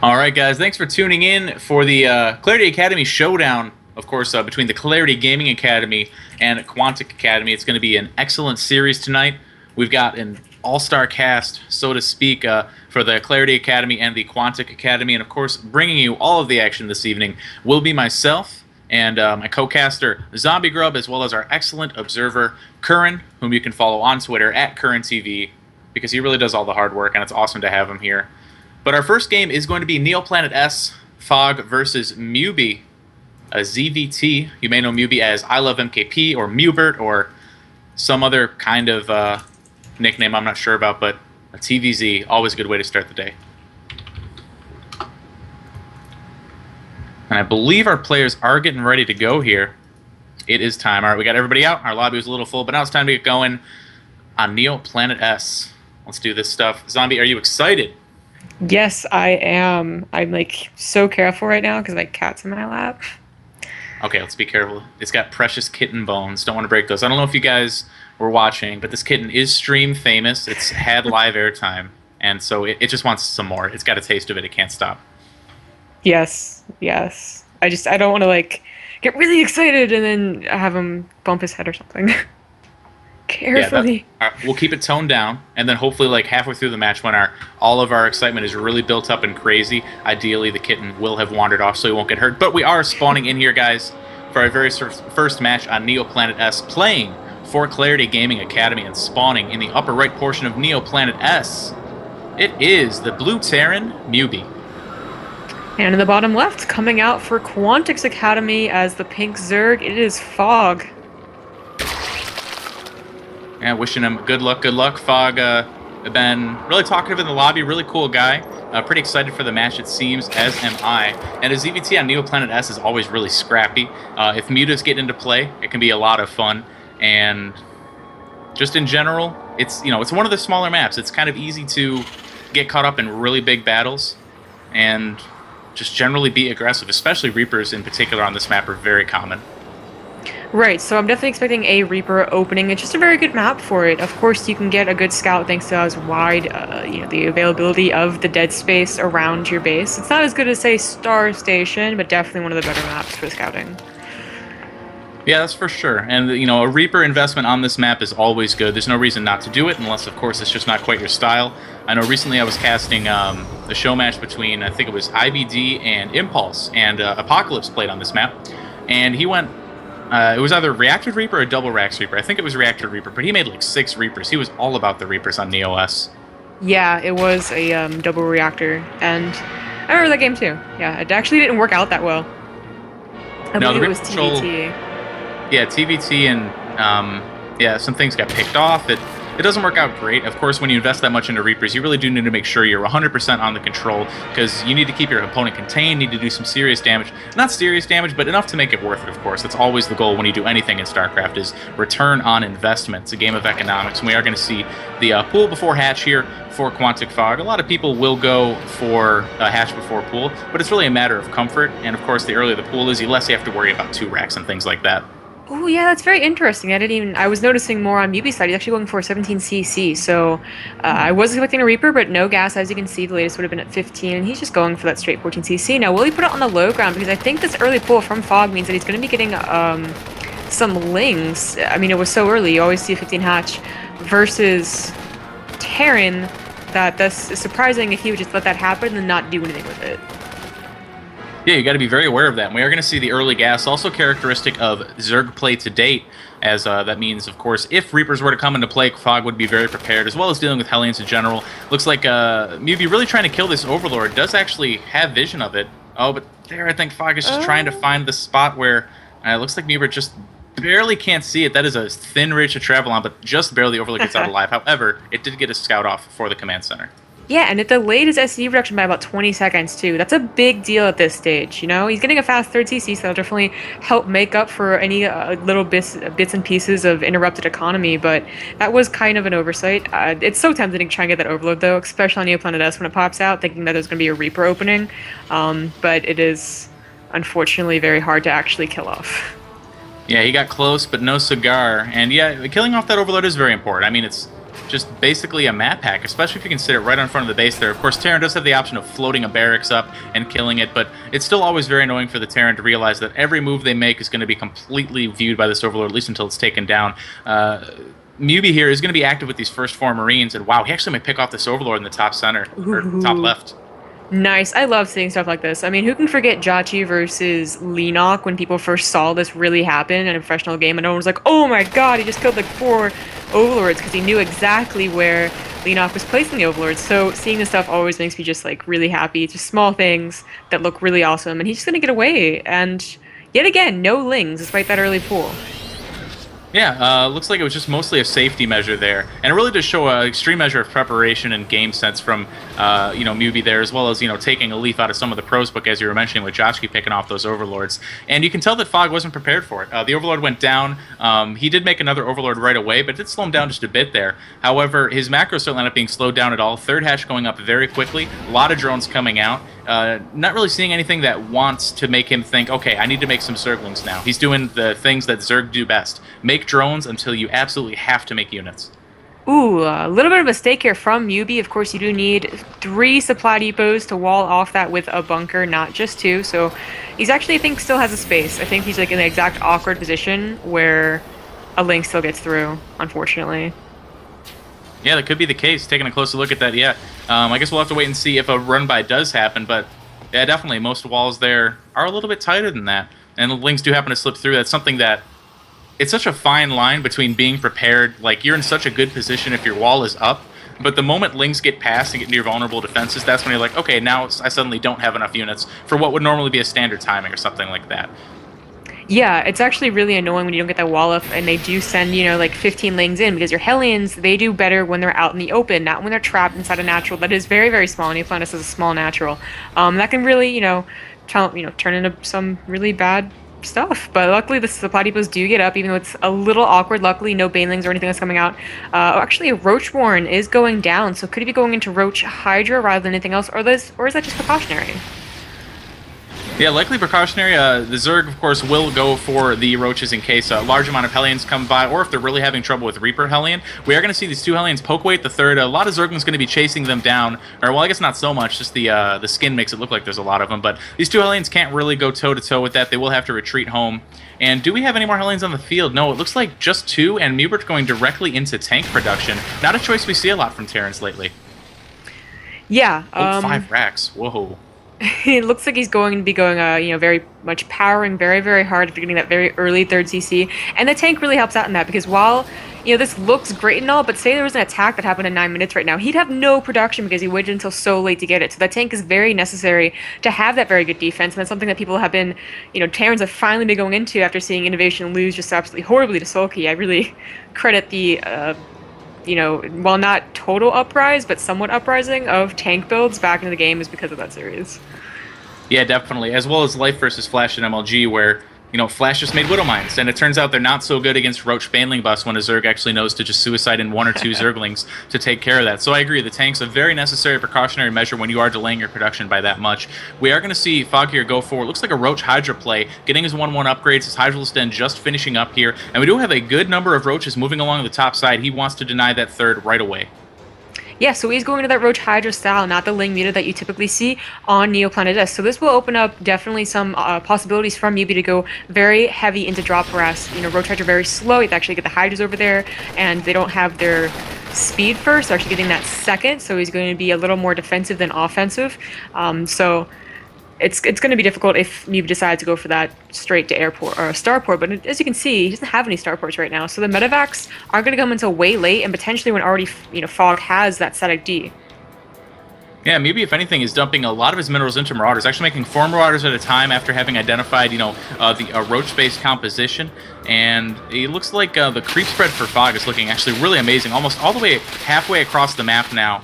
All right, guys. Thanks for tuning in for the Clarity Academy Showdown. Of course, between the Clarity Gaming Academy and Quantic Academy, it's going to be an excellent series tonight. We've got an all-star cast, so to speak, for the Clarity Academy and the Quantic Academy. And of course, bringing you all of the action this evening will be myself and my co-caster Zombie Grub, as well as our excellent observer Curran, whom you can follow on Twitter at CurranTV, because he really does all the hard work, and it's awesome to have him here. But our first game is going to be Neoplanet S, Fog versus Mewby, a ZVT. You may know Mewby as I Love MKP or Mewbert or some other kind of nickname I'm not sure about, but a TVZ, always a good way to start the day. And I believe our players are getting ready to go here. It is time. All right, we got everybody out. Our lobby was a little full, but now it's time to get going on Neoplanet S. Let's do this stuff. Zombie, are you excited? Yes, I am. I'm like so careful right now because my cat's in my lap. Okay, let's be careful. It's got precious kitten bones. Don't want to break those. I don't know if you guys were watching, but this kitten is stream famous. It's had live airtime, and so it just wants some more. It's got a taste of it. It can't stop. Yes, yes. I don't want to like get really excited and then have him bump his head or something. Carefully. Yeah, we'll keep it toned down, and then hopefully like halfway through the match when all of our excitement is really built up and crazy, ideally the kitten will have wandered off so he won't get hurt. But we are spawning in here, guys, for our very first match on Neoplanet S, playing for Clarity Gaming Academy and spawning in the upper right portion of Neoplanet S. It is the Blue Terran Mewby. And in the bottom left, coming out for Quantic's Academy as the pink Zerg, it is Fog. Yeah, wishing him good luck, good luck. Fog, been really talkative in the lobby, really cool guy. Pretty excited for the match, it seems, as am I. And a ZVT on Neoplanet S is always really scrappy. If mutas get into play, it can be a lot of fun. And just in general, it's one of the smaller maps. It's kind of easy to get caught up in really big battles and just generally be aggressive, especially Reapers in particular on this map are very common. Right, so I'm definitely expecting a Reaper opening. It's just a very good map for it. Of course, you can get a good scout thanks to as wide, the availability of the dead space around your base. It's not as good as, say, Star Station, but definitely one of the better maps for scouting. Yeah, that's for sure. And, a Reaper investment on this map is always good. There's no reason not to do it, unless, of course, it's just not quite your style. I know recently I was casting the show match between, I think it was IBD and Impulse, and Apocalypse played on this map. And he went... it was either Reactive Reaper or Double Rax Reaper. I think it was Reactive Reaper, but he made like 6 Reapers. He was all about the Reapers on Neo S. Yeah, it was a double reactor, and I remember that game too. Yeah, it actually didn't work out that well. I believe it was TVT. Yeah, TVT and some things got picked off. It doesn't work out great. Of course, when you invest that much into Reapers, you really do need to make sure you're 100% on the control, because you need to keep your opponent contained, need to do some serious damage. Not serious damage, but enough to make it worth it, of course. That's always the goal when you do anything in StarCraft, is return on investment. It's a game of economics, and we are going to see the pool before hatch here for Quantic Fog. A lot of people will go for hatch before pool, but it's really a matter of comfort, and of course, the earlier the pool is, the less you have to worry about 2 racks and things like that. Oh yeah, that's very interesting. I was noticing more on Mewby's side. He's actually going for 17cc, so I was expecting a Reaper, but no gas. As you can see, the latest would have been at 15, and he's just going for that straight 14cc. Now, will he put it on the low ground? Because I think this early pull from Fog means that he's going to be getting some lings. I mean, it was so early. You always see a 15 hatch versus Terran. That's surprising if he would just let that happen and not do anything with it. Yeah, you got to be very aware of that. And we are going to see the early gas, also characteristic of Zerg play to date, as that means, of course, if Reapers were to come into play, Fog would be very prepared, as well as dealing with Hellions in general. Looks like Mewby really trying to kill this Overlord, does actually have vision of it. Oh, but there I think Fog is just trying to find the spot where it looks like Mewby just barely can't see it. That is a thin ridge to travel on, but just barely the Overlord gets out alive. However, it did get a scout off for the command center. Yeah, and it delayed his SCD reduction by about 20 seconds, too. That's a big deal at this stage, He's getting a fast 3rd CC, so that'll definitely help make up for any little bits and pieces of interrupted economy, but that was kind of an oversight. It's so tempting to try and get that Overload, though, especially on Neoplanet S when it pops out, thinking that there's going to be a Reaper opening, but it is, unfortunately, very hard to actually kill off. Yeah, he got close, but no cigar, and yeah, killing off that Overload is very important. I mean, it's just basically a map hack, especially if you can sit it right in front of the base there. Of course, Terran does have the option of floating a barracks up and killing it, but it's still always very annoying for the Terran to realize that every move they make is going to be completely viewed by this Overlord, at least until it's taken down. Mubi here is going to be active with these first 4 Marines, and wow, he actually might pick off this Overlord in the top center, or top left. Nice. I love seeing stuff like this. I mean, who can forget Jachi versus Leenock when people first saw this really happen in a professional game, and everyone was like, oh my god, he just killed like 4 Overlords, because he knew exactly where Leenock was placing the Overlords. So seeing this stuff always makes me just like really happy. It's just small things that look really awesome, and he's just going to get away. And yet again, no Lings despite that early pull. Yeah, looks like it was just mostly a safety measure there, and it really does show an extreme measure of preparation and game sense from Mubi there, as well as taking a leaf out of some of the pros book, as you were mentioning, with Joshki picking off those Overlords. And you can tell that Fog wasn't prepared for it. The Overlord went down. He did make another Overlord right away, but it did slow him down just a bit there. However, his macros certainly ended up being slowed down at all. Third hatch going up very quickly. A lot of drones coming out. Not really seeing anything that wants to make him think, okay, I need to make some Zerglings now. He's doing the things that Zerg do best. Make drones until you absolutely have to make units. Ooh, a little bit of a mistake here from Mubi. Of course, you do need 3 supply depots to wall off that with a bunker, not just 2. So he's actually, I think, still has a space. I think he's like in the exact awkward position where a link still gets through, unfortunately. Yeah, that could be the case. Taking a closer look at that, yeah. I guess we'll have to wait and see if a run-by does happen, but yeah, definitely, most walls there are a little bit tighter than that. And the links do happen to slip through. That's something that... It's such a fine line between being prepared, like you're in such a good position if your wall is up, but the moment links get past and get near vulnerable defenses, that's when you're like, okay, now I suddenly don't have enough units for what would normally be a standard timing or something like that. Yeah, it's actually really annoying when you don't get that wall up and they do send, like 15 lings in, because your Hellions, they do better when they're out in the open, not when they're trapped inside a natural that is very, very small, and you find this as a small natural. That can really, turn into some really bad stuff. But luckily the supply depots do get up, even though it's a little awkward. Luckily, no Banelings or anything that's coming out. Actually, a Roachborn is going down, so could he be going into Roach Hydra rather than anything else, or is that just precautionary? Yeah, likely precautionary. The Zerg, of course, will go for the Roaches in case a large amount of Hellions come by, or if they're really having trouble with Reaper Hellion. We are going to see these 2 Hellions poke weight the third. A lot of Zerglings going to be chasing them down, or, well, I guess not so much, just the skin makes it look like there's a lot of them, but these 2 Hellions can't really go toe-to-toe with that. They will have to retreat home. And do we have any more Hellions on the field? No, it looks like just 2, and Mubert going directly into tank production. Not a choice we see a lot from Terrans lately. Yeah. 5 racks. Whoa. It looks like he's going to be going, very much powering very, very hard after getting that very early 3rd CC. And the tank really helps out in that, because while, this looks great and all, but say there was an attack that happened in 9 minutes right now, he'd have no production because he waited until so late to get it. So that tank is very necessary to have that very good defense, and that's something that people have been, Terrans have finally been going into after seeing Innovation lose just absolutely horribly to Sulky. I really credit the... while not total uprise, but somewhat uprising of tank builds back into the game is because of that series. Yeah, definitely. As well as Life versus Flash in MLG, where, Flash just made Widow Mines, and it turns out they're not so good against Roach Baneling buffs when a Zerg actually knows to just suicide in 1 or 2 Zerglings to take care of that. So I agree, the tank's a very necessary precautionary measure when you are delaying your production by that much. We are going to see Fog here go forward. Looks like a Roach Hydra play, getting his 1-1 upgrades, his Hydralist Den just finishing up here, and we do have a good number of Roaches moving along the top side. He wants to deny that third right away. Yeah, so he's going to that Roach Hydra style, not the Ling meter that you typically see on Neoplanet S. So this will open up definitely some possibilities from Mubi to go very heavy into drop harass. Roach Hydra very slow. You have to actually get the Hydras over there, and they don't have their speed first. They're actually getting that second, so he's going to be a little more defensive than offensive. So it's going to be difficult if Mubi decides to go for that straight to airport or starport, but as you can see, he doesn't have any starports right now, so the medevacs aren't going to come until way late, and potentially when already Fog has that static D. Yeah, maybe if anything, is dumping a lot of his minerals into Marauders, actually making 4 Marauders at a time after having identified, the Roach-based composition. And it looks like the creep spread for Fog is looking actually really amazing, almost all the way halfway across the map now.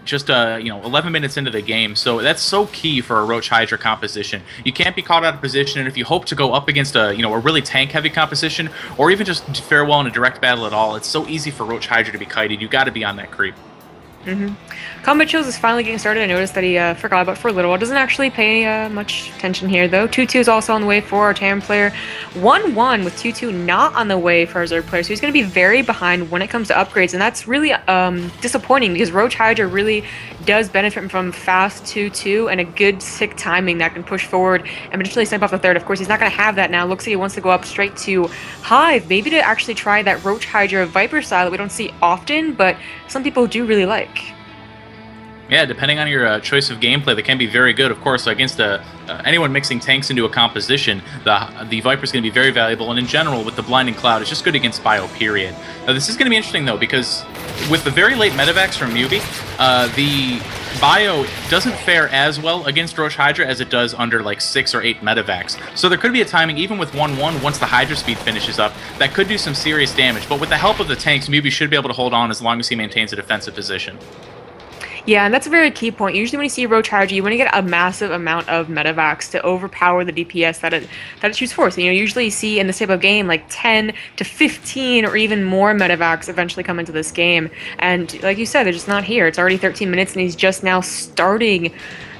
Just 11 minutes into the game, so that's so key for a Roach Hydra composition. You can't be caught out of position, and if you hope to go up against a really tank heavy composition, or even just fare well in a direct battle at all, it's so easy for Roach Hydra to be kited. You got to be on that creep. Mm-hmm. Combat Chills is finally getting started. I noticed that he forgot about for a little while. Doesn't actually pay much attention here, though. 2-2 is also on the way for our Terran player. 1-1 with 2-2 not on the way for our Zerg player. So he's going to be very behind when it comes to upgrades. And that's really disappointing because Roach Hydra really does benefit from fast 2-2 and a good sick timing that can push forward and potentially snipe off the third. Of course, he's not going to have that now. Looks like he wants to go up straight to Hive. Maybe to actually try that Roach Hydra Viper style that we don't see often, but some people do really like. Yeah, depending on your choice of gameplay, that can be very good. Of course, against anyone mixing tanks into a composition, the Viper is going to be very valuable. And in general, with the Blinding Cloud, it's just good against Bio, period. Now, this is going to be interesting, though, because with the very late Medivacs from Mubi, the Bio doesn't fare as well against Roach Hydra as it does under like 6 or 8 Medivacs. So there could be a timing, even with 1-1, once the Hydra speed finishes up, that could do some serious damage. But with the help of the tanks, Mubi should be able to hold on as long as he maintains a defensive position. Yeah, and that's a very key point. Usually when you see Roach Hydra, you want to get a massive amount of Medivacs to overpower the DPS that it shoots for. So, usually you see in this type of game like 10 to 15 or even more Medivacs eventually come into this game. And like you said, they're just not here. It's already 13 minutes and he's just now starting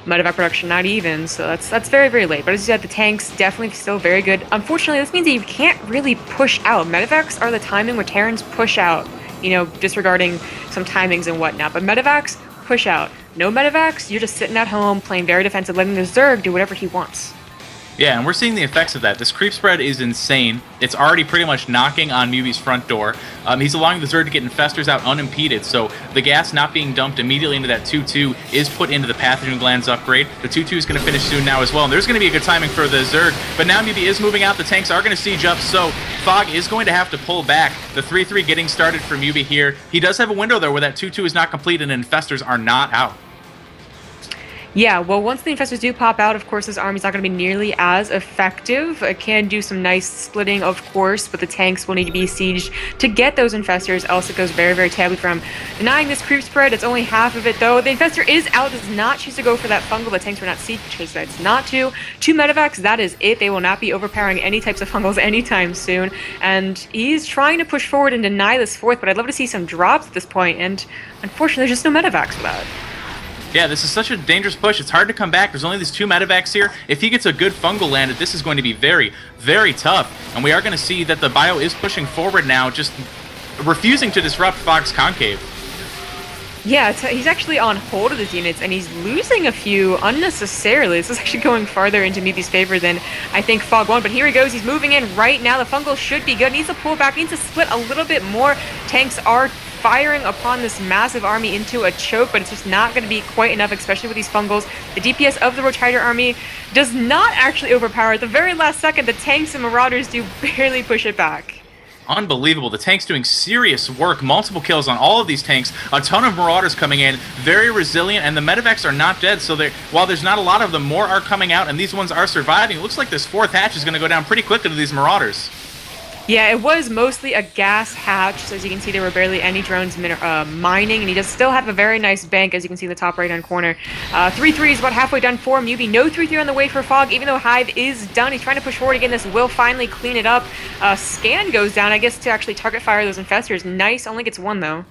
Medevac production, not even. So that's very, very late. But as you said, the tanks definitely still very good. Unfortunately, this means that you can't really push out. Medevacs are the timing where Terrans push out, disregarding some timings and whatnot. But Medevacs push out. No Medevacs, you're just sitting at home playing very defensive, letting the Zerg do whatever he wants. Yeah, and we're seeing the effects of that. This creep spread is insane. It's already pretty much knocking on Mubi's front door. He's allowing the Zerg to get Infestors out unimpeded, so the gas not being dumped immediately into that 2-2 is put into the Pathogen Glands upgrade. The 2-2 is going to finish soon now as well, and there's going to be a good timing for the Zerg, but now Mubi is moving out. The tanks are going to siege up, so Fog is going to have to pull back. The 3-3 getting started for Mubi here. He does have a window, though, where that 2-2 is not complete and Infestors are not out. Yeah, well, once the Infestors do pop out, of course, this army's not going to be nearly as effective. It can do some nice splitting, of course, but the tanks will need to be sieged to get those Infestors, else it goes very, very terribly from denying this creep spread. It's only half of it, though. The Infestor is out, does not choose to go for that fungal. The tanks were not sieged, which decides not to. 2 Medevacs, that is it. They will not be overpowering any types of fungals anytime soon. And he's trying to push forward and deny this fourth, but I'd love to see some drops at this point, and unfortunately, there's just no Medevacs for that. Yeah, this is such a dangerous push. It's hard to come back. There's only these 2 Medevacs here. If he gets a good fungal landed, this is going to be very, very tough. And we are going to see that the Bio is pushing forward now, just refusing to disrupt Fog's Concave. Yeah, he's actually on hold of his units, and he's losing a few unnecessarily. This is actually going farther into Mubi's favor than I think Fog won, but here he goes. He's moving in right now. The fungal should be good. Needs to pull back, needs to split a little bit more. Tanks are firing upon this massive army into a choke, but it's just not going to be quite enough, especially with these fungals. The DPS of the Roach Hydra army does not actually overpower. At the very last second, the tanks and Marauders do barely push it back. Unbelievable. The tank's doing serious work. Multiple kills on all of these tanks. A ton of Marauders coming in. Very resilient, and the Medevacs are not dead, so while there's not a lot of them, more are coming out, and these ones are surviving. It looks like this 4th hatch is going to go down pretty quickly to these Marauders. Yeah, it was mostly a gas hatch, so as you can see, there were barely any drones mining, and he does still have a very nice bank, as you can see in the top right-hand corner. 3-3 is about halfway done for Mubi. No 3-3 on the way for Fog, even though Hive is done. He's trying to push forward again. This will finally clean it up. Scan goes down, I guess, to actually target fire those Infestors. Nice, only gets 1, though.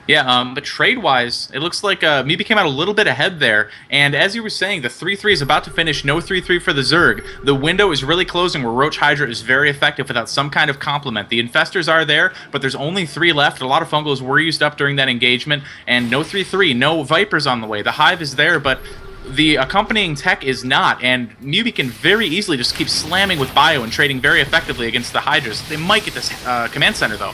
Yeah, but trade-wise, it looks like Mubi came out a little bit ahead there, and as you were saying, the 3-3 is about to finish. No 3-3 for the Zerg. The window is really closing where Roach Hydra is very effective without some kind of complement. The Infestors are there, but there's only 3 left. A lot of fungals were used up during that engagement, and no 3-3, no Vipers on the way. The Hive is there, but the accompanying tech is not, and Mubi can very easily just keep slamming with Bio and trading very effectively against the Hydras. They might get this command center, though.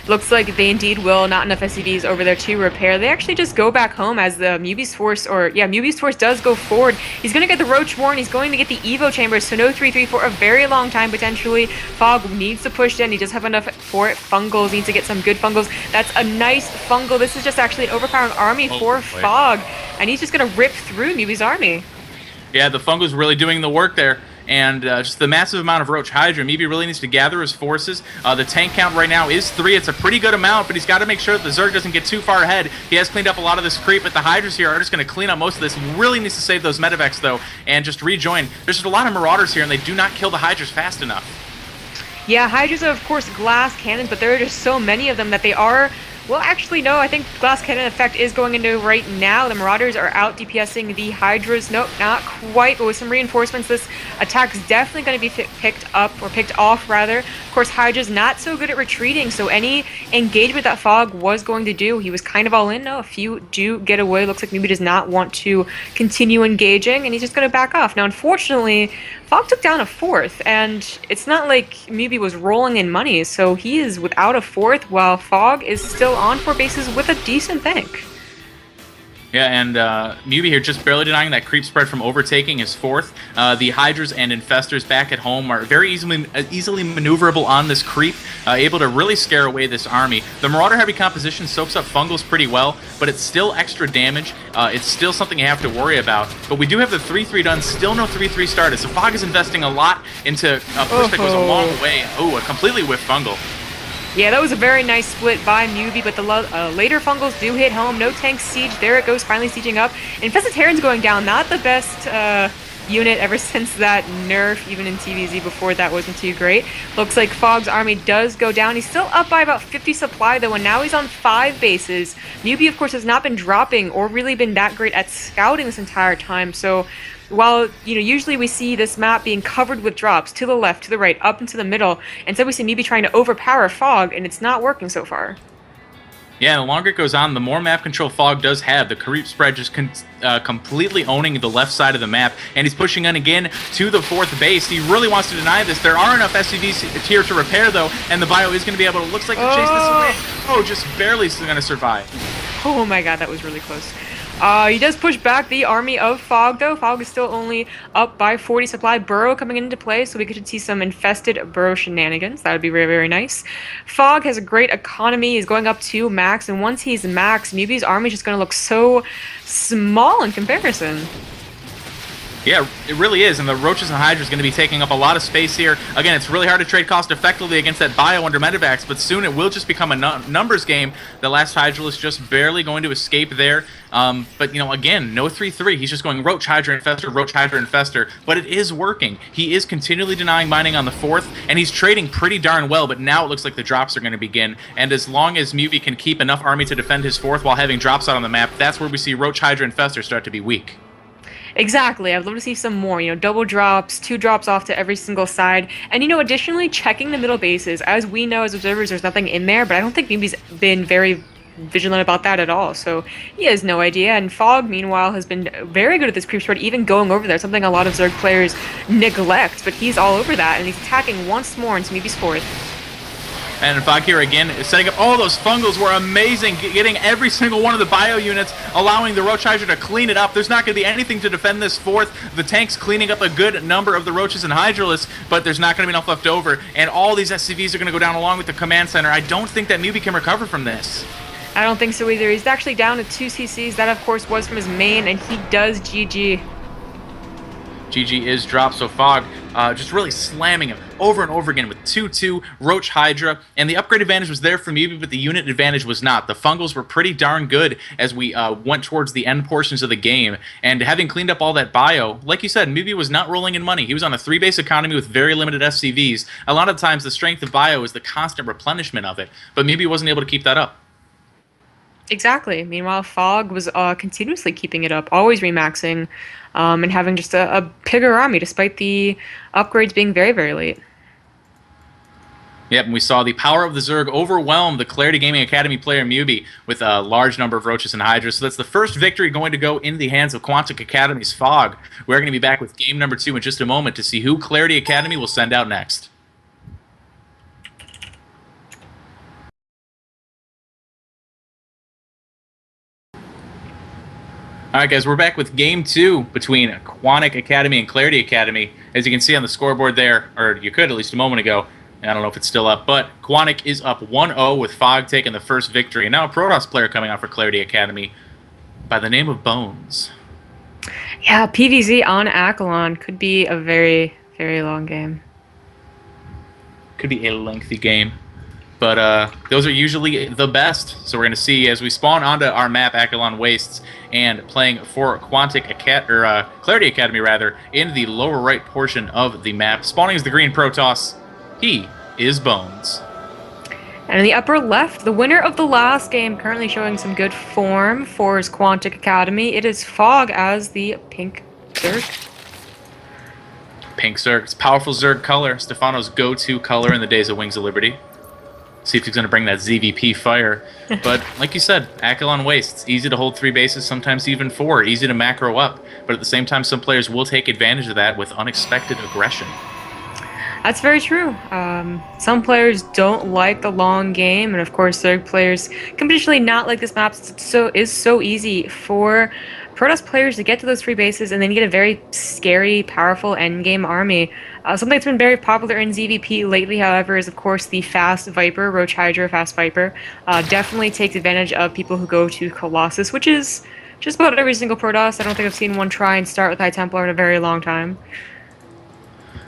Looks like they indeed will. Not enough SCVs over there to repair. They actually just go back home as the Mubi's force, Mubi's force does go forward. He's going to get the Roach Warren. He's going to get the Evo Chambers, so no 3-3 for a very long time, potentially. Fog needs to push in. He does have enough for it. Fungals, needs to get some good fungals. That's a nice fungal. This is just actually an overpowering army for Fog, and he's just going to rip through Mubi's army. Yeah, the fungal's really doing the work there. And just the massive amount of Roach Hydra. Mubi really needs to gather his forces. The tank count right now is 3. It's a pretty good amount, but he's got to make sure that the Zerg doesn't get too far ahead. He has cleaned up a lot of this creep, but the Hydras here are just going to clean up most of this. He really needs to save those Medevacs, though, and just rejoin. There's just a lot of Marauders here, and they do not kill the Hydras fast enough. Yeah, Hydras are, of course, glass cannons, but there are just so many of them that they are Well, actually, no. I think Glass Cannon effect is going into right now. The Marauders are out DPSing the Hydras. Nope, not quite, but with some reinforcements, this attack's definitely going to be picked up, or picked off, rather. Of course, Hydra's not so good at retreating, so any engagement that Fog was going to do, he was kind of all in. No, a few do get away. Looks like maybe does not want to continue engaging, and he's just going to back off. Now, unfortunately, Fog took down a fourth, and it's not like Mubi was rolling in money, so he is without a fourth, while Fog is still on 4 bases with a decent bank. Yeah, and Mubi here just barely denying that creep spread from overtaking his fourth. The Hydras and Infestors back at home are very easily maneuverable on this creep, able to really scare away this army. The Marauder-heavy composition soaks up Fungals pretty well, but it's still extra damage. It's still something you have to worry about. But we do have the 3-3 done, still no 3-3 started, so Fog is investing a lot into a push that goes a long way. Oh, a completely whiffed Fungal. Yeah, that was a very nice split by Mubi, but the later Fungals do hit home. No tank siege. There it goes, finally sieging up. Infested Terran's going down. Not the best unit ever since that nerf, even in TVZ before that wasn't too great. Looks like Fog's army does go down. He's still up by about 50 supply, though, and now he's on 5 bases. Mubi, of course, has not been dropping or really been that great at scouting this entire time, so while, usually we see this map being covered with drops to the left, to the right, up into the middle, instead we see Mubi trying to overpower Fog, and it's not working so far. Yeah, and the longer it goes on, the more map control Fog does have. The creep spread just completely owning the left side of the map, and he's pushing in again to the 4th base. He really wants to deny this. There are enough SCVs here to repair, though, and the Bio is going to be able to, looks like, to chase this away. Oh, just barely going to survive. Oh my god, that was really close. He does push back the army of Fog, though. Fog is still only up by 40 supply. Burrow coming into play, so we could see some infested Burrow shenanigans. That would be very, very nice. Fog has a great economy. He's going up to max, and once he's max, Mubi's army is just going to look so small in comparison. Yeah, it really is, and the Roaches and Hydras going to be taking up a lot of space here. Again, it's really hard to trade cost effectively against that Bio under Medivacs, but soon it will just become a numbers game. The last Hydra is just barely going to escape there. But, again, no 3-3. He's just going Roach, Hydra, Infestor, Roach, Hydra, Infestor. But it is working. He is continually denying mining on the 4th, and he's trading pretty darn well, but now it looks like the drops are going to begin. And as long as Mubi can keep enough army to defend his 4th while having drops out on the map, that's where we see Roach, Hydra, Infestor start to be weak. Exactly. I'd love to see some more, double drops, 2 drops off to every single side. And, additionally, checking the middle bases. As we know as observers, there's nothing in there, but I don't think Mubi's been very vigilant about that at all. So he has no idea. And Fog, meanwhile, has been very good at this creep spread, even going over there, something a lot of Zerg players neglect. But he's all over that, and he's attacking once more into Mubi's 4th. And Fog here again is setting up. All those Fungals were amazing, getting every single one of the Bio units, allowing the Roach Hydra to clean it up. There's not going to be anything to defend this 4th. The tank's cleaning up a good number of the Roaches and Hydralists, but there's not going to be enough left over. And all these SCVs are going to go down along with the command center. I don't think that Mubi can recover from this. I don't think so either. He's actually down to 2 CCs. That, of course, was from his main, and he does GG. GG is dropped, so Fog just really slamming him over and over again with 2-2, Roach Hydra, and the upgrade advantage was there for Mubi, but the unit advantage was not. The Fungals were pretty darn good as we went towards the end portions of the game, and having cleaned up all that Bio, like you said, Mubi was not rolling in money. He was on a 3-base economy with very limited SCVs. A lot of times the strength of Bio is the constant replenishment of it, but Mubi wasn't able to keep that up. Exactly. Meanwhile, Fog was continuously keeping it up, always remaxing, and having just a bigger army, despite the upgrades being very, very late. Yep, and we saw the power of the Zerg overwhelm the Clarity Gaming Academy player Mubi with a large number of Roaches and Hydras. So that's the first victory going to go in the hands of Quantic Academy's Fog. We're going to be back with game number 2 in just a moment to see who Clarity Academy will send out next. Alright guys, we're back with Game 2 between Quantic Academy and Clarity Academy. As you can see on the scoreboard there, or you could at least a moment ago, I don't know if it's still up, but Quantic is up 1-0 with Fog taking the first victory. And now a Protoss player coming out for Clarity Academy by the name of Bones. Yeah, PvZ on Akalon could be a very, very long game. Could be a lengthy game. But those are usually the best. So we're going to see as we spawn onto our map, Akalon Wastes, and playing for Clarity Academy, rather, in the lower right portion of the map. Spawning is the green Protoss. He is Bones. And in the upper left, the winner of the last game, currently showing some good form for his Quantic Academy. It is Fog as the pink Zerg. Pink Zerg. It's powerful Zerg color. Stefano's go-to color in the days of Wings of Liberty. See if he's going to bring that ZVP fire. But like you said, Aquilon Waste. It's easy to hold 3 bases, sometimes even 4. Easy to macro up. But at the same time, some players will take advantage of that with unexpected aggression. That's very true. Some players don't like the long game, and of course, Zerg players can potentially not like this map. It's so easy for Protoss players to get to those 3 bases and then get a very scary, powerful endgame army. Something that's been very popular in ZVP lately, however, is of course the Fast Viper, Roach Hydra Fast Viper. Definitely takes advantage of people who go to Colossus, which is just about every single Protoss. I don't think I've seen one try and start with High Templar in a very long time.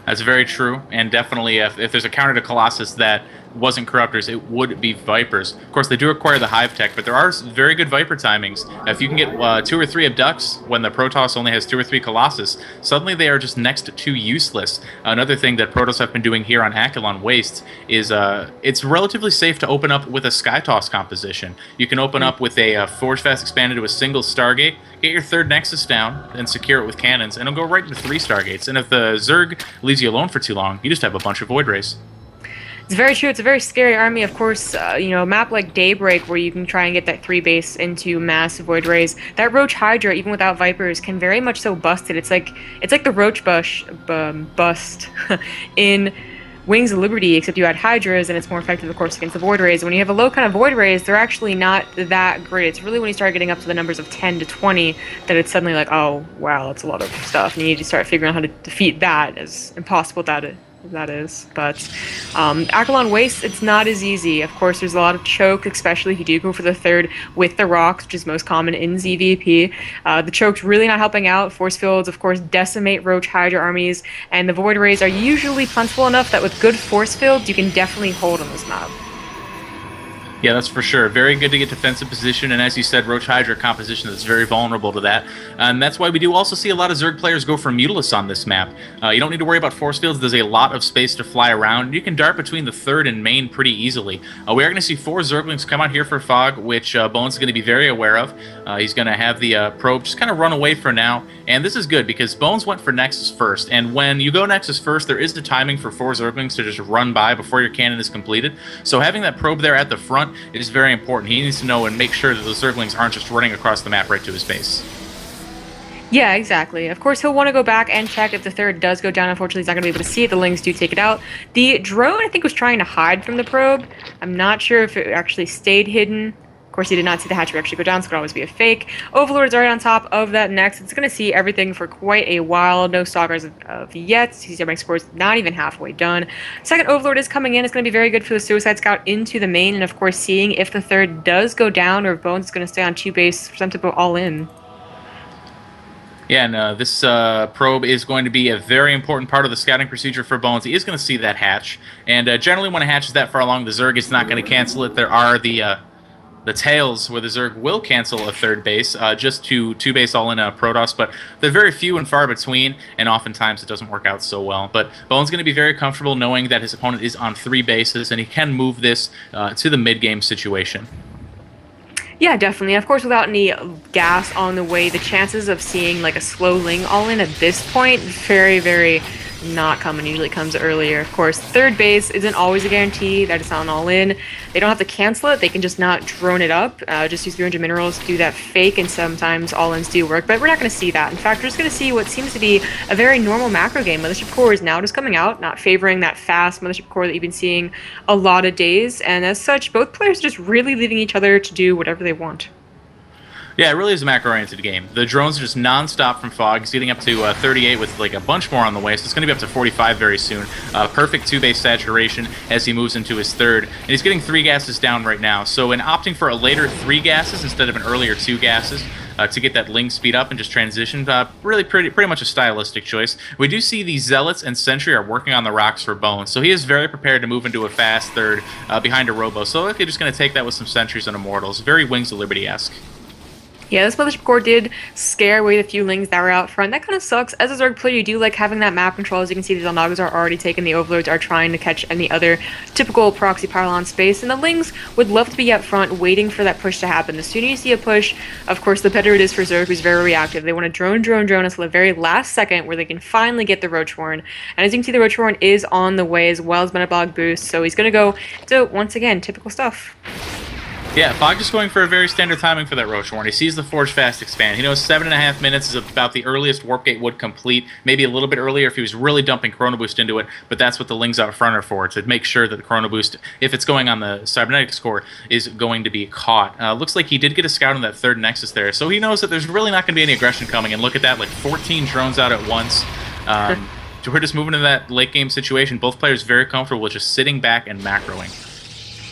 That's very true, and definitely if there's a counter to Colossus that wasn't Corruptors, it would be Vipers. Of course, they do require the Hive Tech, but there are very good Viper timings. If you can get 2 or 3 Abducts when the Protoss only has 2 or 3 Colossus, suddenly they are just next to useless. Another thing that Protoss have been doing here on Aquilon Waste is it's relatively safe to open up with a Sky Toss composition. You can open up with a Forge Fast expanded to a single Stargate, get your 3rd Nexus down, and secure it with cannons, and it'll go right into 3 Stargates. And if the Zerg leaves you alone for too long, you just have a bunch of Void Rays. It's very true. It's a very scary army. Of course, a map like Daybreak where you can try and get that 3 base into massive Void Rays. That Roach Hydra, even without Vipers, can very much so bust it. It's like the Roach bust in Wings of Liberty, except you add Hydras, and it's more effective, of course, against the Void Rays. When you have a low kind of Void Rays, they're actually not that great. It's really when you start getting up to the numbers of 10 to 20 that it's suddenly like, oh, wow, that's a lot of stuff. And you need to start figuring out how to defeat that, as impossible that is. But Aquilon Waste, it's not as easy. Of course, there's a lot of choke, especially if you do go for the 3rd with the rocks, which is most common in ZVP. The choke's really not helping out. Force fields, of course, decimate Roach Hydra armies, and the Void Rays are usually plentiful enough that with good force fields, you can definitely hold on this map. Yeah, that's for sure. Very good to get defensive position, and as you said, Roach Hydra composition that's very vulnerable to that. And that's why we do also see a lot of Zerg players go for Mutalisk on this map. You don't need to worry about force fields. There's a lot of space to fly around. You can dart between the 3rd and main pretty easily. We are going to see 4 Zerglings come out here for Fog, which Bones is going to be very aware of. He's going to have the probe just kind of run away for now, and this is good because Bones went for Nexus first, and when you go Nexus first, there is the timing for 4 Zerglings to just run by before your cannon is completed. So having that probe there at the front, it is very important. He needs to know and make sure that those Zerglings aren't just running across the map right to his base. Yeah, exactly. Of course, he'll want to go back and check if the 3rd does go down. Unfortunately, he's not going to be able to see it. The Lings do take it out. The drone, I think, was trying to hide from the probe. I'm not sure if it actually stayed hidden. Of course, he did not see the hatchery actually go down, so it could always be a fake. Overlord is already on top of that next. It's going to see everything for quite a while. No Stalkers of yet. He's running scores not even halfway done. Second Overlord is coming in. It's going to be very good for the Suicide Scout into the main, and of course, seeing if the 3rd does go down or if Bones is going to stay on 2 base for them to go all in. Yeah, and this probe is going to be a very important part of the scouting procedure for Bones. He is going to see that hatch, and generally when a hatch is that far along, the Zerg is not going to cancel it. There are the tails where the Zerg will cancel a 3rd base just to 2 base all in Protoss, but they're very few and far between, and oftentimes it doesn't work out so well. But Bones going to be very comfortable knowing that his opponent is on 3 bases, and he can move this to the mid-game situation. Yeah, definitely. Of course, without any gas on the way, the chances of seeing like a slow Ling all in at this point, very, very not common. Usually comes earlier. Of course, 3rd base isn't always a guarantee that it's not an all in. They don't have to cancel it. They can just not drone it up. Just use 300 minerals to do that fake, and sometimes all-ins do work, but we're not going to see that. In fact, we're just going to see what seems to be a very normal macro game. Mothership Core is now just coming out, not favoring that fast Mothership Core that you've been seeing a lot of days, and as such, both players are just really leaving each other to do whatever they want. Yeah, it really is a macro-oriented game. The drones are just non-stop from Fog. He's getting up to 38 with like a bunch more on the way, so it's going to be up to 45 very soon. Perfect 2-base saturation as he moves into his 3rd, and he's getting 3 gases down right now. So in opting for a later 3 gases instead of an earlier 2 gases, to get that Ling speed up and just transition, really pretty much a stylistic choice. We do see the Zealots and Sentry are working on the rocks for Bones, so he is very prepared to move into a fast 3rd behind a Robo. So they're just going to take that with some Sentries and Immortals. Very Wings of Liberty-esque. Yeah, this Mothership Core did scare away the few Lings that were out front. That kind of sucks. As a Zerg player, you do like having that map control. As you can see, the Zelnagas are already taken. The Overlords are trying to catch any other typical proxy pylon space. And the Lings would love to be up front, waiting for that push to happen. The sooner you see a push, of course, the better it is for Zerg, who's very reactive. They want to drone until the very last second where they can finally get the Roachworn. And as you can see, the Roachworn is on the way, as well as Metabolic Boost. So he's going to go to, once again, typical stuff. Yeah, Fog just going for a very standard timing for that Roach Warren. He sees the Forge Fast expand. He knows 7.5 minutes is about the earliest Warp Gate would complete. Maybe a little bit earlier if he was really dumping Chrono Boost into it, but that's what the Lings out front are for, to make sure that the Chrono Boost, if it's going on the Cybernetics core, is going to be caught. Looks like he did get a scout on that third Nexus there, so he knows that there's really not going to be any aggression coming, and look at that, like 14 drones out at once. So we're just moving into that late game situation. Both players very comfortable with just sitting back and macroing.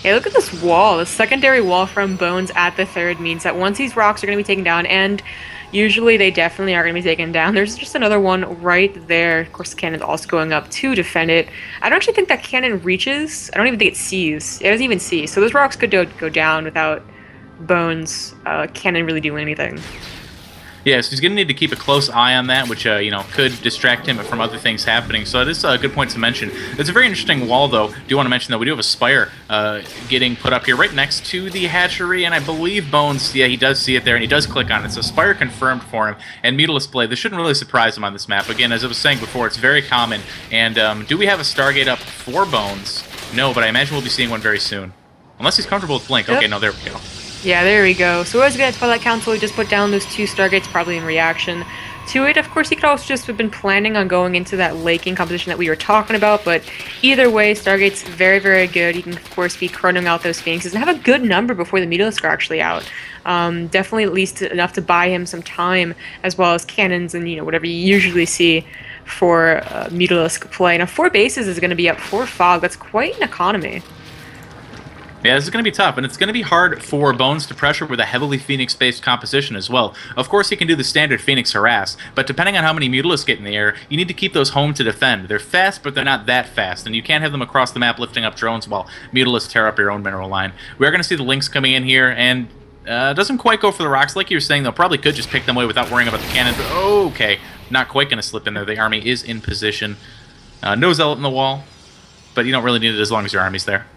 Hey, look at this wall. The secondary wall from Bones at the third means that once these rocks are going to be taken down, and usually they definitely are going to be taken down, there's just another one right there. Of course, the cannon's also going up to defend it. I don't actually think that cannon reaches. I don't even think it sees. It doesn't even see. So those rocks could go down without Bones' cannon really doing anything. Yeah, so he's going to need to keep a close eye on that, which, could distract him from other things happening. So it is a good point to mention. It's a very interesting wall, though. Do want to mention that we do have a Spire getting put up here right next to the hatchery, and I believe Bones, yeah, he does see it there, and he does click on it. So Spire confirmed for him, and Mutilus Blade, this shouldn't really surprise him on this map. Again, as I was saying before, it's very common. And do we have a Stargate up for Bones? No, but I imagine we'll be seeing one very soon. Unless he's comfortable with Blink. Yep. Okay, no, there we go. Yeah, there we go. So as we get to Twilight Council, we just put down those 2 Stargates, probably in reaction to it. Of course, he could also just have been planning on going into that laking composition that we were talking about, but either way, Stargate's very, very good. You can, of course, be chronoing out those Phoenixes and have a good number before the Mutalisk are actually out. Definitely at least enough to buy him some time, as well as cannons and, whatever you usually see for Mutalisk play. Now, 4 bases is going to be up for Fog. That's quite an economy. Yeah, this is going to be tough, and it's going to be hard for Bones to pressure with a heavily Phoenix-based composition as well. Of course, he can do the standard Phoenix harass, but depending on how many Mutalisks get in the air, you need to keep those home to defend. They're fast, but they're not that fast, and you can't have them across the map lifting up drones while Mutalisks tear up your own mineral line. We're going to see the Lynx coming in here, and doesn't quite go for the rocks. Like you were saying, they'll probably could just pick them away without worrying about the cannon, but okay, not quite going to slip in there. The army is in position. No Zealot in the wall, but you don't really need it as long as your army's there.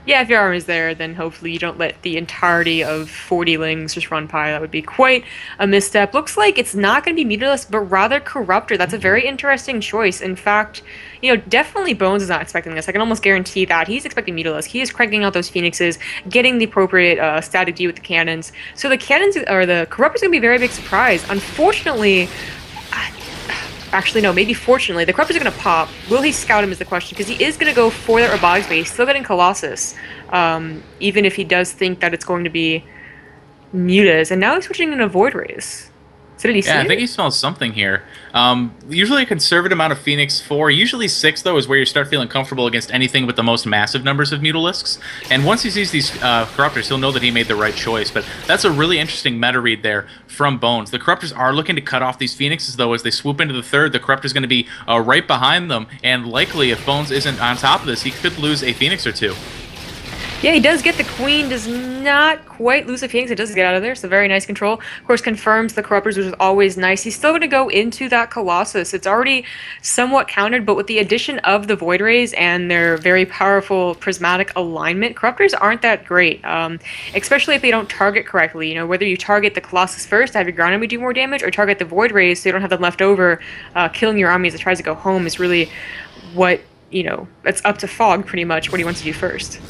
Yeah, if your army's there, then hopefully you don't let the entirety of 40 Lings just run by. That would be quite a misstep. Looks like it's not going to be Mutalisk, but rather Corruptor. That's a very interesting choice. In fact, definitely Bones is not expecting this. I can almost guarantee that. He's expecting Mutalisk. He is cranking out those Phoenixes, getting the appropriate static D with the cannons. So the cannons, or the Corruptor's going to be a very big surprise. Unfortunately, actually, no, maybe fortunately, the Corruptors are going to pop. Will he scout him is the question, because he is going to go for that Robotics base. Still getting Colossus, even if he does think that it's going to be Mutas. And now he's switching into Void Rays. So did he see Yeah, I it? think he smells something here. Usually a conservative amount of Phoenix 4. Usually 6, though, is where you start feeling comfortable against anything with the most massive numbers of Mutalisks. And once he sees these Corruptors, he'll know that he made the right choice. But that's a really interesting meta read there from Bones. The Corruptors are looking to cut off these Phoenixes, though, as they swoop into the third. The Corruptor's going to be right behind them. And likely, if Bones isn't on top of this, he could lose a Phoenix or 2. Yeah, he does get the Queen, does not quite lose the Phoenix. It does get out of there, so very nice control. Of course, confirms the Corruptors, which is always nice. He's still going to go into that Colossus. It's already somewhat countered, but with the addition of the Void Rays and their very powerful prismatic alignment, Corruptors aren't that great, especially if they don't target correctly. Whether you target the Colossus first to have your ground enemy do more damage, or target the Void Rays so you don't have them left over, killing your army as it tries to go home is really what, it's up to Fog, pretty much, what he wants to do first.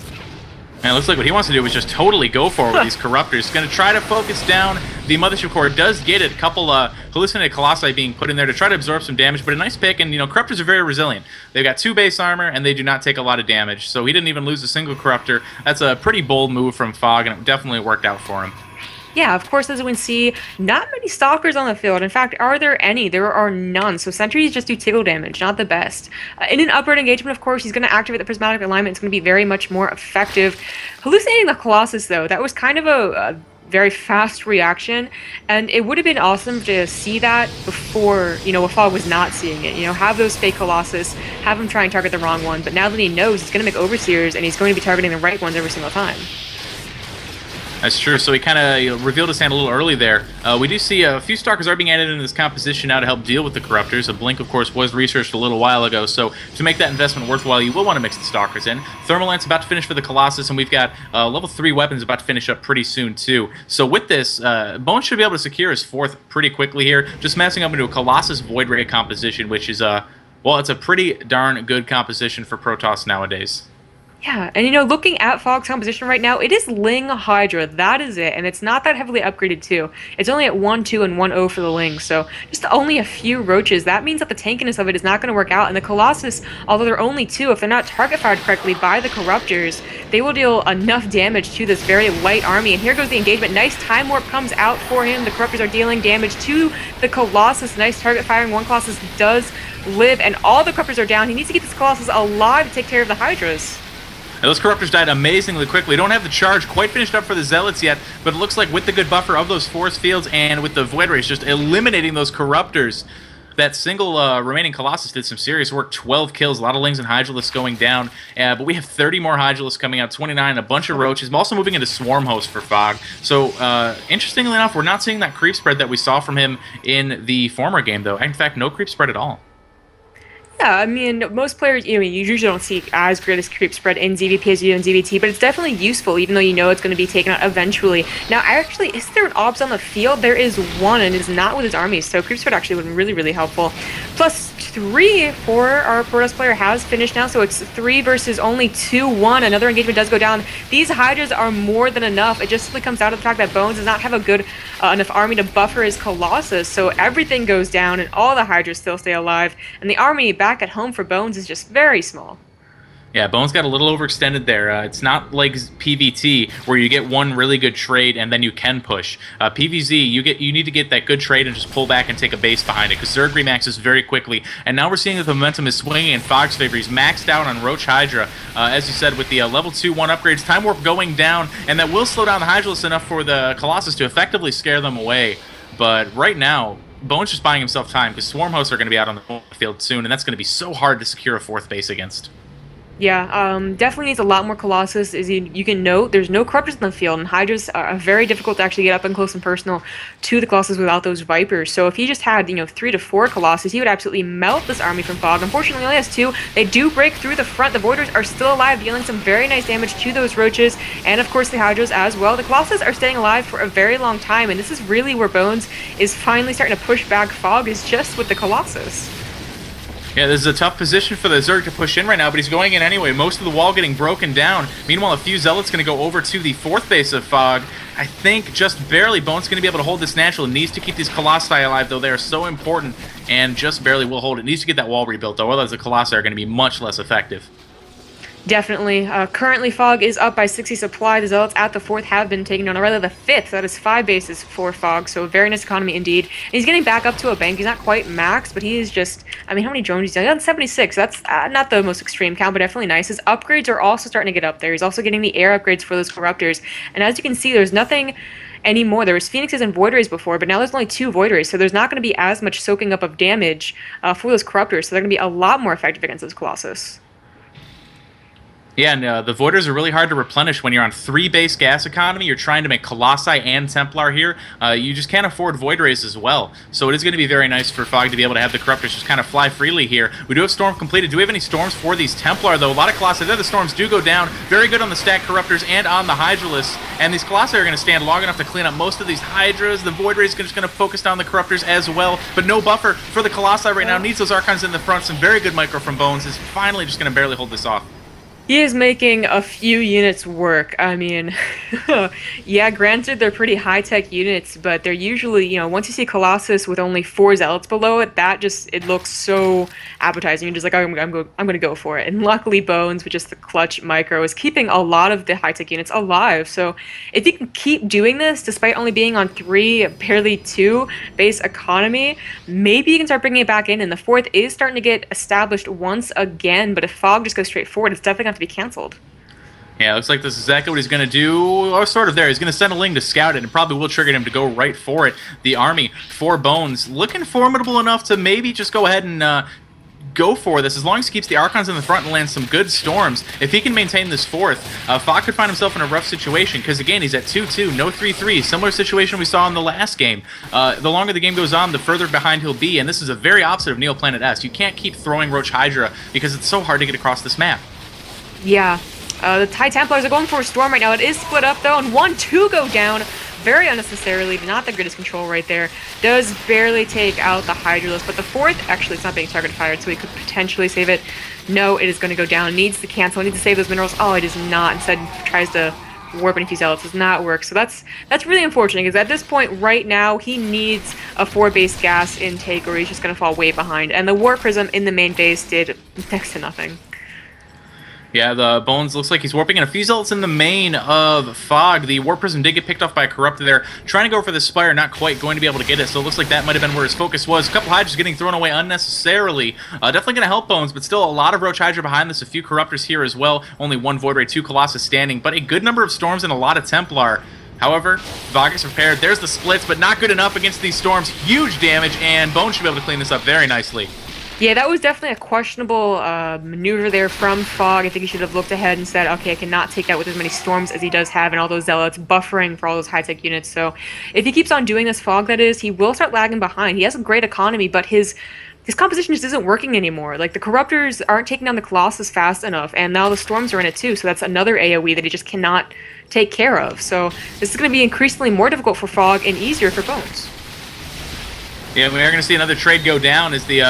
And it looks like what he wants to do is just totally go for it with these Corruptors. He's going to try to focus down the Mothership Core. Does get it. A couple hallucinated Colossi being put in there to try to absorb some damage, but a nice pick, and Corruptors are very resilient. They've got 2 base armor, and they do not take a lot of damage, so he didn't even lose a single Corruptor. That's a pretty bold move from Fog, and it definitely worked out for him. Yeah, of course, as we can see, not many Stalkers on the field. In fact, are there any? There are none. So Sentries just do tickle damage, not the best. In an upward engagement, of course, he's going to activate the Prismatic Alignment. It's going to be very much more effective. Hallucinating the Colossus, though, that was kind of a very fast reaction, and it would have been awesome to see that before, Fog was not seeing it. Have those fake Colossus, have him try and target the wrong one, but now that he knows, he's going to make Overseers, and he's going to be targeting the right ones every single time. That's true. So he kind of revealed his hand a little early there. We do see a few Stalkers are being added into this composition now to help deal with the Corruptors. A Blink, of course, was researched a little while ago, so to make that investment worthwhile, you will want to mix the Stalkers in. Thermal Lance about to finish for the Colossus, and we've got level 3 weapons about to finish up pretty soon, too. So with this, Bones should be able to secure his 4th pretty quickly here, just messing up into a Colossus Void Ray composition, which is, well, it's a pretty darn good composition for Protoss nowadays. Yeah, and looking at Fog's composition right now, it is Ling Hydra. That is it, and it's not that heavily upgraded too. It's only at 1-2 and 1-0 for the Ling, so just only a few roaches. That means that the tankiness of it is not going to work out, and the Colossus, although they're only 2, if they're not target fired correctly by the Corruptors, they will deal enough damage to this very light army. And here goes the engagement. Nice Time Warp comes out for him. The Corruptors are dealing damage to the Colossus. Nice target firing. One Colossus does live, and all the Corruptors are down. He needs to keep this Colossus alive to take care of the Hydras. Now, those Corruptors died amazingly quickly. Don't have the charge quite finished up for the Zealots yet, but it looks like with the good buffer of those force fields and with the Void Rays just eliminating those Corruptors, that single remaining Colossus did some serious work. 12 kills, a lot of Lings and Hydralisks going down, but we have 30 more Hydralisks coming out, 29, a bunch of Roaches. I'm also moving into Swarm Host for Fog. So, interestingly enough, we're not seeing that creep spread that we saw from him in the former game, though. In fact, no creep spread at all. Yeah, I mean, most players, you usually don't see as great as creep spread in ZVP as you do in ZVT, but it's definitely useful, even though it's going to be taken out eventually. Now, is there an obs on the field? There is one, and it's not with his army, so creep spread actually would be really, really helpful. Plus 3 for our Protoss player has finished now, so it's 3 versus only 2-1. Another engagement does go down. These Hydras are more than enough. It just simply comes down to the fact that Bones does not have a good enough army to buffer his Colossus, so everything goes down, and all the Hydras still stay alive, and the army back at home for Bones is just very small. Yeah, Bones got a little overextended there. It's not like PVT where you get one really good trade and then you can push. PVZ, you need to get that good trade and just pull back and take a base behind it because Zerg remaxes very quickly. And now we're seeing that the momentum is swinging in Fog's favor. He's maxed out on Roach Hydra, as you said, with the level 2-1 upgrades. Time Warp going down, and that will slow down the Hydralisk enough for the Colossus to effectively scare them away. But right now, Bones just buying himself time because Swarm Hosts are going to be out on the field soon, and that's going to be so hard to secure a 4th base against. Yeah, definitely needs a lot more Colossus. As you can note, there's no Corruptors in the field, and Hydras are very difficult to actually get up and close and personal to the Colossus without those Vipers. So if he just had, 3 to 4 Colossus, he would absolutely melt this army from Fog. Unfortunately, he only has 2. They do break through the front. The Voiders are still alive, dealing some very nice damage to those Roaches, and of course the Hydras as well. The Colossus are staying alive for a very long time, and this is really where Bones is finally starting to push back. Fog is just with the Colossus. Yeah, this is a tough position for the Zerg to push in right now, but he's going in anyway. Most of the wall getting broken down. Meanwhile, a few Zealots going to go over to the 4th base of Fog. I think just barely. Bones going to be able to hold this natural. It needs to keep these Colossi alive, though. They are so important, and just barely will hold it. It needs to get that wall rebuilt, though. Otherwise, the Colossi are going to be much less effective. Definitely. Currently, Fog is up by 60 supply. The Zealots at the 4th have been taken down, or rather the 5th. That is 5 bases for Fog, so very nice economy indeed. And he's getting back up to a bank. He's not quite maxed, but he is just, how many drones he's done? He's done 76. That's not the most extreme count, but definitely nice. His upgrades are also starting to get up there. He's also getting the air upgrades for those Corruptors. And as you can see, there's nothing anymore. There was Phoenixes and Void Rays before, but now there's only 2 Void Rays, so there's not going to be as much soaking up of damage for those Corruptors, so they're going to be a lot more effective against those Colossus. Yeah, and the Voiders are really hard to replenish when you're on 3 base gas economy. You're trying to make Colossi and Templar here. You just can't afford Void Rays as well. So it is going to be very nice for Fog to be able to have the Corruptors just kind of fly freely here. We do have Storm completed. Do we have any Storms for these Templar, though? A lot of Colossi there. The Storms do go down. Very good on the stacked Corruptors and on the Hydralisks. And these Colossi are going to stand long enough to clean up most of these Hydras. The Void Rays are just going to focus down the Corruptors as well. But no buffer for the Colossi right now. Needs those Archons in the front. Some very good micro from Bones. Is finally just going to barely hold this off. He is making a few units work. I mean, yeah, granted, they're pretty high-tech units, but they're usually, once you see Colossus with only 4 Zealots below it, it looks so appetizing. You're just like, oh, I'm going to go for it. And luckily, Bones, with just the clutch micro, is keeping a lot of the high-tech units alive. So if you can keep doing this, despite only being on 3, barely 2 base economy, maybe you can start bringing it back in, and the 4th is starting to get established once again, but if Fog just goes straight forward, it's definitely going to be canceled. Yeah, looks like this is exactly what he's going to do. Oh, sort of there. He's going to send a Ling to scout it, and probably will trigger him to go right for it. The army for Bones looking formidable enough to maybe just go ahead and go for this as long as he keeps the Archons in the front and lands some good storms. If he can maintain this fourth, Fog could find himself in a rough situation because, again, he's at 2-2, no 3-3. Similar situation we saw in the last game. The longer the game goes on, the further behind he'll be, and this is a very opposite of Neoplanet S. You can't keep throwing Roach Hydra because it's so hard to get across this map. Yeah. The High Templars are going for a storm right now. It is split up, though, and 1-2 go down very unnecessarily. Not the greatest control right there. Does barely take out the Hydralisk, but the fourth, actually, it's not being target fired, so he could potentially save it. No, it is going to go down. Needs to cancel. Needs to save those minerals. Oh, it does not. Instead, tries to warp and a few zealots. Does not work. So that's really unfortunate, because at this point right now, he needs a 4-base gas intake, or he's just going to fall way behind. And the Warp Prism in the main base did next to nothing. Yeah, the Bones looks like he's warping in a few zealots in the main of Fog. The Warp Prism did get picked off by a Corruptor there. Trying to go for the Spire, not quite going to be able to get it, so it looks like that might have been where his focus was. A couple Hydras getting thrown away unnecessarily. Definitely going to help Bones, but still a lot of Roach Hydra behind this. A few Corruptors here as well. Only one Void Ray, 2 Colossus standing, but a good number of Storms and a lot of Templar. However, Fog is prepared. There's the splits, but not good enough against these Storms. Huge damage, and Bones should be able to clean this up very nicely. Yeah, that was definitely a questionable maneuver there from Fog. I think he should have looked ahead and said, okay, I cannot take out with as many storms as he does have and all those zealots buffering for all those high-tech units. So if he keeps on doing this, Fog, that is, he will start lagging behind. He has a great economy, but his composition just isn't working anymore. Like, the Corruptors aren't taking down the Colossus fast enough, and now the Storms are in it too, so that's another AoE that he just cannot take care of. So this is going to be increasingly more difficult for Fog and easier for Bones. Yeah, we are going to see another trade go down. Is the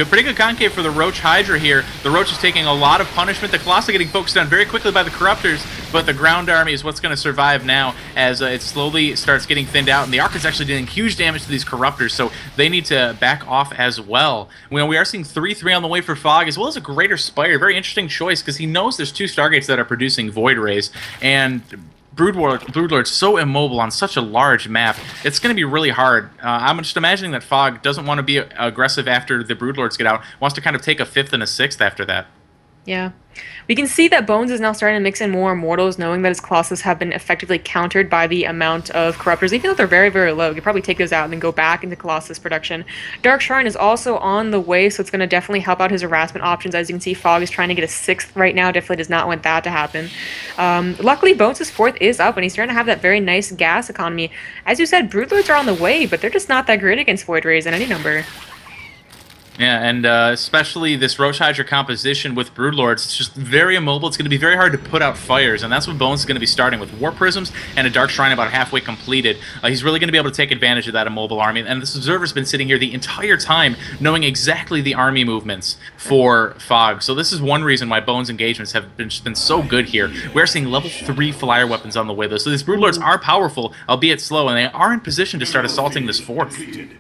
pretty good concave for the Roach Hydra here. The Roach is taking a lot of punishment. The Colossus getting focused on very quickly by the Corruptors, but the ground army is what's going to survive now as it slowly starts getting thinned out. And the Ark is actually doing huge damage to these Corruptors, so they need to back off as well. We are seeing 3-3 on the way for Fog, as well as a Greater Spire. Very interesting choice, because he knows there's 2 Stargates that are producing Void Rays, and Broodlord's so immobile on such a large map, it's going to be really hard. I'm just imagining that Fog doesn't want to be aggressive after the Broodlords get out, wants to kind of take a 5th and a 6th after that. Yeah. We can see that Bones is now starting to mix in more Immortals, knowing that his Colossus have been effectively countered by the amount of Corruptors. Even though they're very, very low, you could probably take those out and then go back into Colossus production. Dark Shrine is also on the way, so it's going to definitely help out his harassment options. As you can see, Fog is trying to get a 6th right now. Definitely does not want that to happen. Luckily, Bones' 4th is up, and he's starting to have that very nice gas economy. As you said, Broodlords are on the way, but they're just not that great against Void Rays in any number. Yeah, and especially this Roach Hydra composition with Broodlords, it's just very immobile. It's going to be very hard to put out fires, and that's what Bones is going to be starting with. Warp Prisms and a Dark Shrine about halfway completed. He's really going to be able to take advantage of that immobile army, and this Observer's been sitting here the entire time knowing exactly the army movements for Fog. So this is one reason why Bones' engagements have been so good here. We're seeing level 3 flyer weapons on the way, though, so these Broodlords are powerful, albeit slow, and they are in position to start assaulting this 4th.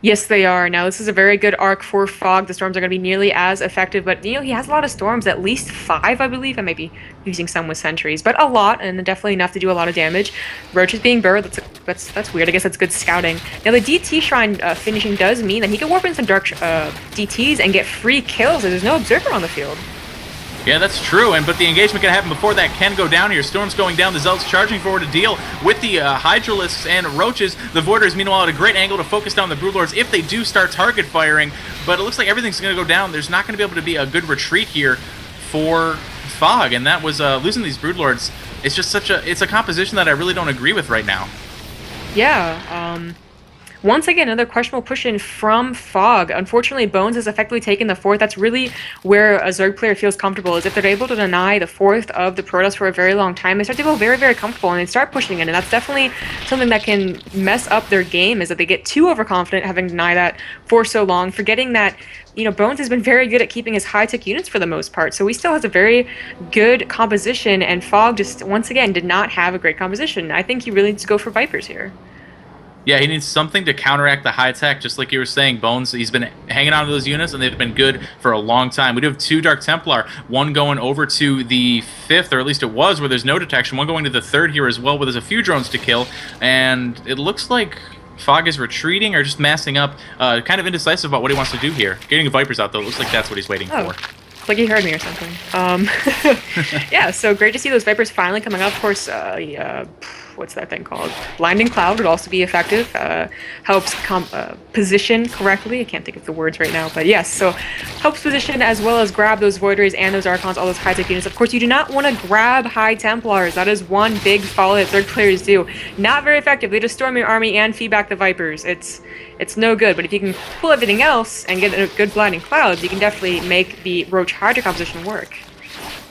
Yes, they are. Now, this is a very good arc for Fog. The storms are going to be nearly as effective, but, he has a lot of storms, at least 5, I believe. I may be using some with sentries, but a lot, and definitely enough to do a lot of damage. Roach is being burned. That's weird. I guess that's good scouting. Now, the DT Shrine finishing does mean that he can warp in some dark DTs and get free kills, as there's no Observer on the field. Yeah, that's true, but the engagement can happen before that can go down here. Storm's going down, the Zealots charging forward to deal with the Hydralisks and Roaches. The Voiders, meanwhile, at a great angle to focus down the Broodlords if they do start target firing, but it looks like everything's going to go down. There's not going to be able to be a good retreat here for Fog, and that was losing these Broodlords. It's just it's a composition that I really don't agree with right now. Yeah, once again, another questionable push-in from Fog. Unfortunately, Bones has effectively taken the 4th. That's really where a Zerg player feels comfortable, is if they're able to deny the 4th of the Protoss for a very long time, they start to feel very, very comfortable, and they start pushing in, and that's definitely something that can mess up their game, is that they get too overconfident having denied that for so long, forgetting that Bones has been very good at keeping his high-tech units for the most part, so he still has a very good composition, and Fog just, once again, did not have a great composition. I think he really needs to go for Vipers here. Yeah, he needs something to counteract the high tech, just like you were saying, Bones. He's been hanging on to those units, and they've been good for a long time. We do have 2 Dark Templar, one going over to the 5th, or at least it was, where there's no detection, one going to the 3rd here as well, where there's a few drones to kill, and it looks like Fog is retreating or just massing up, kind of indecisive about what he wants to do here. Getting Vipers out, though, it looks like that's what he's waiting for. It's like he heard me or something. Yeah, so great to see those Vipers finally coming up. Of course, what's that thing called? Blinding Cloud would also be effective. Helps position correctly. I can't think of the words right now, but yes. So helps position as well as grab those Void Rays and those Archons, all those high-tech units. Of course, you do not want to grab High Templars. That is one big fault that third players do. Not very effective. They just storm your army and feed back the Vipers. It's no good. But if you can pull everything else and get a good Blinding Clouds, you can definitely make the Roach Hydra composition work.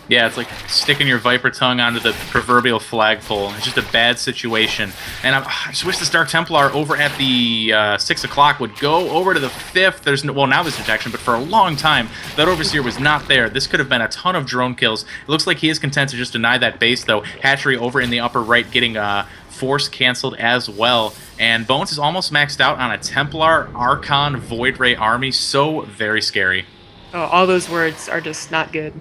Yeah, it's like sticking your Viper tongue onto the proverbial flagpole. It's just a bad situation. And I just wish this Dark Templar over at the 6 o'clock would go over to the 5th. There's no, well, now there's detection, but for a long time, that Overseer was not there. This could have been a ton of drone kills. It looks like he is content to just deny that base, though. Hatchery over in the upper right getting force canceled as well. And Bones is almost maxed out on a Templar, Archon, Void Ray army. So very scary. Oh, all those words are just not good.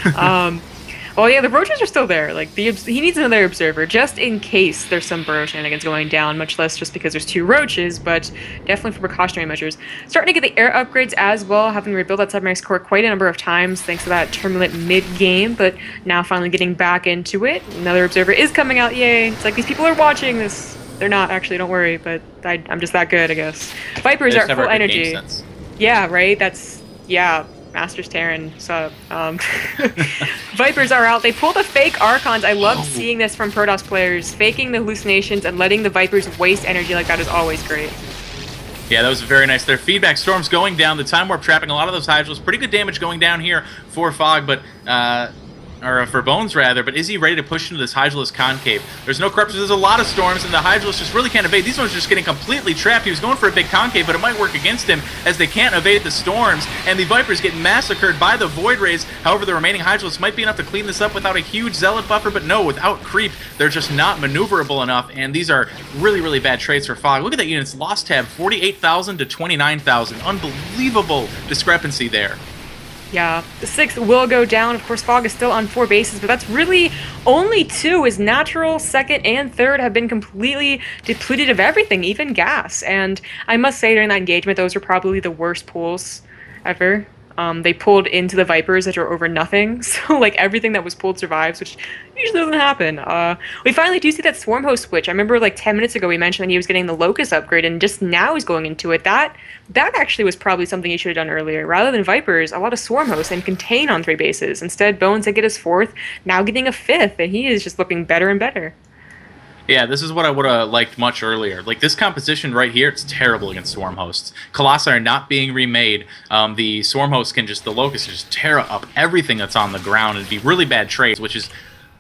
Well, yeah, the Roaches are still there. Like he needs another Observer just in case there's some Burrow shenanigans going down. Much less just because there's 2 Roaches, but definitely for precautionary measures. Starting to get the air upgrades as well, having rebuilt that Submarine core quite a number of times thanks to that turbulent mid-game, but now finally getting back into it. Another Observer is coming out. Yay! It's like these people are watching this. They're not actually. Don't worry, but I'm just that good, I guess. Vipers are full energy. Yeah, right. Yeah, Masters Terran, so, Vipers are out. They pull the fake Archons. I love seeing this from Protoss players. Faking the hallucinations and letting the Vipers waste energy like that is always great. Yeah, that was very nice. Their feedback storms going down. The Time Warp trapping a lot of those Hydrals. Pretty good damage going down here for Fog, but or for Bones rather, but is he ready to push into this Hydralisk concave? There's no corruptors, there's a lot of storms, and the Hydralisk just really can't evade. These ones are just getting completely trapped. He was going for a big concave, but it might work against him as they can't evade the storms, and the Vipers get massacred by the Void Rays. However, the remaining Hydralisk might be enough to clean this up without a huge Zealot buffer, but no, without creep, they're just not maneuverable enough, and these are really, really bad trades for Fog. Look at that unit's loss tab, 48,000 to 29,000. Unbelievable discrepancy there. Yeah, the 6th will go down. Of course, Fog is still on 4 bases, but that's really only 2. His natural 2nd and 3rd have been completely depleted of everything, even gas. And I must say, during that engagement, those were probably the worst pulls ever. They pulled into the Vipers that are over nothing, so like everything that was pulled survives, which usually doesn't happen. We finally do see that Swarm Host switch. I remember like 10 minutes ago we mentioned that he was getting the Locust upgrade, and just now he's going into it. That actually was probably something he should have done earlier. Rather than Vipers, a lot of Swarm Hosts and contain on 3 bases. Instead, Bones did get his 4th, now getting a 5th, and he is just looking better and better. Yeah, this is what I would have liked much earlier. Like, this composition right here, it's terrible against Swarm Hosts. Colossi are not being remade. The Swarm Hosts can just, the Locusts just tear up everything that's on the ground and be really bad trades, which is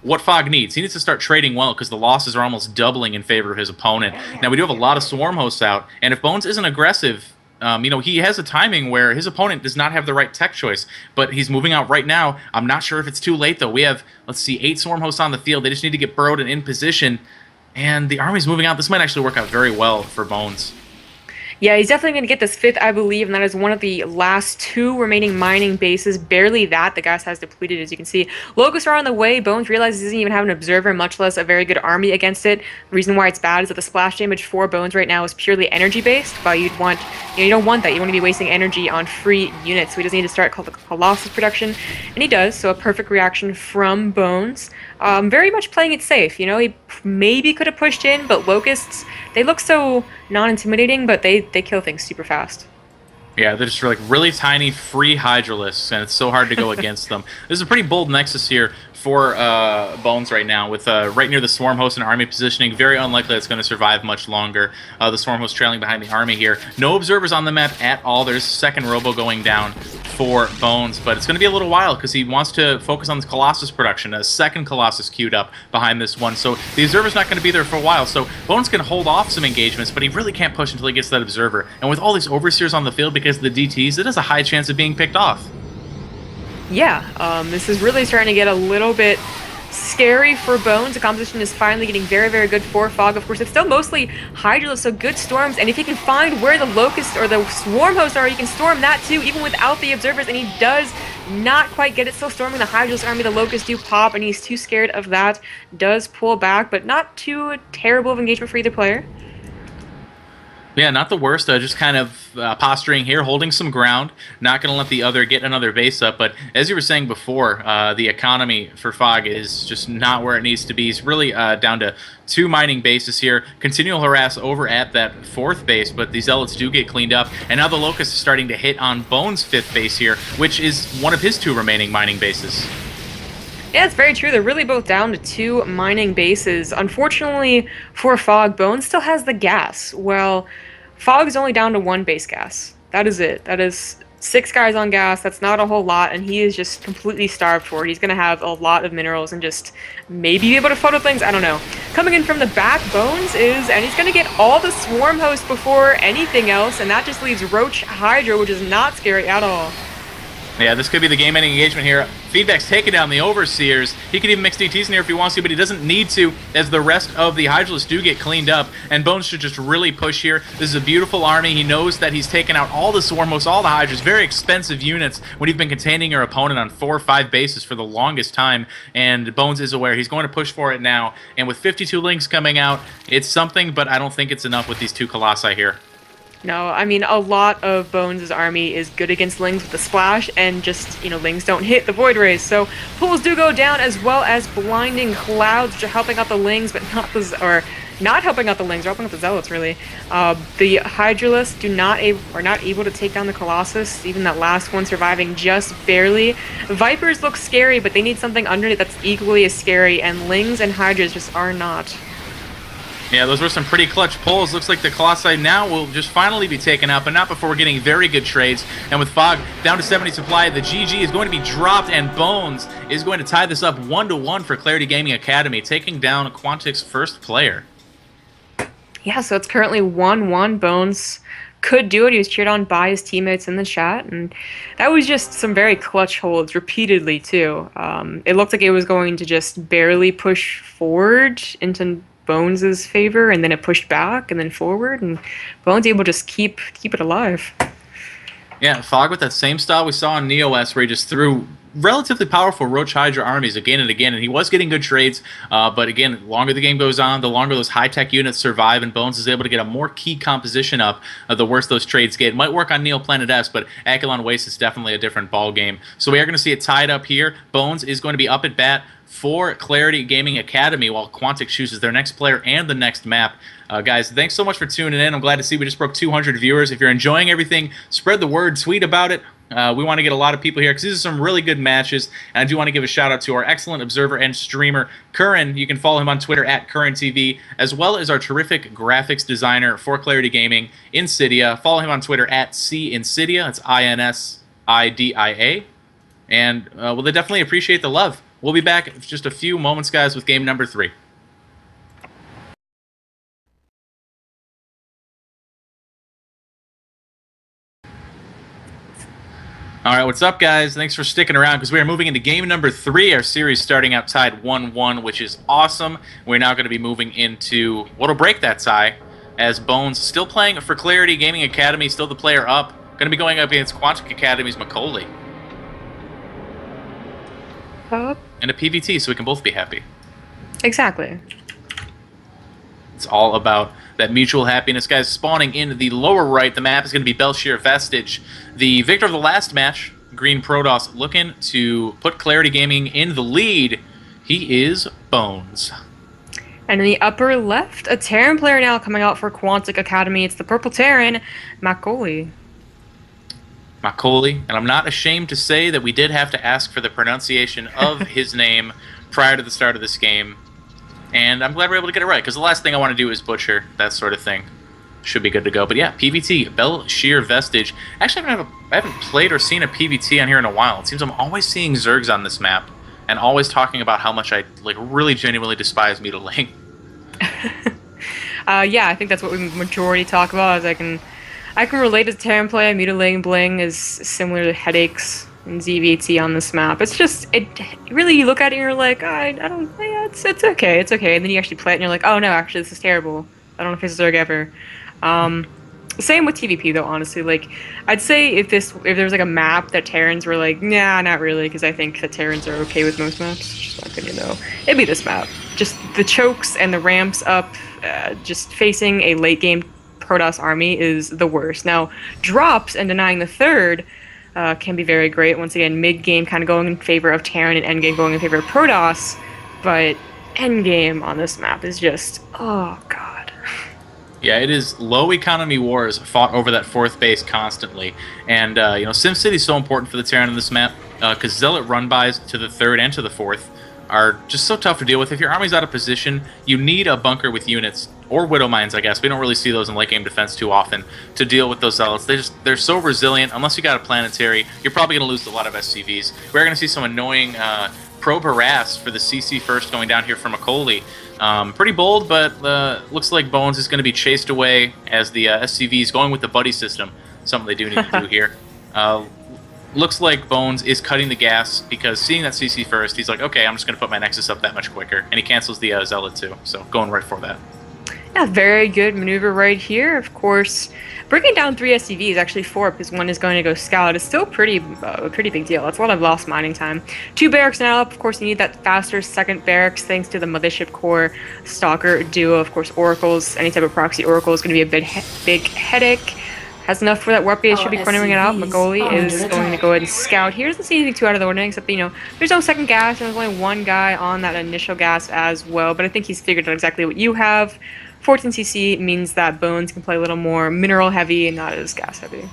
what Fog needs. He needs to start trading well because the losses are almost doubling in favor of his opponent. Now, we do have a lot of Swarm Hosts out, and if Bones isn't aggressive, you know, he has a timing where his opponent does not have the right tech choice, but he's moving out right now. I'm not sure if it's too late, though. We have, let's see, 8 Swarm Hosts on the field. They just need to get burrowed and in position. And the army's moving out. This might actually work out very well for Bones. Yeah, he's definitely going to get this 5th, I believe, and that is one of the last 2 remaining mining bases. Barely that. The gas has depleted, as you can see. Locusts are on the way. Bones realizes he doesn't even have an observer, much less a very good army against it. The reason why it's bad is that the splash damage for Bones right now is purely energy-based, but you don't want that. You want to be wasting energy on free units, so he doesn't need to start Colossus production, and he does, so a perfect reaction from Bones. Very much playing it safe, you know, he maybe could have pushed in, but Locusts, they look so non-intimidating, but they kill things super fast. Yeah, they're just like really tiny free Hydralisks, and it's so hard to go against them. This is a pretty bold nexus here for Bones right now, with right near the Swarm Host and army positioning. Very unlikely it's going to survive much longer. The Swarm Host trailing behind the army here. No observers on the map at all. There's second Robo going down for Bones, but it's going to be a little while because he wants to focus on this Colossus production. A second Colossus queued up behind this one, so the observer's not going to be there for a while. So Bones can hold off some engagements, but he really can't push until he gets that observer. And with all these overseers on the field because of the DTs, it has a high chance of being picked off. Yeah, this is really starting to get a little bit scary for Bones. The composition is finally getting very, very good for Fog. Of course, it's still mostly Hydralisk, so good storms, and if he can find where the Locust or the Swarm Hosts are, he can storm that too, even without the observers, and he does not quite get it. Still storming the Hydralisk army. The Locusts do pop, and he's too scared of that. Does pull back, but not too terrible of engagement for either player. Yeah, not the worst. Just kind of posturing here, holding some ground, not going to let the other get another base up. But as you were saying before, the economy for Fog is just not where it needs to be. He's really down to 2 mining bases here. Continual harass over at that 4th base, but the Zealots do get cleaned up. And now the Locust is starting to hit on Bones' 5th base here, which is one of his 2 remaining mining bases. Yeah, it's very true. They're really both down to 2 mining bases. Unfortunately for Fog, Bones still has the gas. Well, Fog's only down to 1 base gas. That is it. That is 6 guys on gas. That's not a whole lot, and he is just completely starved for it. He's going to have a lot of minerals and just maybe be able to photo things. I don't know. Coming in from the back, Bones is, and he's going to get all the Swarm Host before anything else, and that just leaves Roach Hydra, which is not scary at all. Yeah, this could be the game-ending engagement here. Feedback's taking down the Overseers. He can even mix DTs in here if he wants to, but he doesn't need to, as the rest of the Hydralists do get cleaned up, and Bones should just really push here. This is a beautiful army. He knows that he's taken out all the Swarmos, all the Hydras, very expensive units when you've been containing your opponent on 4 or 5 bases for the longest time, and Bones is aware. He's going to push for it now, and with 52 links coming out, it's something, but I don't think it's enough with these 2 Colossi here. No, I mean, a lot of Bones' army is good against Lings with the splash, and just, Lings don't hit the Void Rays, so pulls do go down, as well as Blinding Clouds, which are helping out the Lings, but not helping out the Lings, or helping out the Zealots, really. The Hydralists are not able to take down the Colossus, even that last one surviving just barely. Vipers look scary, but they need something underneath that's equally as scary, and Lings and Hydras just are not. Yeah, those were some pretty clutch pulls. Looks like the Colossi now will just finally be taken out, but not before we're getting very good trades. And with Fog down to 70 supply, the GG is going to be dropped, and Bones is going to tie this up 1-1 for Clarity Gaming Academy, taking down Quantic's first player. Yeah, so it's currently 1-1. Bones could do it. He was cheered on by his teammates in the chat, and that was just some very clutch holds repeatedly, too. It looked like it was going to just barely push forward into Bones' favor, and then it pushed back and then forward, and Bones able to just keep it alive. Yeah, Fog with that same style we saw in NeoS, where he just threw relatively powerful Roach Hydra armies again and again, and he was getting good trades, but again, the longer the game goes on, the longer those high-tech units survive, and Bones is able to get a more key composition up, the worse those trades get. It might work on Neoplanet S, but Akilon Waste is definitely a different ball game. So we are going to see it tied up here. Bones is going to be up at bat for Clarity Gaming Academy, while Quantic chooses their next player and the next map. Guys, thanks so much for tuning in. I'm glad to see we just broke 200 viewers. If you're enjoying everything, spread the word, tweet about it. We want to get a lot of people here because these are some really good matches. And I do want to give a shout out to our excellent observer and streamer, Curran. You can follow him on Twitter at CurranTV, as well as our terrific graphics designer for Clarity Gaming, Insidia. Follow him on Twitter at CInsidia. It's INSIDIA. And well, they definitely appreciate the love. We'll be back in just a few moments, guys, with game number 3. All right, what's up, guys? Thanks for sticking around because we are moving into game number 3. Our series starting out tied 1-1, which is awesome. We're now going to be moving into what'll break that tie, as Bones still playing for Clarity Gaming Academy, still the player up. Going to be going up against Quantic Academy's Macaulay. And a PVT, so we can both be happy. Exactly. It's all about that mutual happiness. Guys, spawning in the lower right, the map is going to be Belshir Vestige. The victor of the last match, Green Protoss, looking to put Clarity Gaming in the lead. He is Bones. And in the upper left, a Terran player now coming out for Quantic Academy. It's the purple Terran, Macaulay. And I'm not ashamed to say that we did have to ask for the pronunciation of his name prior to the start of this game. And I'm glad we're able to get it right, because the last thing I want to do is butcher that sort of thing. Should be good to go. But yeah, PVT, Belshir Vestige. Actually, I haven't played or seen a PVT on here in a while. It seems I'm always seeing Zergs on this map, and always talking about how much I really genuinely despise mutilating. Yeah, I think that's what we majority talk about. Is I can relate to Terran play. Mutilating Bling is similar to headaches and ZVT on this map. It's just, really, you look at it and you're like, it's okay, and then you actually play it and you're like, oh no, actually this is terrible. I don't know if it's a Zerg ever. Same with TVP though, honestly. Like, I'd say if there was like a map that Terrans were like, nah, not really, because I think that Terrans are okay with most maps. Just my opinion though. It'd be this map. Just the chokes and the ramps up, just facing a late game Protoss army is the worst. Now, drops and denying the third can be very great. Once again, mid-game kind of going in favor of Terran and end-game going in favor of Protoss, but end-game on this map is just, oh god. Yeah, it is low economy wars fought over that fourth base constantly. And, SimCity is so important for the Terran on this map because Zealot run-bys to the third and to the fourth are just so tough to deal with. If your army's out of position, you need a bunker with units, or Widow Mines, I guess. We don't really see those in late-game defense too often to deal with those Zealots. They're so resilient. Unless you got a planetary, you're probably going to lose a lot of SCVs. We're going to see some annoying probe harass for the CC first going down here from Macaulay. Pretty bold, but looks like Bones is going to be chased away as the SCV is going with the buddy system. Something they do need to do here. Looks like Bones is cutting the gas because seeing that CC first, he's like, okay, I'm just going to put my Nexus up that much quicker. And he cancels the Zealot too, so going right for that. Yeah, very good maneuver right here. Of course, bringing down 3 SCVs, actually 4, because one is going to go scout, is still a pretty big deal. That's a lot of lost mining time. 2 barracks now up. Of course, you need that faster second barracks thanks to the Mothership Core Stalker duo. Of course, Oracles, any type of proxy Oracle is going to be a big headache. Has enough for that warp gate, should be cornering it out. Macaulay is going to go ahead and scout. He doesn't see anything too out of the ordinary, except, there's no second gas, and there's only one guy on that initial gas as well, but I think he's figured out exactly what you have. 14cc means that Bones can play a little more mineral heavy and not as gas heavy.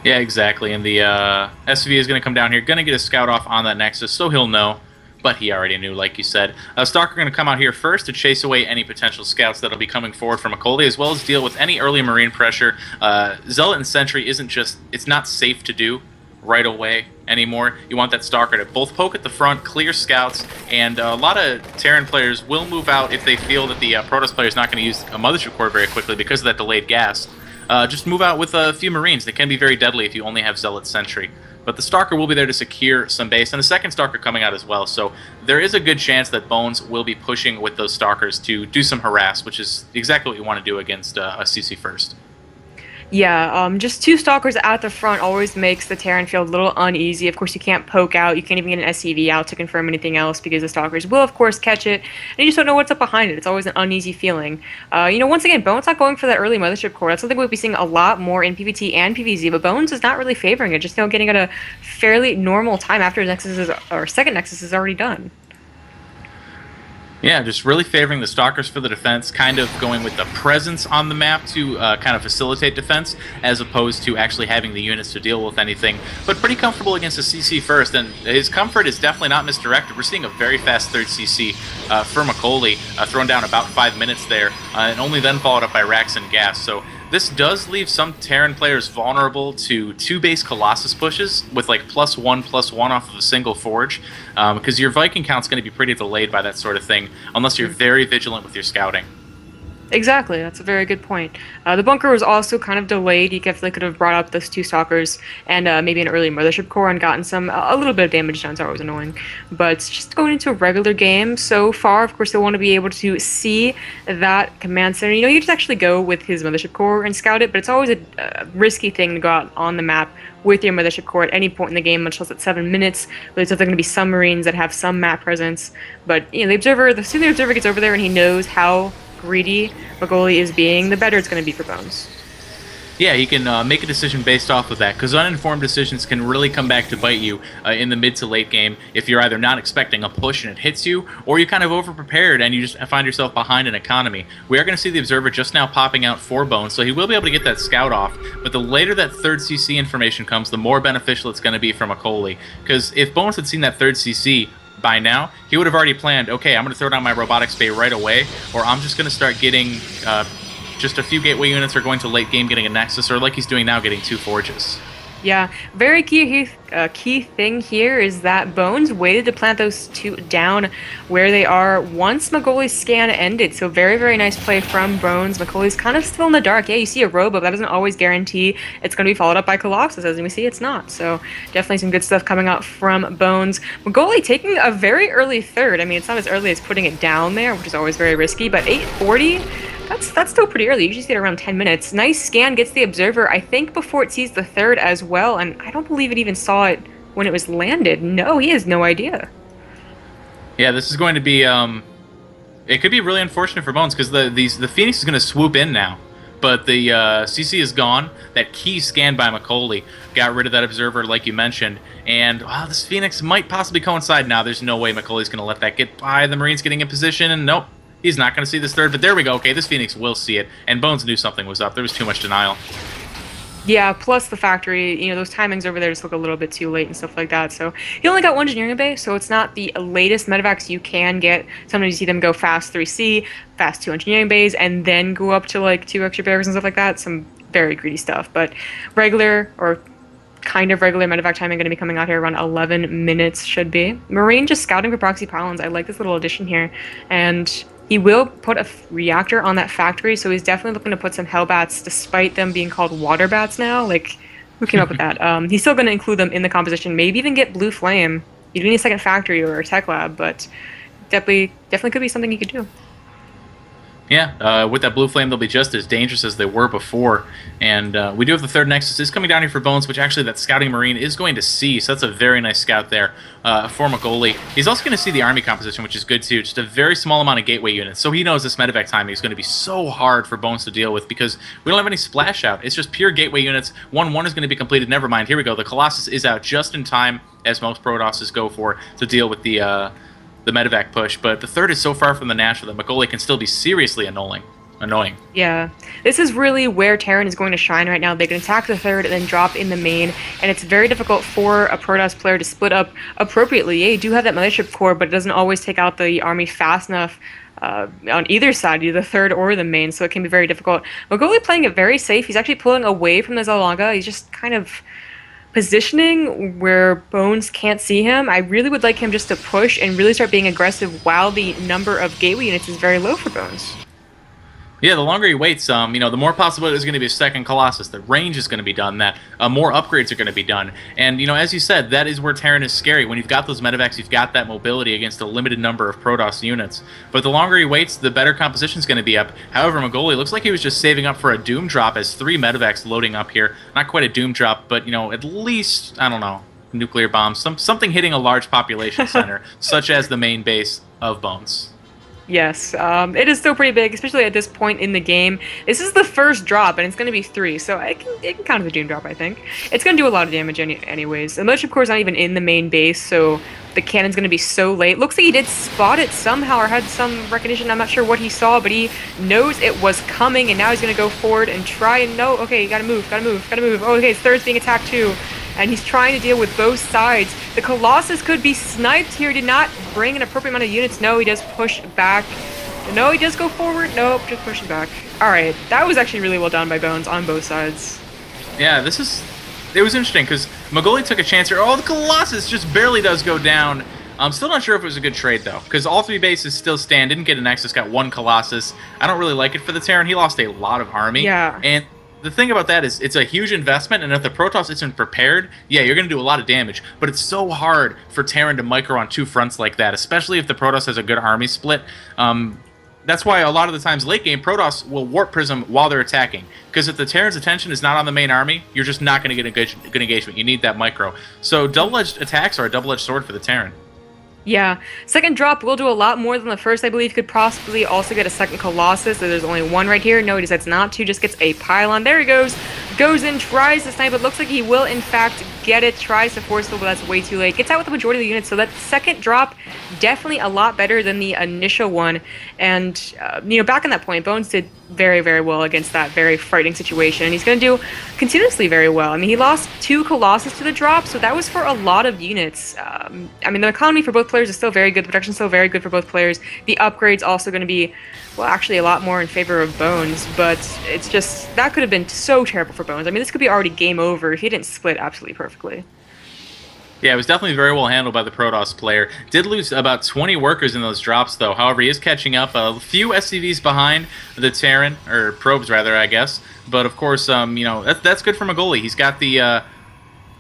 Yeah, exactly, and the SCV is going to come down here, going to get a scout off on that Nexus, so he'll know. But he already knew, like you said. Stalker going to come out here first to chase away any potential scouts that'll be coming forward from Macaulay, as well as deal with any early Marine pressure. Zealot and Sentry it's not safe to do right away anymore. You want that Stalker to both poke at the front, clear scouts, and a lot of Terran players will move out if they feel that the Protoss player is not going to use a Mothership Core very quickly because of that delayed gas. Just move out with a few Marines. They can be very deadly if you only have Zealot Sentry. But the Stalker will be there to secure some base, and the second Stalker coming out as well. So there is a good chance that Bones will be pushing with those Stalkers to do some harass, which is exactly what you want to do against a CC first. Yeah, just 2 Stalkers at the front always makes the Terran feel a little uneasy. Of course, you can't poke out. You can't even get an SCV out to confirm anything else because the Stalkers will, of course, catch it. And you just don't know what's up behind it. It's always an uneasy feeling. Once again, Bones not going for that early Mothership Core. That's something we'll be seeing a lot more in PvT and PvZ, but Bones is not really favoring it. Just, getting at a fairly normal time after his second Nexus is already done. Yeah, just really favoring the Stalkers for the defense, kind of going with the presence on the map to kind of facilitate defense, as opposed to actually having the units to deal with anything. But pretty comfortable against a CC first, and his comfort is definitely not misdirected. We're seeing a very fast third CC for Macaulay, thrown down about 5 minutes there, and only then followed up by racks and gas. So this does leave some Terran players vulnerable to 2 base Colossus pushes with like +1/+1 off of a single forge, because your Viking count's going to be pretty delayed by that sort of thing, unless you're very vigilant with your scouting. Exactly, that's a very good point. The bunker was also kind of delayed. You definitely could have brought up those 2 Stalkers and maybe an early Mothership Core and gotten a little bit of damage done. It's always annoying. But just going into a regular game so far, of course, you'll want to be able to see that command center. You just actually go with his Mothership Core and scout it, but it's always a risky thing to go out on the map with your Mothership Core at any point in the game, much less at 7 minutes. There's definitely going to be some Marines that have some map presence. But the sooner the Observer gets over there and he knows how greedy Macaulay is being, the better it's going to be for Bones. Yeah, he can make a decision based off of that, because uninformed decisions can really come back to bite you in the mid to late game if you're either not expecting a push and it hits you, or you're kind of over-prepared and you just find yourself behind an economy. We are going to see the Observer just now popping out for Bones, so he will be able to get that scout off, but the later that third CC information comes, the more beneficial it's going to be for Macaulay, because if Bones had seen that third CC by now, he would have already planned, okay, I'm going to throw down my robotics bay right away, or I'm just going to start getting just a few gateway units are going to late game getting a Nexus, or like he's doing now, getting 2 forges. Yeah, very key thing here is that Bones waited to plant those 2 down where they are once Macaulay's scan ended. So very, very nice play from Bones. Macaulay's kind of still in the dark. Yeah, you see a robe, but that doesn't always guarantee it's going to be followed up by Colossus. As we see, it's not. So definitely some good stuff coming out from Bones. Macaulay taking a very early third. I mean, it's not as early as putting it down there, which is always very risky, but 840... That's still pretty early. You usually see it around 10 minutes. Nice scan, gets the Observer, I think, before it sees the third as well, and I don't believe it even saw it when it was landed. No, he has no idea. Yeah, this is going to be, it could be really unfortunate for Bones, because the Phoenix is going to swoop in now but the CC is gone. That key scanned by McCauley got rid of that observer, like you mentioned. And wow, this Phoenix might possibly coincide now. There's no way McCauley's going to let that get by. The Marines getting in position, and nope, he's not going to see this third. But there we go. Okay, this Phoenix will see it. And Bones knew something was up. There was too much denial. Yeah, plus the factory, those timings over there just look a little bit too late and stuff like that. So he only got one engineering bay, so it's not the latest medevacs you can get. Sometimes you see them go fast 3C, fast 2 engineering bays, and then go up to like 2 extra barracks and stuff like that. Some very greedy stuff. But regular or kind of regular medevac timing going to be coming out here around 11 minutes should be. Marine just scouting for proxy pylons. I like this little addition here. And he will put a reactor on that factory, so he's definitely looking to put some Hellbats, despite them being called water bats now. Like, who came up with that? He's still going to include them in the composition. Maybe even get Blue Flame. You do need a second factory or a tech lab, but definitely could be something he could do. Yeah, with that Blue Flame, they'll be just as dangerous as they were before. And we do have the third Nexus is coming down here for Bones, which actually that Scouting Marine is going to see. So that's a very nice scout there for McCauley. He's also going to see the Army composition, which is good too. Just a very small amount of gateway units. So he knows this medevac timing is going to be so hard for Bones to deal with because we don't have any splash out. It's just pure gateway units. 1-1 is going to be completed. Never mind. Here we go. The Colossus is out just in time, as most Protosses go for, to deal with the medevac push, but the third is so far from the natural that McCauley can still be seriously annoying. Yeah, this is really where Terran is going to shine right now. They can attack the third and then drop in the main, and it's very difficult for a Protoss player to split up appropriately. Yeah, you do have that mothership core, but it doesn't always take out the army fast enough on either side, either the third or the main, so it can be very difficult. McCauley playing it very safe. He's actually pulling away from the Zalaga. He's just kind of positioning where Bones can't see him. I really would like him just to push and really start being aggressive while the number of gateway units is very low for Bones. Yeah, the longer he waits, the more possible there's going to be a second Colossus. The range is going to be done. That more upgrades are going to be done. And as you said, that is where Terran is scary. When you've got those medevacs, you've got that mobility against a limited number of Protoss units. But the longer he waits, the better composition is going to be up. However, McCauley looks like he was just saving up for a Doom drop as 3 medevacs loading up here. Not quite a Doom drop, but at least I don't know, nuclear bombs, something hitting a large population center, such as the main base of Bones. Yes, it is still pretty big, especially at this point in the game. This is the first drop, and it's going to be 3, so it can count as a Doom drop, I think. It's going to do a lot of damage anyways. The mothership core is not even in the main base, so the cannon's going to be so late. Looks like he did spot it somehow, or had some recognition. I'm not sure what he saw, but he knows it was coming, and now he's going to go forward and try and no. Okay, you gotta move. Oh, okay, his third's being attacked too. And he's trying to deal with both sides. The Colossus could be sniped here. Did not bring an appropriate amount of units. No, he does push back. No, he does go forward. Nope, just pushing back. All right, that was actually really well done by Bones on both sides. Yeah, it was interesting because McCauley took a chance here. Oh, the Colossus just barely does go down. I'm still not sure if it was a good trade, though, because all 3 bases still stand. Didn't get a Nexus, got 1 Colossus. I don't really like it for the Terran. He lost a lot of army. Yeah. And the thing about that is it's a huge investment, and if the Protoss isn't prepared, yeah, you're going to do a lot of damage. But it's so hard for Terran to micro on 2 fronts like that, especially if the Protoss has a good army split. That's why a lot of the times late game, Protoss will warp prism while they're attacking. Because if the Terran's attention is not on the main army, you're just not going to get a good engagement. You need that micro. So double-edged attacks are a double-edged sword for the Terran. Yeah, second drop will do a lot more than the first, I believe. Could possibly also get a second Colossus. So there's only 1 right here. No, he decides not to. Just gets a pylon. There he goes. Goes in, tries to snipe. It looks like he will, in fact, get it. Tries to force it, but that's way too late. Gets out with the majority of the units. So that second drop, definitely a lot better than the initial one. And, back in that point, Bones did very, very well against that very frightening situation. And he's going to do continuously very well. I mean, he lost 2 Colossus to the drop, so that was for a lot of units. The economy for both players is still very good. The protection is still very good for both players. The upgrade's also going to be, well, actually a lot more in favor of Bones, but it's just, that could have been so terrible for Bones. I mean, this could be already game over if he didn't split absolutely perfectly. Yeah, it was definitely very well handled by the Protoss player. Did lose about 20 workers in those drops, though. However, he is catching up. A few SCVs behind the Terran, or probes, rather, I guess. But, of course, that's good for McCauley. He's got the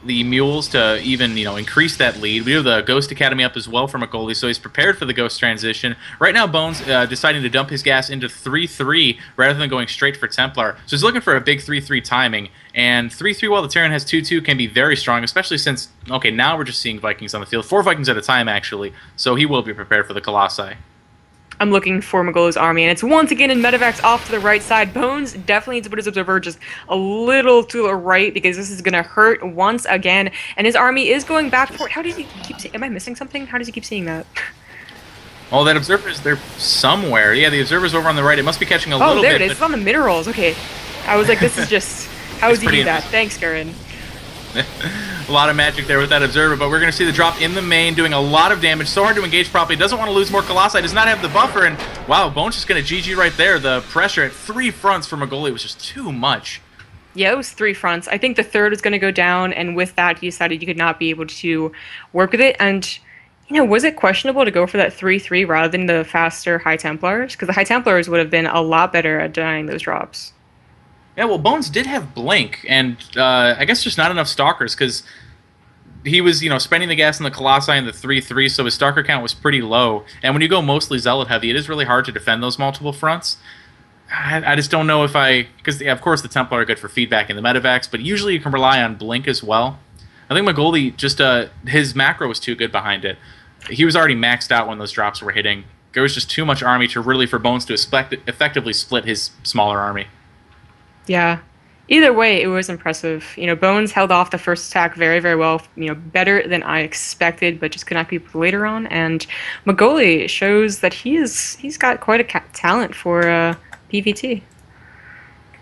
mules to even, increase that lead. We have the Ghost Academy up as well for McCauley, so he's prepared for the Ghost transition. Right now, Bones deciding to dump his gas into 3-3 rather than going straight for Templar. So he's looking for a big 3-3 timing. And 3-3 while the Terran has 2-2 can be very strong, especially since, okay, now we're just seeing Vikings on the field. 4 Vikings at a time, actually. So he will be prepared for the Colossi. I'm looking for Magola's army, and it's once again in Medivacs off to the right side. Bones definitely needs to put his observer just a little to the right because this is going to hurt once again, and his army is going back for it. How does he keep am I missing something? How does he keep seeing that? Oh, that observer is there somewhere. Yeah, the observer's over on the right. It must be catching a little bit. Oh, there it is. It's on the minerals. Okay. I was like, this is just... How does he do that? Thanks, Garen. A lot of magic there with that observer, but we're going to see the drop in the main doing a lot of damage. So hard to engage properly. Doesn't want to lose more Colossi. Does not have the buffer, and wow, Bones just going to GG right there. The pressure at 3 fronts for Magoli was just too much. Yeah, it was 3 fronts. I think the third was going to go down, and with that, he decided he could not be able to work with it. And, you know, was it questionable to go for that 3-3 rather than the faster High Templars? Because the High Templars would have been a lot better at denying those drops. Yeah, well, Bones did have Blink, and I guess just not enough Stalkers, because he was, you know, spending the gas on the Colossi and the 3-3, so his Stalker count was pretty low. And when you go mostly Zealot heavy, it is really hard to defend those multiple fronts. I just don't know if because yeah, of course the Templar are good for feedback in the Medivacs, but usually you can rely on Blink as well. I think Magoli just, his macro was too good behind it. He was already maxed out when those drops were hitting. There was just too much army for Bones to effectively split his smaller army. Yeah. Either way, it was impressive. You know, Bones held off the first attack very, very well. You know, better than I expected, but just could not keep later on. And Magoli shows that he's got quite a talent for PvT.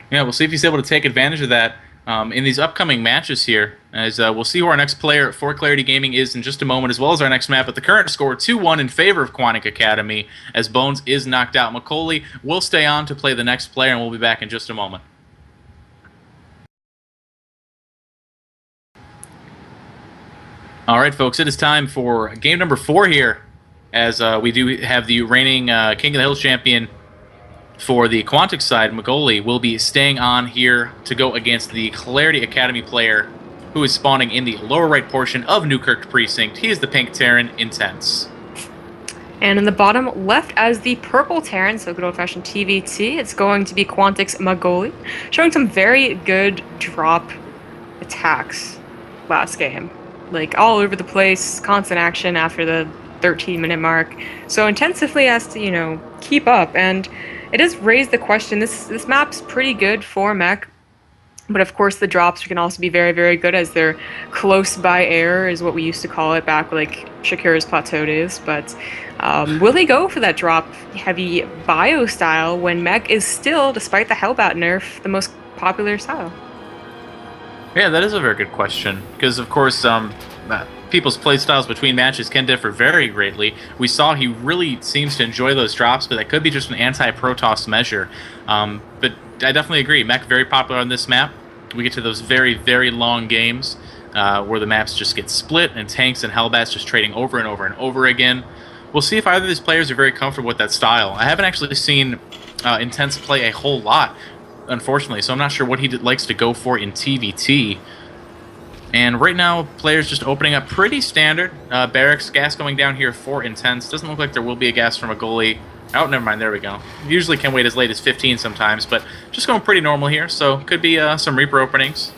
Yeah, we'll see if he's able to take advantage of that in these upcoming matches here. As we'll see who our next player for Clarity Gaming is in just a moment, as well as our next map. But the current score 2-1 in favor of Quantic Academy, as Bones is knocked out. Magoli will stay on to play the next player, and we'll be back in just a moment. All right, folks, it is time for game number 4 here, as we do have the reigning King of the Hill champion for the Quantic side. Magoli will be staying on here to go against the Clarity Academy player who is spawning in the lower right portion of Newkirk Precinct. He is the pink Terran, Intense. And in the bottom left as the purple Terran, so good old-fashioned TVT, it's going to be Quantic's Magoli, showing some very good drop attacks last game. Like, all over the place, constant action after the 13-minute mark. So Intensively has to, you know, keep up, and it does raise the question. This map's pretty good for mech, but of course the drops can also be very, very good, as they're close by air, is what we used to call it back like Shakira's Plateau days. But will they go for that drop-heavy bio style when mech is still, despite the Hellbat nerf, the most popular style? Yeah, that is a very good question, because of course people's playstyles between matches can differ very greatly. We saw he really seems to enjoy those drops, but that could be just an anti-Protoss measure. But I definitely agree. Mech very popular on this map. We get to those very, very long games where the maps just get split, and tanks and Hellbats just trading over and over and over again. We'll see if either of these players are very comfortable with that style. I haven't actually seen Intense play a whole lot, unfortunately, so I'm not sure what he likes to go for in TVT. And right now, players just opening up pretty standard. Barracks, gas going down here for Intense. Doesn't look like there will be a gas from a goalie. Oh, never mind, there we go. Usually can wait as late as 15 sometimes, but just going pretty normal here, so could be some Reaper openings.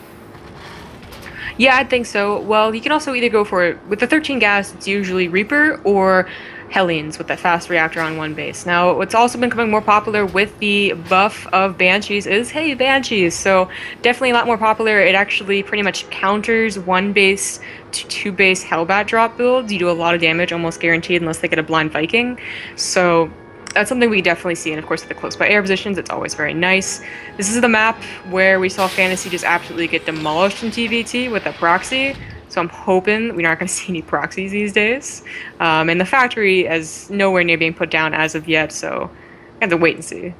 Yeah, I think so. Well, you can also either go for it. With the 13 gas, it's usually Reaper or Hellions with that fast reactor on one base. Now, what's also been becoming more popular with the buff of Banshees is, hey, Banshees. So definitely a lot more popular. It actually pretty much counters 1 base to 2 base Hellbat drop builds. You do a lot of damage, almost guaranteed, unless they get a blind Viking. So that's something we definitely see. And of course, with the close by air positions, it's always very nice. This is the map where we saw Fantasy just absolutely get demolished in TVT with the proxy. So I'm hoping we're not going to see any proxies these days. And the factory is nowhere near being put down as of yet, so I have to wait and see.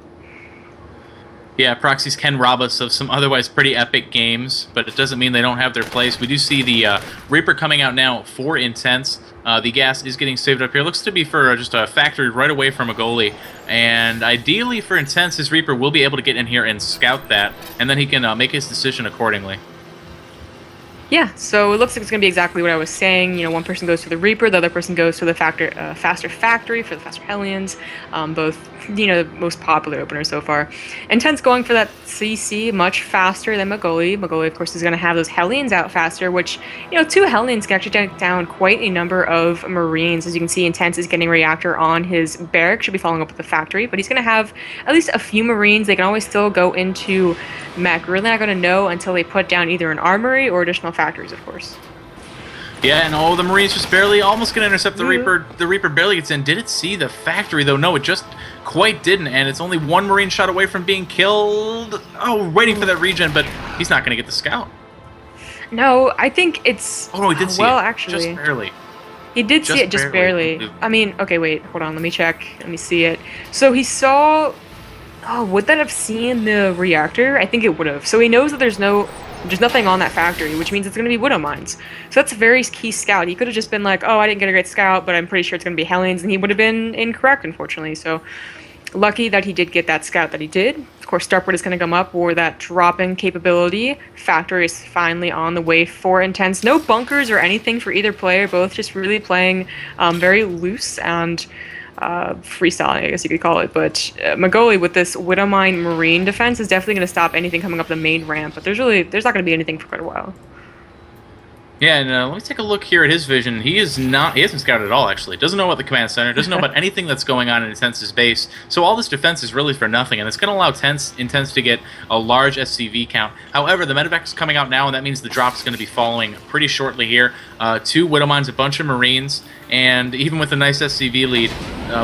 Yeah, proxies can rob us of some otherwise pretty epic games, but it doesn't mean they don't have their place. We do see the Reaper coming out now for Intense. The gas is getting saved up here. Looks to be for just a factory right away from a goalie. And ideally for Intense, his Reaper will be able to get in here and scout that, and then he can make his decision accordingly. Yeah, so it looks like it's going to be exactly what I was saying. You know, one person goes to the Reaper, the other person goes to the faster factory for the faster Hellions. Both the most popular opener so far. Intense going for that CC much faster than Magoli. Magoli, of course, is going to have those Hellions out faster, which, 2 Hellions can actually take down quite a number of Marines. As you can see, Intense is getting Reactor on his barrack, should be following up with the factory, but he's going to have at least a few Marines. They can always still go into mech. We're really not going to know until they put down either an armory or additional factories, of course. Yeah, and the Marines just barely, almost gonna intercept the Reaper. The Reaper barely gets in. Did it see the factory, though? No, it just quite didn't, and it's only 1 Marine shot away from being killed. Oh, waiting for that regen, but he's not gonna get the scout. No, I think it's... Oh, no, he did see it. Actually. Just barely. He did see it, just barely. I mean, okay, wait, hold on, let me check. Let me see it. So he saw... Oh, would that have seen the reactor? I think it would have. So he knows that there's nothing on that factory, which means it's going to be Widow Mines. So that's a very key scout. He could have just been like, oh, I didn't get a great scout, but I'm pretty sure it's going to be Hellions, and he would have been incorrect, unfortunately. So lucky that he did get that scout that he did. Of course, Starport is going to come up for that drop-in capability. Factory is finally on the way for Intense. No bunkers or anything for either player, both just really playing very loose and... freestyling, I guess you could call it, but Magoli with this Widowmine Marine defense is definitely going to stop anything coming up the main ramp, but there's not going to be anything for quite a while. Yeah, and let me take a look here at his vision. He hasn't scouted at all, actually. Doesn't know about the command center, doesn't know about anything that's going on in Intense's base, so all this defense is really for nothing, and it's going to allow Intense to get a large SCV count. However, the medevac is coming out now, and that means the drop is going to be following pretty shortly here. 2 Widow Mines, a bunch of Marines, and even with a nice SCV lead,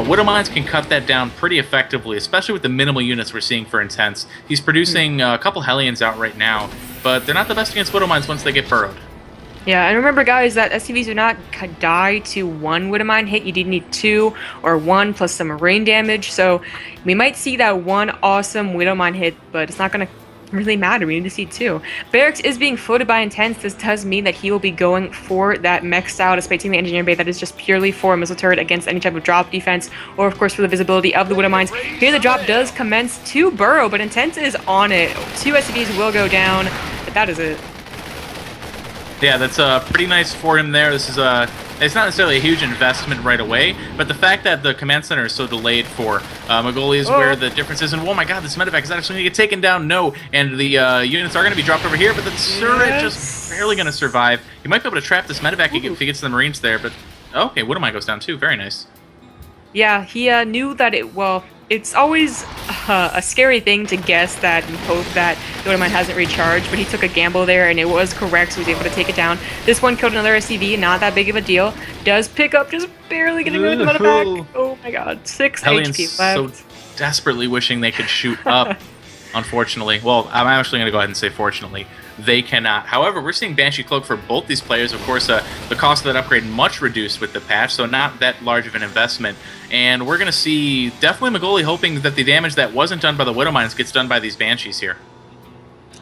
Widow Mines can cut that down pretty effectively, especially with the minimal units we're seeing for Intense. He's producing a couple Hellions out right now, but they're not the best against Widow Mines once they get burrowed. Yeah, and remember, guys, that SCVs do not die to 1 Widowmine hit. You do need 2 or 1 plus some Marine damage, so we might see that 1 awesome Widowmine hit, but it's not going to really matter. We need to see 2. Barracks is being floated by Intense. This does mean that he will be going for that mech style, despite taking the engineer bay that is just purely for a missile turret against any type of drop defense, or of course for the visibility of the Widow Mines. Here the drop does commence to burrow, but Intense is on it. 2 SCVs will go down, but that is it. Yeah, that's pretty nice for him there. This is it's not necessarily a huge investment right away, but the fact that the command center is so delayed for Magoli is where the difference is. And oh my god, this medevac is actually going to get taken down. No, and the units are going to be dropped over here, but the turret just barely going to survive. You might be able to trap this medevac if he gets the Marines there, but okay, Widowmine goes down too. Very nice. Yeah, he knew that it's always a scary thing to guess that and hope that the Widowmine hasn't recharged, but he took a gamble there and it was correct, so he was able to take it down. This one killed another SCV, not that big of a deal. Does pick up, just barely getting rid of the medevac. Oh my god, 6 Hellions HP left. So desperately wishing they could shoot up, unfortunately. Well, I'm actually going to go ahead and say fortunately. They cannot. However, we're seeing Banshee Cloak for both these players. Of course, the cost of that upgrade much reduced with the patch, so not that large of an investment. And we're going to see definitely Magoli hoping that the damage that wasn't done by the Widow Mines gets done by these Banshees here.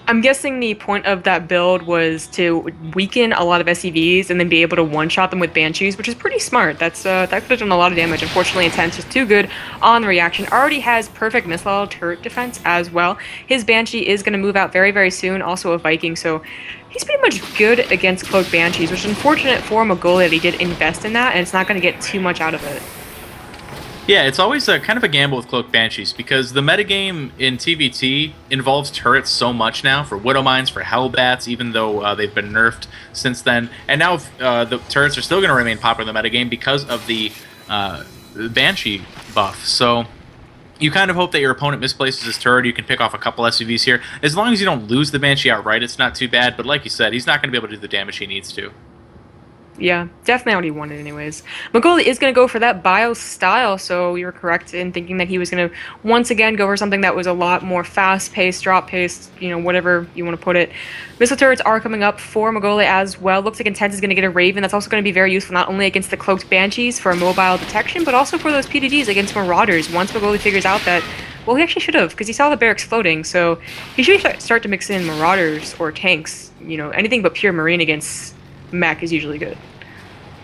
I'm guessing the point of that build was to weaken a lot of SCVs and then be able to one-shot them with Banshees, which is pretty smart. That could have done a lot of damage. Unfortunately, Intense is too good on the reaction. Already has perfect missile turret defense as well. His Banshee is going to move out very, very soon, also a Viking, so he's pretty much good against Cloaked Banshees, which is unfortunate for Magoli that he did invest in that, and it's not going to get too much out of it. Yeah, it's always kind of a gamble with Cloaked Banshees, because the metagame in TVT involves turrets so much now, for Widow Mines, for Hellbats, even though they've been nerfed since then. And now the turrets are still going to remain popular in the metagame because of the Banshee buff. So you kind of hope that your opponent misplaces his turret. You can pick off a couple SCVs here. As long as you don't lose the Banshee outright, it's not too bad. But like you said, he's not going to be able to do the damage he needs to. Yeah, definitely what he wanted anyways. Magoli is going to go for that bio style, so you were correct in thinking that he was going to once again go for something that was a lot more fast-paced, drop-paced, whatever you want to put it. Missile turrets are coming up for Magoli as well. Looks like Intense is going to get a Raven. That's also going to be very useful not only against the Cloaked Banshees for mobile detection, but also for those PDDs against Marauders. Once Magoli figures out that, well, he actually should have, because he saw the barracks floating, so he should start to mix in Marauders or tanks. Anything but pure Marine against mech is usually good.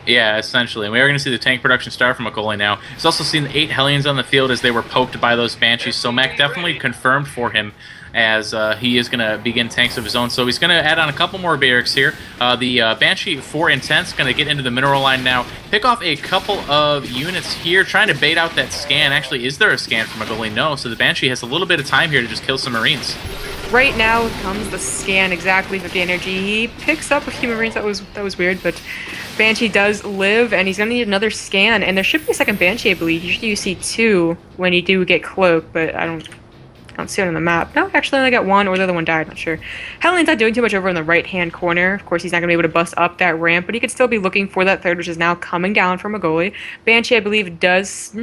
Yeah, essentially. And we are going to see the tank production start from Magoli now. He's also seen 8 Hellions on the field as they were poked by those Banshees, so mech definitely confirmed for him. as he is going to begin tanks of his own. So he's going to add on a couple more barracks here. The Banshee for Intense going to get into the mineral line now, pick off a couple of units here, trying to bait out that scan. Actually, is there a scan from Magoli? No, so the Banshee has a little bit of time here to just kill some Marines. Right now comes the scan, exactly 50 energy. He picks up a few Marines. That was weird, but Banshee does live, and he's going to need another scan. And there should be a second Banshee, I believe. Usually you see 2 when you do get Cloak, but I don't see it on the map. No, actually I only got 1, or the other one died, not sure. Hellian's not doing too much over in the right-hand corner. Of course, he's not going to be able to bust up that ramp, but he could still be looking for that third, which is now coming down from Magoli. Banshee, I believe, does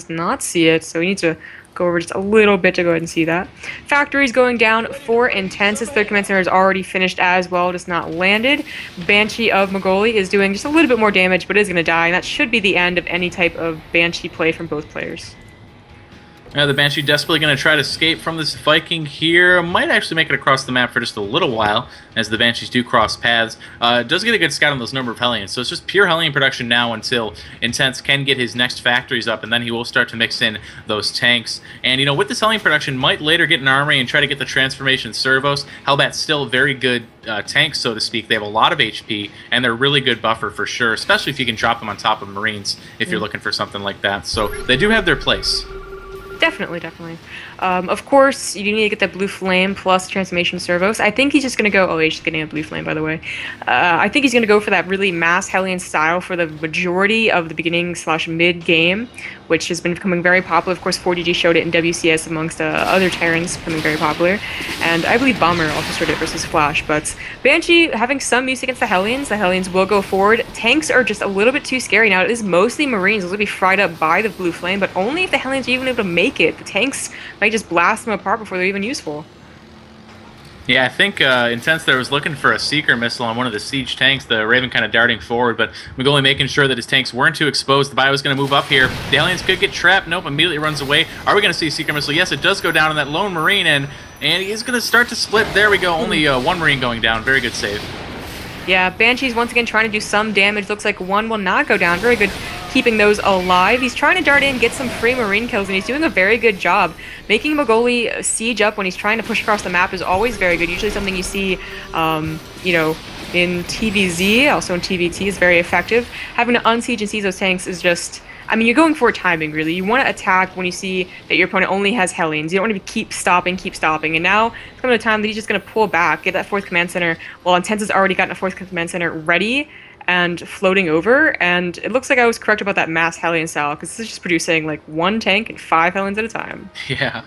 not see it, so he needs to go over just a little bit to go ahead and see that. Factory's going down for Intense. His third command center is already finished as well, just not landed. Banshee of Magoli is doing just a little bit more damage, but is going to die, and that should be the end of any type of Banshee play from both players. The Banshee desperately going to try to escape from this Viking here. Might actually make it across the map for just a little while, as the Banshees do cross paths. Does get a good scout on those number of Hellions, so it's just pure Hellion production now until Intense can get his next factories up, and then he will start to mix in those tanks. And, you know, with this Hellion production, might later get an armory and try to get the Transformation Servos. Hellbat's still very good tanks, so to speak. They have a lot of HP, and they're a really good buffer for sure, especially if you can drop them on top of Marines, if you're looking for something like that. So they do have their place. Definitely. Of course, you do need to get that Blue Flame plus Transformation Servos. I think he's just going to go... Oh, he's just getting a Blue Flame, by the way. I think he's going to go for that really mass Hellion style for the majority of the beginning/mid game, which has been becoming very popular. Of course, 4DG showed it in WCS amongst other Terrans, becoming very popular. And I believe Bomber also showed it versus Flash. But Banshee having some use against the Hellions will go forward. Tanks are just a little bit too scary now. It is mostly Marines. Those will be fried up by the Blue Flame, but only if the Hellions are even able to make it. The tanks might just blast them apart before they're even useful. Yeah, I think Intense there was looking for a Seeker missile on one of the siege tanks, the Raven kind of darting forward, but Magoli making sure that his tanks weren't too exposed. The bio is going to move up here. The Aliens could get trapped. Nope, immediately runs away. Are we going to see a Seeker missile? Yes, it does go down on that lone Marine, and he is going to start to split. There we go. Only one Marine going down. Very good save. Yeah, Banshee's once again trying to do some damage. Looks like one will not go down. Very good keeping those alive. He's trying to dart in, get some free Marine kills, and he's doing a very good job. Making Magoli siege up when he's trying to push across the map is always very good. Usually something you see, you know, in TVZ, also in TVT is very effective. Having to unsiege and seize those tanks is just... I mean, you're going for timing, really. You want to attack when you see that your opponent only has Hellions. You don't want to keep stopping. And now it's coming to a time that he's just going to pull back, get that 4th command center, while Intense has already gotten a 4th command center ready and floating over. And it looks like I was correct about that mass Hellion style, because this is just producing like 1 tank and 5 Hellions at a time. Yeah.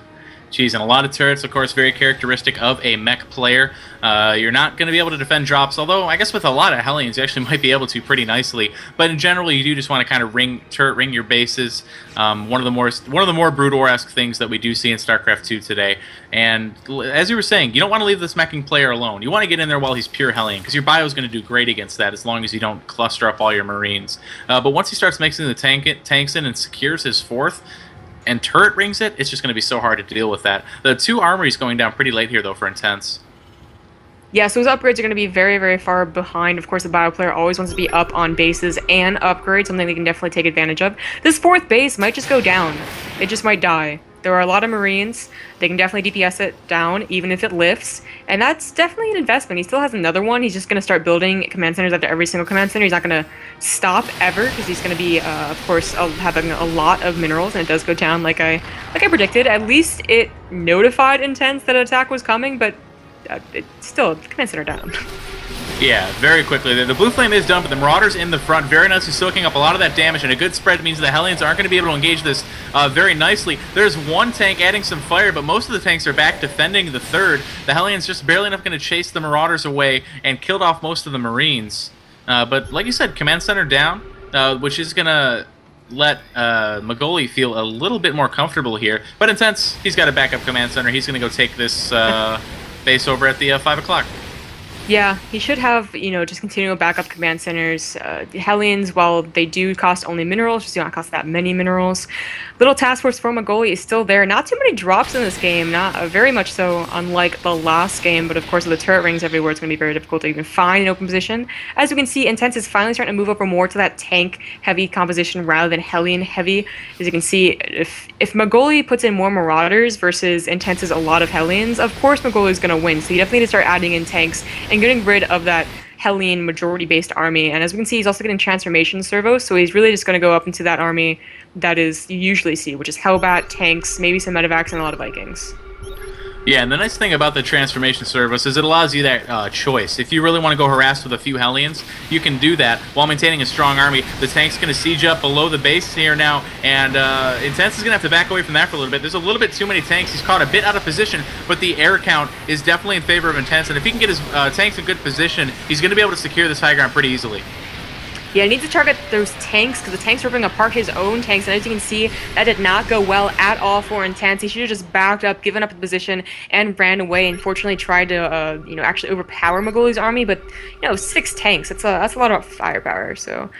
Jeez, and a lot of turrets, of course, very characteristic of a mech player. You're not going to be able to defend drops, although I guess with a lot of Hellions, you actually might be able to pretty nicely. But in general, you do just want to kind of turret ring your bases. One of the more Brood War-esque things that we do see in StarCraft 2 today. And as you were saying, you don't want to leave this meching player alone. You want to get in there while he's pure Hellion, because your bio is going to do great against that as long as you don't cluster up all your Marines. But once he starts mixing the tanks in and secures his 4th, and turret rings it, it's just going to be so hard to deal with that. The 2 armories going down pretty late here, though, for Intense. Yeah, so his upgrades are going to be very, very far behind. Of course, the bio player always wants to be up on bases and upgrade, something they can definitely take advantage of. This 4th base might just go down. It just might die. There are a lot of Marines. They can definitely DPS it down, even if it lifts. And that's definitely an investment. He still has another one. He's just going to start building command centers after every single command center. He's not going to stop ever, because he's going to be, of course, having a lot of minerals. And it does go down like I predicted. At least it notified Intense that an attack was coming, but it's still, the command center down. Yeah, very quickly. The Blue Flame is done, but the Marauders in the front, very nicely soaking up a lot of that damage, and a good spread means the Hellions aren't going to be able to engage this very nicely. There's 1 tank adding some fire, but most of the tanks are back defending the 3rd. The Hellions just barely enough going to chase the Marauders away and killed off most of the Marines. But like you said, command center down, which is going to let Magoli feel a little bit more comfortable here. But Intense, he's got a backup command center. He's going to go take this base over at the 5 o'clock. Yeah, he should have, just continual backup command centers. The Hellions, while they do cost only minerals, just do not cost that many minerals. Little task force for Magoli is still there. Not too many drops in this game, not very much so, unlike the last game. But of course, with the turret rings everywhere, it's going to be very difficult to even find an open position. As we can see, Intense is finally starting to move over more to that tank-heavy composition rather than Hellion-heavy. As you can see, if Magoli puts in more Marauders versus Intense's a lot of Hellions, of course Magoli is going to win. So you definitely need to start adding in tanks and getting rid of that Hellion majority-based army. And as we can see, he's also getting transformation servos, so he's really just going to go up into that army that is you usually see, which is Hellbat, tanks, maybe some medevacs, and a lot of Vikings. Yeah, and the nice thing about the transformation service is it allows you that choice. If you really want to go harass with a few Hellions, you can do that while maintaining a strong army. The tank's going to siege up below the base here now, and Intense is going to have to back away from that for a little bit. There's a little bit too many tanks. He's caught a bit out of position, but the air count is definitely in favor of Intense, and if he can get his tanks in good position, he's going to be able to secure this high ground pretty easily. Yeah, he needs to target those tanks because the tanks are ripping apart his own tanks, and as you can see, that did not go well at all for Intense. He should have just backed up, given up the position, and ran away. Unfortunately, tried to actually overpower Magoli's army, but 6 tanks. That's a lot of firepower. So,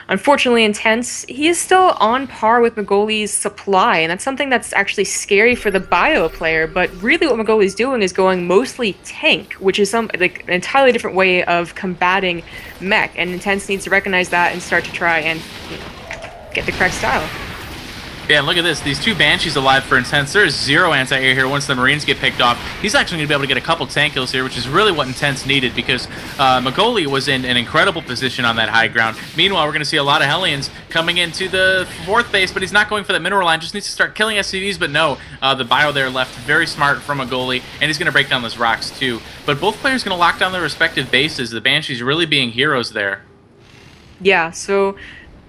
unfortunately, Intense, he is still on par with Magoli's supply, and that's something that's actually scary for the bio player. But really, what Magoli's doing is going mostly tank, which is an entirely different way of combating mech, and Intense needs to recognize that and start to try and get the correct style. Yeah, and look at this. These 2 Banshees alive for Intense. There is 0 anti-air here once the Marines get picked off. He's actually going to be able to get a couple tank kills here, which is really what Intense needed because Magoli was in an incredible position on that high ground. Meanwhile, we're going to see a lot of Hellions coming into the 4th base, but he's not going for that mineral line. Just needs to start killing SCVs, but no. The bio there left very smart from Magoli, and he's going to break down those rocks too. But both players going to lock down their respective bases. The Banshees really being heroes there. Yeah, so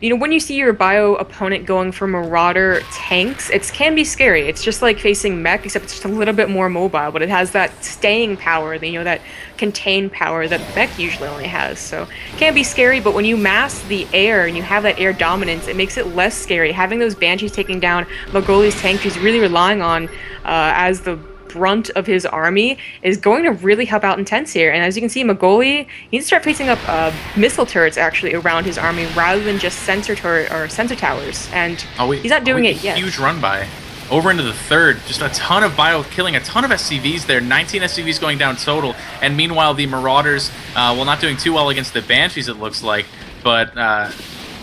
when you see your bio opponent going for Marauder tanks, it can be scary. It's just like facing mech, except it's just a little bit more mobile, but it has that staying power, that contain power that mech usually only has. So it can be scary, but when you mass the air and you have that air dominance, it makes it less scary. Having those Banshees taking down Magoli's tank, he's really relying on as the brunt of his army, is going to really help out Intense here. And as you can see, Magoli needs to start placing up missile turrets actually around his army rather than just sensor turret or sensor towers. And he's not doing it yet. Huge run by. Over into the 3rd, just a ton of bio killing, a ton of SCVs there, 19 SCVs going down total. And meanwhile, the Marauders, not doing too well against the Banshees, it looks like, but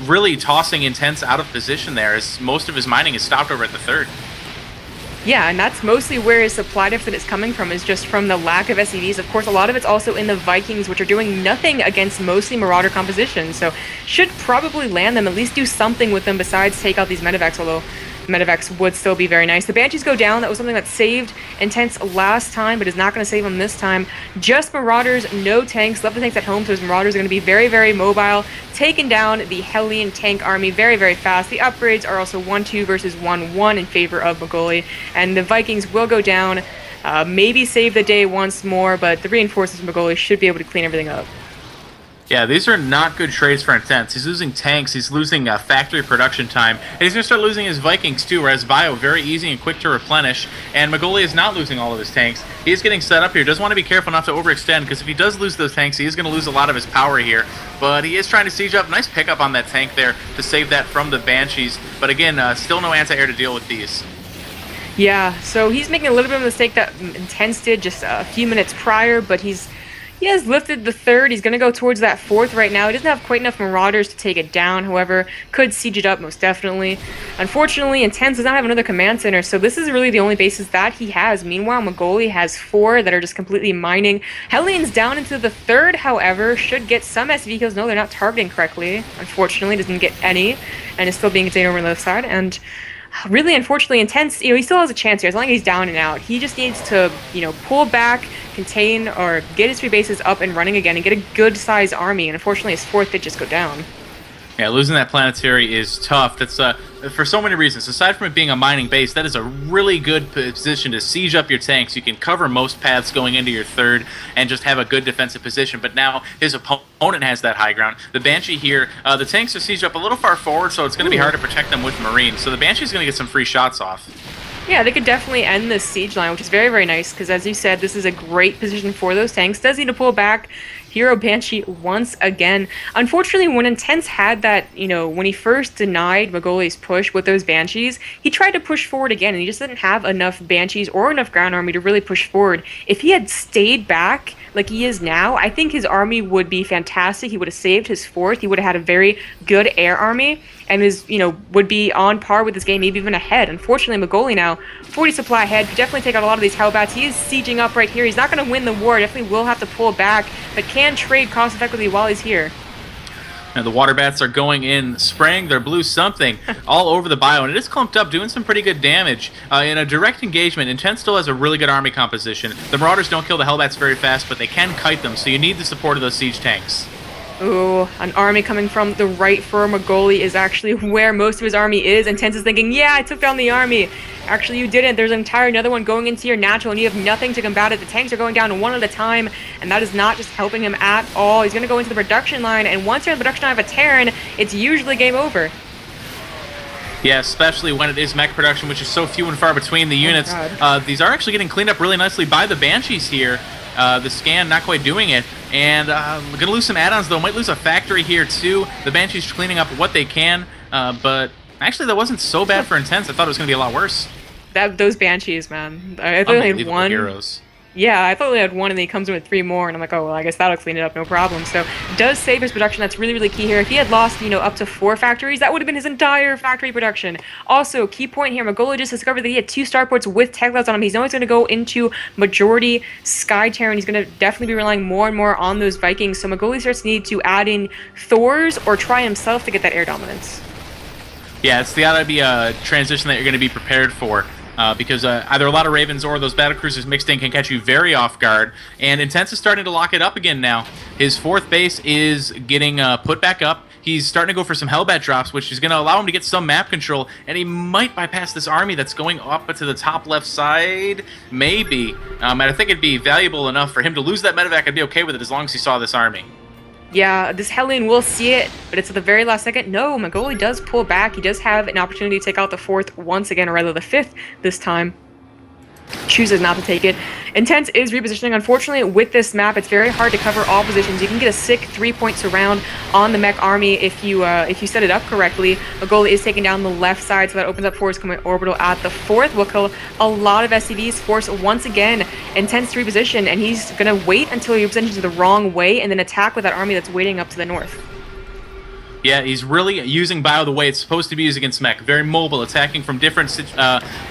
really tossing Intense out of position there as most of his mining is stopped over at the 3rd. Yeah, and that's mostly where his supply deficit is coming from, is just from the lack of SCVs. Of course, a lot of it's also in the Vikings, which are doing nothing against mostly Marauder composition, so should probably land them, at least do something with them besides take out these medevacs, although medevacs would still be very nice. The Banshees go down. That was something that saved Intense last time, but is not going to save him this time. Just Marauders, no tanks. Left the tanks at home, so his Marauders are going to be very, very mobile, taking down the Hellion tank army very, very fast. The upgrades are also 1-2 versus 1-1 in favor of Magoli, and the Vikings will go down, maybe save the day once more, but the reinforcements of Magoli should be able to clean everything up. Yeah, these are not good trades for Intense. He's losing tanks, he's losing factory production time, and he's going to start losing his Vikings too, whereas bio, very easy and quick to replenish, and Magoli is not losing all of his tanks. He is getting set up here. Does want to be careful not to overextend, because if he does lose those tanks, he is going to lose a lot of his power here, but he is trying to siege up. Nice pickup on that tank there to save that from the Banshees, but again, still no anti-air to deal with these. Yeah, so he's making a little bit of a mistake that Intense did just a few minutes prior, but he has lifted the 3rd. He's going to go towards that 4th right now. He doesn't have quite enough Marauders to take it down, however, could siege it up most definitely. Unfortunately, Intense does not have another command center, so this is really the only bases that he has. Meanwhile, Magoli has 4 that are just completely mining. Hellions down into the 3rd, however, should get some SV kills. No, they're not targeting correctly. Unfortunately, doesn't get any, and is still being contained over on the left side, and really, unfortunately, Intense, he still has a chance here. As long as he's down and out, he just needs to, pull back, contain, or get his 3 bases up and running again and get a good-sized army. And unfortunately, his 4th did just go down. Yeah, losing that planetary is tough. That's for so many reasons. Aside from it being a mining base, that is a really good position to siege up your tanks. You can cover most paths going into your 3rd and just have a good defensive position. But now his opponent has that high ground. The Banshee here, the tanks are sieged up a little far forward, so it's going to be hard to protect them with Marines. So the Banshee's going to get some free shots off. Yeah, they could definitely end this siege line, which is very, very nice, because as you said, this is a great position for those tanks. Does need to pull back. Hero Banshee once again. Unfortunately, when Intense had that, when he first denied Magoli's push with those Banshees, he tried to push forward again, and he just didn't have enough Banshees or enough ground army to really push forward. If he had stayed back like he is now, I think his army would be fantastic. He would have saved his fourth. He would have had a very good air army, and would be on par with this game, maybe even ahead. Unfortunately, Magoli now 40 supply ahead. Could definitely take out a lot of these Hellbats. He is sieging up right here. He's not going to win the war. Definitely will have to pull back, but can trade cost effectively while he's here. And the water bats are going in, spraying their blue something all over the bio, and it is clumped up, doing some pretty good damage. In a direct engagement, Intense still has a really good army composition. The Marauders don't kill the Hellbats very fast, but they can kite them, so you need the support of those siege tanks. Ooh, an army coming from the right for Magoli is actually where most of his army is. Intense is thinking, yeah, I took down the army. Actually, you didn't. There's another one going into your natural, and you have nothing to combat it. The tanks are going down one at a time, and that is not just helping him at all. He's going to go into the production line, and once you're in the production line of a Terran, it's usually game over. Yeah, especially when it is mech production, which is so few and far between the units. These are actually getting cleaned up really nicely by the Banshees here. The scan not quite doing it. And we're going to lose some add-ons, though. Might lose a factory here, too. The Banshees cleaning up what they can. But actually, that wasn't so bad for Intense. I thought it was going to be a lot worse. Those Banshees, man. I thought they had one. Heroes. Yeah, I thought they had one, and then he comes in with 3 more, and I'm like, oh, well, I guess that'll clean it up, no problem. So, does save his production. That's really, really key here. If he had lost, up to 4 factories, that would have been his entire factory production. Also, key point here, Magoli just discovered that he had 2 starports with tech clouds on him. He's always going to go into majority Sky Terran. He's going to definitely be relying more and more on those Vikings. So, Magoli starts to need to add in Thors or try himself to get that air dominance. Yeah, it's gotta be a transition that you're going to be prepared for. Because either a lot of Ravens or those battlecruisers mixed in can catch you very off guard. And Intense is starting to lock it up again now. His 4th base is getting put back up. He's starting to go for some Hellbat drops, which is going to allow him to get some map control. And he might bypass this army that's going up to the top left side. Maybe. And I think it'd be valuable enough for him to lose that medevac. I'd be okay with it as long as he saw this army. Yeah, this Hellion will see it, but it's at the very last second. No, Magoli does pull back. He does have an opportunity to take out the 4th once again, or rather the 5th this time. Chooses not to take it. Intense is repositioning. Unfortunately, with this map, it's very hard to cover all positions. You can get a sick 3-point surround on the mech army if you set it up correctly. Magoli is taking down the left side, so that opens up Force coming orbital at the 4th. Will kill a lot of SCVs. Force once again. Intense reposition, and he's gonna wait until he repositions the wrong way, and then attack with that army that's waiting up to the north. Yeah, he's really using Bio the way it's supposed to be used against mech. Very mobile, attacking from different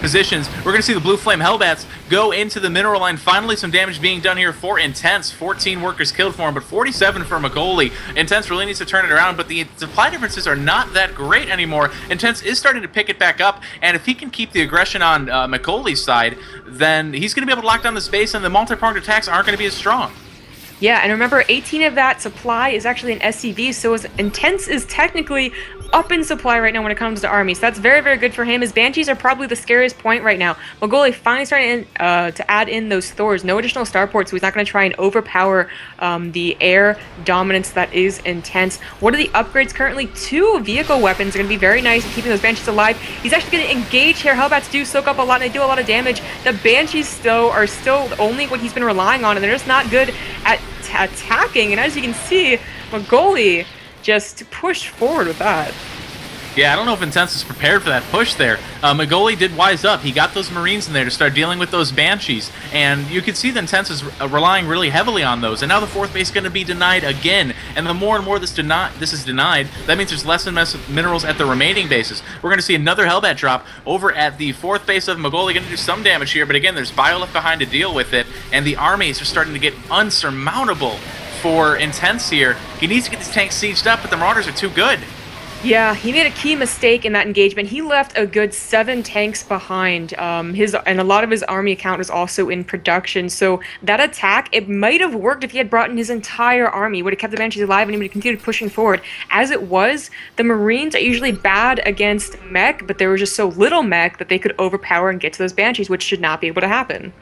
positions. We're going to see the Blue Flame Hellbats go into the mineral line. Finally, some damage being done here for Intense. 14 workers killed for him, but 47 for Magoli. Intense really needs to turn it around, but the supply differences are not that great anymore. Intense is starting to pick it back up, and if he can keep the aggression on Magoli's side, then he's going to be able to lock down the space, and the multi-pronged attacks aren't going to be as strong. Yeah, and remember, 18 of that supply is actually an SCV, so his Intense is technically up in supply right now when it comes to army. So that's very, very good for him. His Banshees are probably the scariest point right now. Magoli finally starting to add in those Thors. No additional starports, so he's not going to try and overpower the air dominance that is Intense. What are the upgrades currently? 2 vehicle weapons are going to be very nice at keeping those Banshees alive. He's actually going to engage here. Hellbats do soak up a lot, and they do a lot of damage. The Banshees are still only what he's been relying on, and they're just not good at attacking. And as you can see, Magoli just pushed forward with that. Yeah, I don't know if Intense is prepared for that push there. Magoli did wise up. He got those Marines in there to start dealing with those Banshees. And you can see that Intense is relying really heavily on those. And now the 4th base is going to be denied again. And the more and more this is denied, that means there's less and less minerals at the remaining bases. We're going to see another Hellbat drop over at the 4th base of Magoli. Going to do some damage here. But again, there's Bio left behind to deal with it. And the armies are starting to get unsurmountable for Intense here. He needs to get these tanks sieged up, but the Marauders are too good. Yeah, he made a key mistake in that engagement. He left a good 7 tanks behind. And a lot of his army account was also in production. So that attack, it might have worked if he had brought in his entire army. He would have kept the Banshees alive, and he would have continued pushing forward. As it was, the Marines are usually bad against mech, but there was just so little mech that they could overpower and get to those Banshees, which should not be able to happen.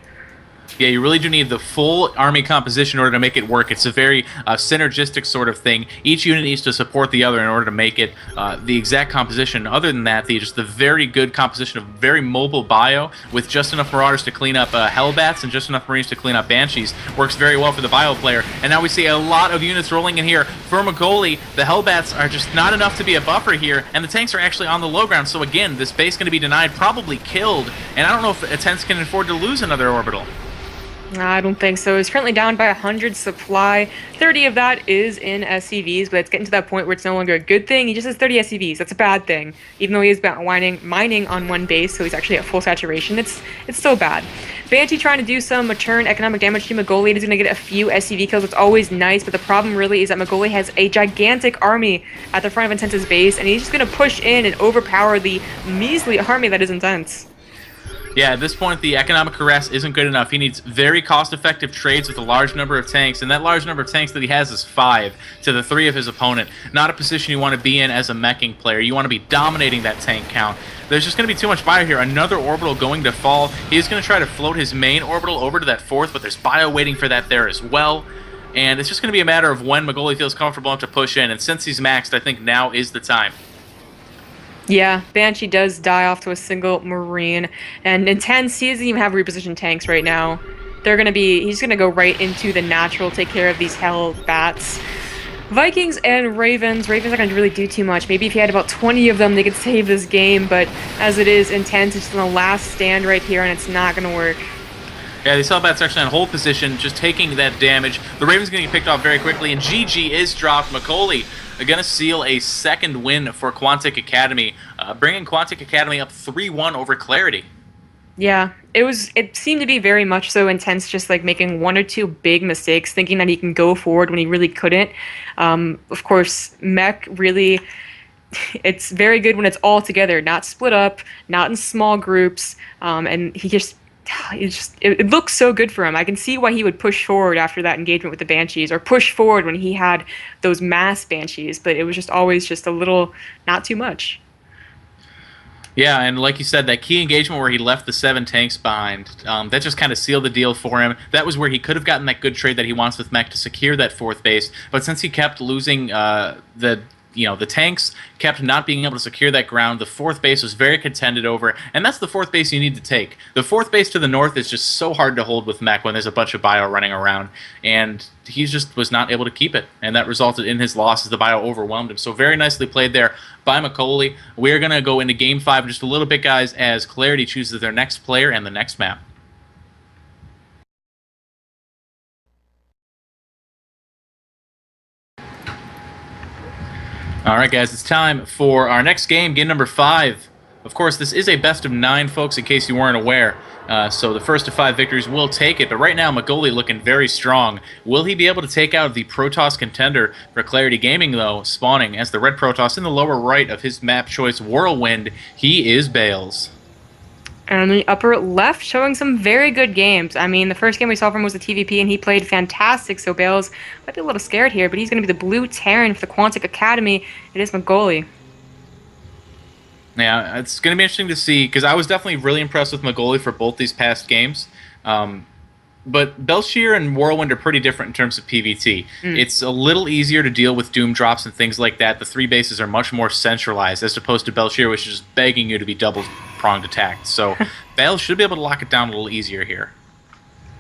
Yeah, you really do need the full army composition in order to make it work. It's a very synergistic sort of thing. Each unit needs to support the other in order to make it the exact composition. Other than that, just the very good composition of very mobile bio with just enough Marauders to clean up Hellbats and just enough Marines to clean up Banshees works very well for the bio player. And now we see a lot of units rolling in here. For Magoli, the Hellbats are just not enough to be a buffer here, and the tanks are actually on the low ground. So again, this base going to be denied, probably killed, and I don't know if Tense can afford to lose another orbital. I don't think so. He's currently down by 100 supply. 30 of that is in SCVs, but it's getting to that point where it's no longer a good thing. He just has 30 SCVs. That's a bad thing. Even though he is mining on one base, so he's actually at full saturation, it's still bad. Banshee trying to do some return economic damage to Magoli. He's going to get a few SCV kills. It's always nice, but the problem really is that Magoli has a gigantic army at the front of Intense's base, and he's just going to push in and overpower the measly army that is Intense. Yeah, at this point, the economic harass isn't good enough. He needs very cost-effective trades with a large number of tanks, and that large number of tanks that he has is 5 to the 3 of his opponent. Not a position you want to be in as a meching player. You want to be dominating that tank count. There's just going to be too much bio here. Another orbital going to fall. He's going to try to float his main orbital over to that 4th, but there's bio waiting for that there as well. And it's just going to be a matter of when Magoli feels comfortable enough to push in, and since he's maxed, I think now is the time. Yeah, Banshee does die off to a single Marine, and Intense, he doesn't even have repositioned tanks right now. He's gonna go right into the natural, take care of these Hell Bats. Vikings and Ravens are gonna really do too much. Maybe if he had about 20 of them, they could save this game, but as it is, Intense is just gonna last stand right here, and it's not gonna work. Yeah, these Hellbats actually on hold position, just taking that damage. The Ravens going to get picked off very quickly, and GG is dropped. Magoli going to seal a second win for Quantic Academy, bringing Quantic Academy up 3-1 over Clarity. Yeah, it seemed to be very much so Intense, just like making 1 or 2 big mistakes, thinking that he can go forward when he really couldn't. Of course, Mech really... It's very good when it's all together, not split up, not in small groups, and it looks so good for him. I can see why he would push forward after that engagement with the Banshees, or push forward when he had those mass Banshees, but it was just always just a little, not too much. Yeah, and like you said, that key engagement where he left the 7 tanks behind, that just kind of sealed the deal for him. That was where he could have gotten that good trade that he wants with Mech to secure that 4th base, but since he kept losing the tanks kept not being able to secure that ground. The 4th base was very contended over, and that's the 4th base you need to take. The 4th base to the north is just so hard to hold with Mech when there's a bunch of bio running around, and he just was not able to keep it, and that resulted in his loss as the bio overwhelmed him. So very nicely played there by Magoli. We're going to go into Game 5 in just a little bit, guys, as Clarity chooses their next player and the next map. Alright guys, it's time for our next game, game number 5. Of course, this is a best of 9, folks, in case you weren't aware. So the first of 5 victories will take it, but right now Magoli looking very strong. Will he be able to take out the Protoss contender for Clarity Gaming, though, spawning as the red Protoss in the lower right of his map choice, Whirlwind? He is Bales. And in the upper left, showing some very good games. I mean, the first game we saw from him was the TVP, and he played fantastic, so Bales might be a little scared here, but he's going to be the blue Terran for the Quantic Academy. It is Magoli. Yeah, it's going to be interesting to see, because I was definitely really impressed with Magoli for both these past games. But Belshir and Whirlwind are pretty different in terms of PvT. It's a little easier to deal with Doom drops and things like that. The 3 bases are much more centralized, as opposed to Belshir, which is just begging you to be double-pronged attacked. So Bale should be able to lock it down a little easier here.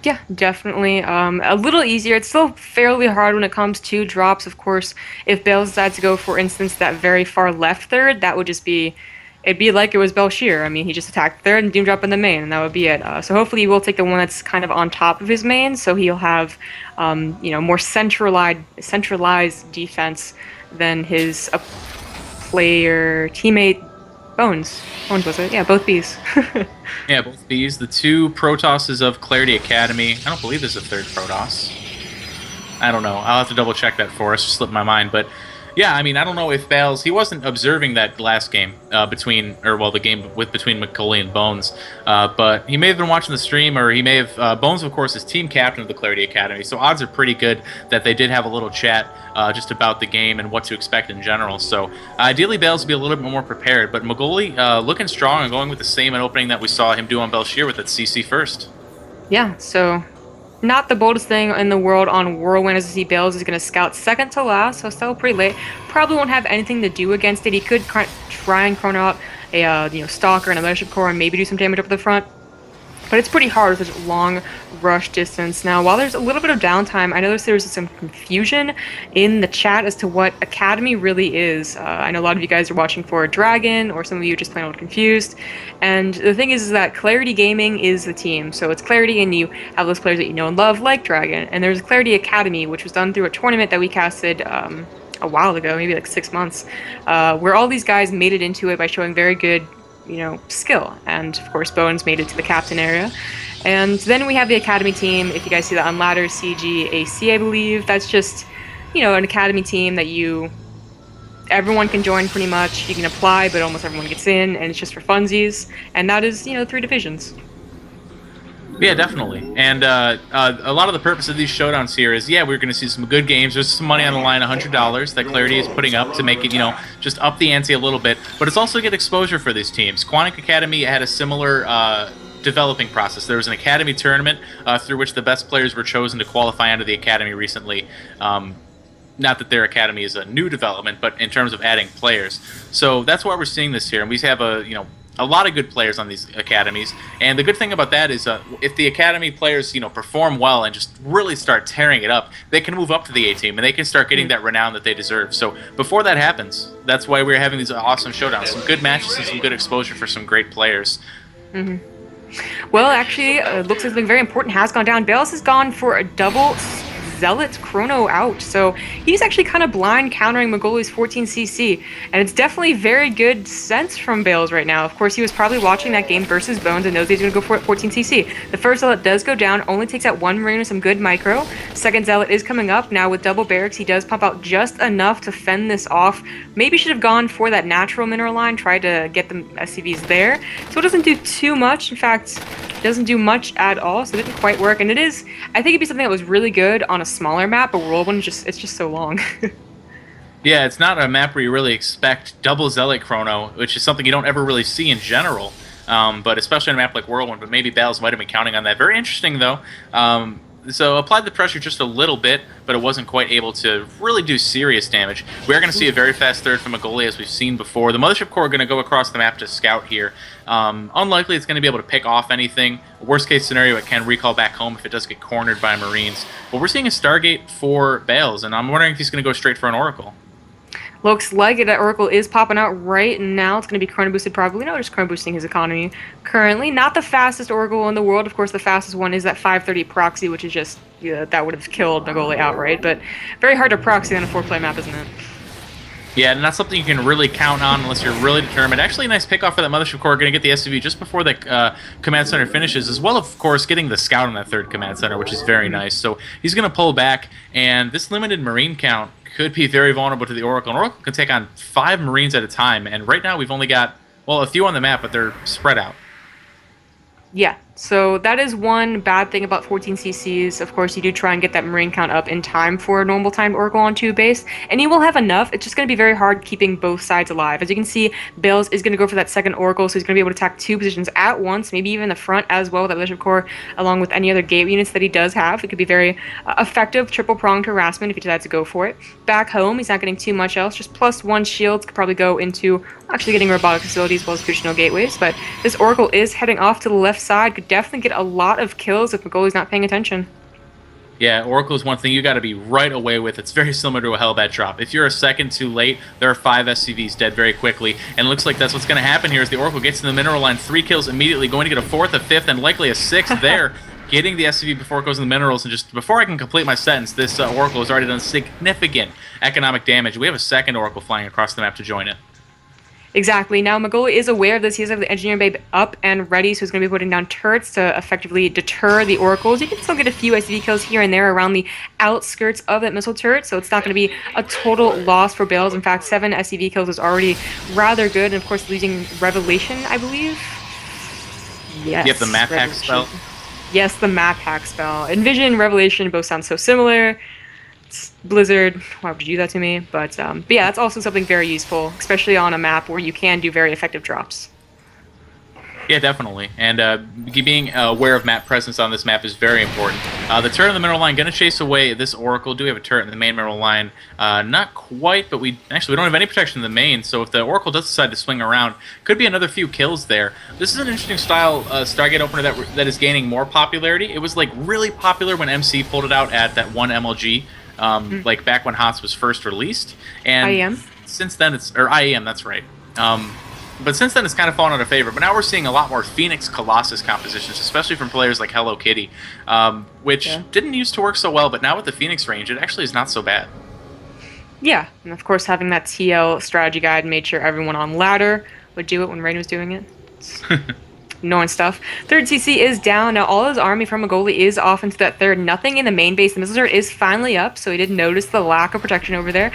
Yeah, definitely. A little easier. It's still fairly hard when it comes to drops. Of course, if Bale decides to go, for instance, that very far left third, that would just be... It'd be like it was Belshir. I mean, he just attacked third and Doom drop in the main, and that would be it. So hopefully he will take the one that's kind of on top of his main, so he'll have, more centralized defense than his teammate Bones. Bones was it? Yeah, both Bs. Yeah, both Bs. The 2 Protosses of Clarity Academy. I don't believe there's a 3rd Protoss. I don't know. I'll have to double check that for us. Just slipped my mind, but... Yeah, I mean, I don't know if Bales... He wasn't observing that last game between Magoli and Bones, but he may have been watching the stream, or he may have... Bones, of course, is team captain of the Clarity Academy, so odds are pretty good that they did have a little chat just about the game and what to expect in general. So ideally, Bales will be a little bit more prepared, but Magoli looking strong and going with the same opening that we saw him do on Belshir with that CC first. Yeah, so not the boldest thing in the world on Whirlwind as to see Bales is going to scout second to last, so still pretty late. Probably won't have anything to do against it. He could try and chrono out a Stalker and a Leadership Core and maybe do some damage up the front. But it's pretty hard with such long rush distance. Now, while there's a little bit of downtime, I noticed there's some confusion in the chat as to what Academy really is. I know a lot of you guys are watching for Dragon, or some of you are just plain old confused. And the thing is that Clarity Gaming is the team. So it's Clarity, and you have those players that you know and love, like Dragon. And there's Clarity Academy, which was done through a tournament that we casted a while ago, maybe like 6 months, where all these guys made it into it by showing very good skill. And of course, Bones made it to the captain area. And then we have the academy team. If you guys see that on ladder, CG, AC, I believe, that's just, an academy team that everyone can join pretty much. You can apply, but almost everyone gets in, and it's just for funsies. And that is, 3 divisions. Yeah, definitely. And a lot of the purpose of these showdowns here is, we're going to see some good games. There's some money on the line, $100 that Clarity is putting up to make it, just up the ante a little bit. But it's also get exposure for these teams. Quantic Academy had a similar developing process. There was an academy tournament through which the best players were chosen to qualify onto the academy recently. Not that their academy is a new development, but in terms of adding players. So that's why we're seeing this here. And we have a lot of good players on these academies, and the good thing about that is if the academy players perform well and just really start tearing it up, they can move up to the A team and they can start getting that renown that they deserve. So before that happens, that's why we're having these awesome showdowns, some good matches and some good exposure for some great players. Well, actually, it looks like something very important has gone down. Bales has gone for a double Zealot chrono out, so he's actually kind of blind countering Magoli's 14cc, and it's definitely very good sense from Bales right now. Of course, he was probably watching that game versus Bones and knows he's going to go for it 14cc. The first Zealot does go down, only takes out 1 Marine with some good micro. Second Zealot is coming up. Now with double barracks, he does pump out just enough to fend this off. Maybe should have gone for that natural mineral line, tried to get the SCVs there. So it doesn't do too much. In fact, it doesn't do much at all, so it didn't quite work. And I think it'd be something that was really good on a smaller map, but Whirlwind it's just so long. Yeah, it's not a map where you really expect double Zealot chrono, which is something you don't ever really see in general, but especially on a map like Whirlwind. But maybe Bales might have been counting on that. Very interesting, though. So applied the pressure just a little bit, but it wasn't quite able to really do serious damage. We're going to see a very fast third from Magoli, as we've seen before. The Mothership Core are going to go across the map to scout here. Unlikely it's going to be able to pick off anything. Worst case scenario, it can recall back home if it does get cornered by Marines. But we're seeing a Stargate for Bales, and I'm wondering if he's going to go straight for an Oracle. Looks like that Oracle is popping out right now. It's going to be chrono boosted probably. No, just chrono boosting his economy currently. Not the fastest Oracle in the world. Of course, the fastest one is that 530 proxy, which is just, that would have killed Magoli outright. But very hard to proxy on a 4-play map, isn't it? Yeah, and that's something you can really count on unless you're really determined. Actually, a nice pickoff for that Mothership Core. Going to get the SCV just before the command center finishes, as well, of course, getting the scout on that third command center, which is very nice. So he's going to pull back, and this limited Marine count could be very vulnerable to the Oracle. And Oracle can take on 5 Marines at a time, and right now we've only got, a few on the map, but they're spread out. Yeah, so that is one bad thing about 14cc's. Of course, you do try and get that Marine count up in time for a normal timed Oracle on 2 base, and you will have enough. It's just going to be very hard keeping both sides alive. As you can see, Bales is going to go for that second Oracle, so he's going to be able to attack 2 positions at once, maybe even the front as well with that Leadership Core, along with any other gate units that he does have. It could be very effective triple-pronged harassment if he decides to go for it. Back home, he's not getting too much else. Just +1 shields could probably go into actually getting robotic facilities as well as traditional gateways, but this Oracle is heading off to the left side. Could definitely get a lot of kills if Magoli's not paying attention. Yeah, Oracle is one thing you got to be right away with. It's very similar to a Hellbat drop. If you're a second too late, there are 5 SCVs dead very quickly, and it looks like that's what's going to happen here as the Oracle gets in the mineral line. 3 kills immediately, going to get a 4th, a 5th, and likely a 6th there. Getting the SCV before it goes in the minerals, and just before I can complete my sentence, this Oracle has already done significant economic damage. We have a second Oracle flying across the map to join it. Exactly. Now, Magoli is aware of this. He has the Engineer Babe up and ready, so he's going to be putting down turrets to effectively deter the Oracles. You can still get a few SCV kills here and there around the outskirts of that missile turret, so it's not going to be a total loss for Bales. In fact, 7 SCV kills is already rather good, and of course, losing Revelation, I believe. Yes. Yep, the map hack spell. Yes, the map hack spell. Envision and Revelation both sound so similar. Blizzard, why would you do that to me? But yeah, that's also something very useful, especially on a map where you can do very effective drops. Yeah, definitely. And being aware of map presence on this map is very important. The turret on the mineral line going to chase away this Oracle. Do we have a turret in the main mineral line? Not quite, but we don't have any protection in the main, so if the Oracle does decide to swing around, could be another few kills there. This is an interesting style Stargate opener that is gaining more popularity. It was like really popular when MC pulled it out at that one MLG, like back when HOTS was first released. And IEM? Since then it's, or IEM, that's right. But since then, it's kind of fallen out of favor. But now we're seeing a lot more Phoenix Colossus compositions, especially from players like Hello Kitty, which didn't used to work so well. But now with the Phoenix range, it actually is not so bad. Yeah, and of course having that TL strategy guide made sure everyone on ladder would do it when Rain was doing it. Annoying stuff. Third CC is down. Now all his army from Magoli is off into that third. Nothing in the main base. The missile turret is finally up, so he did notice the lack of protection over there.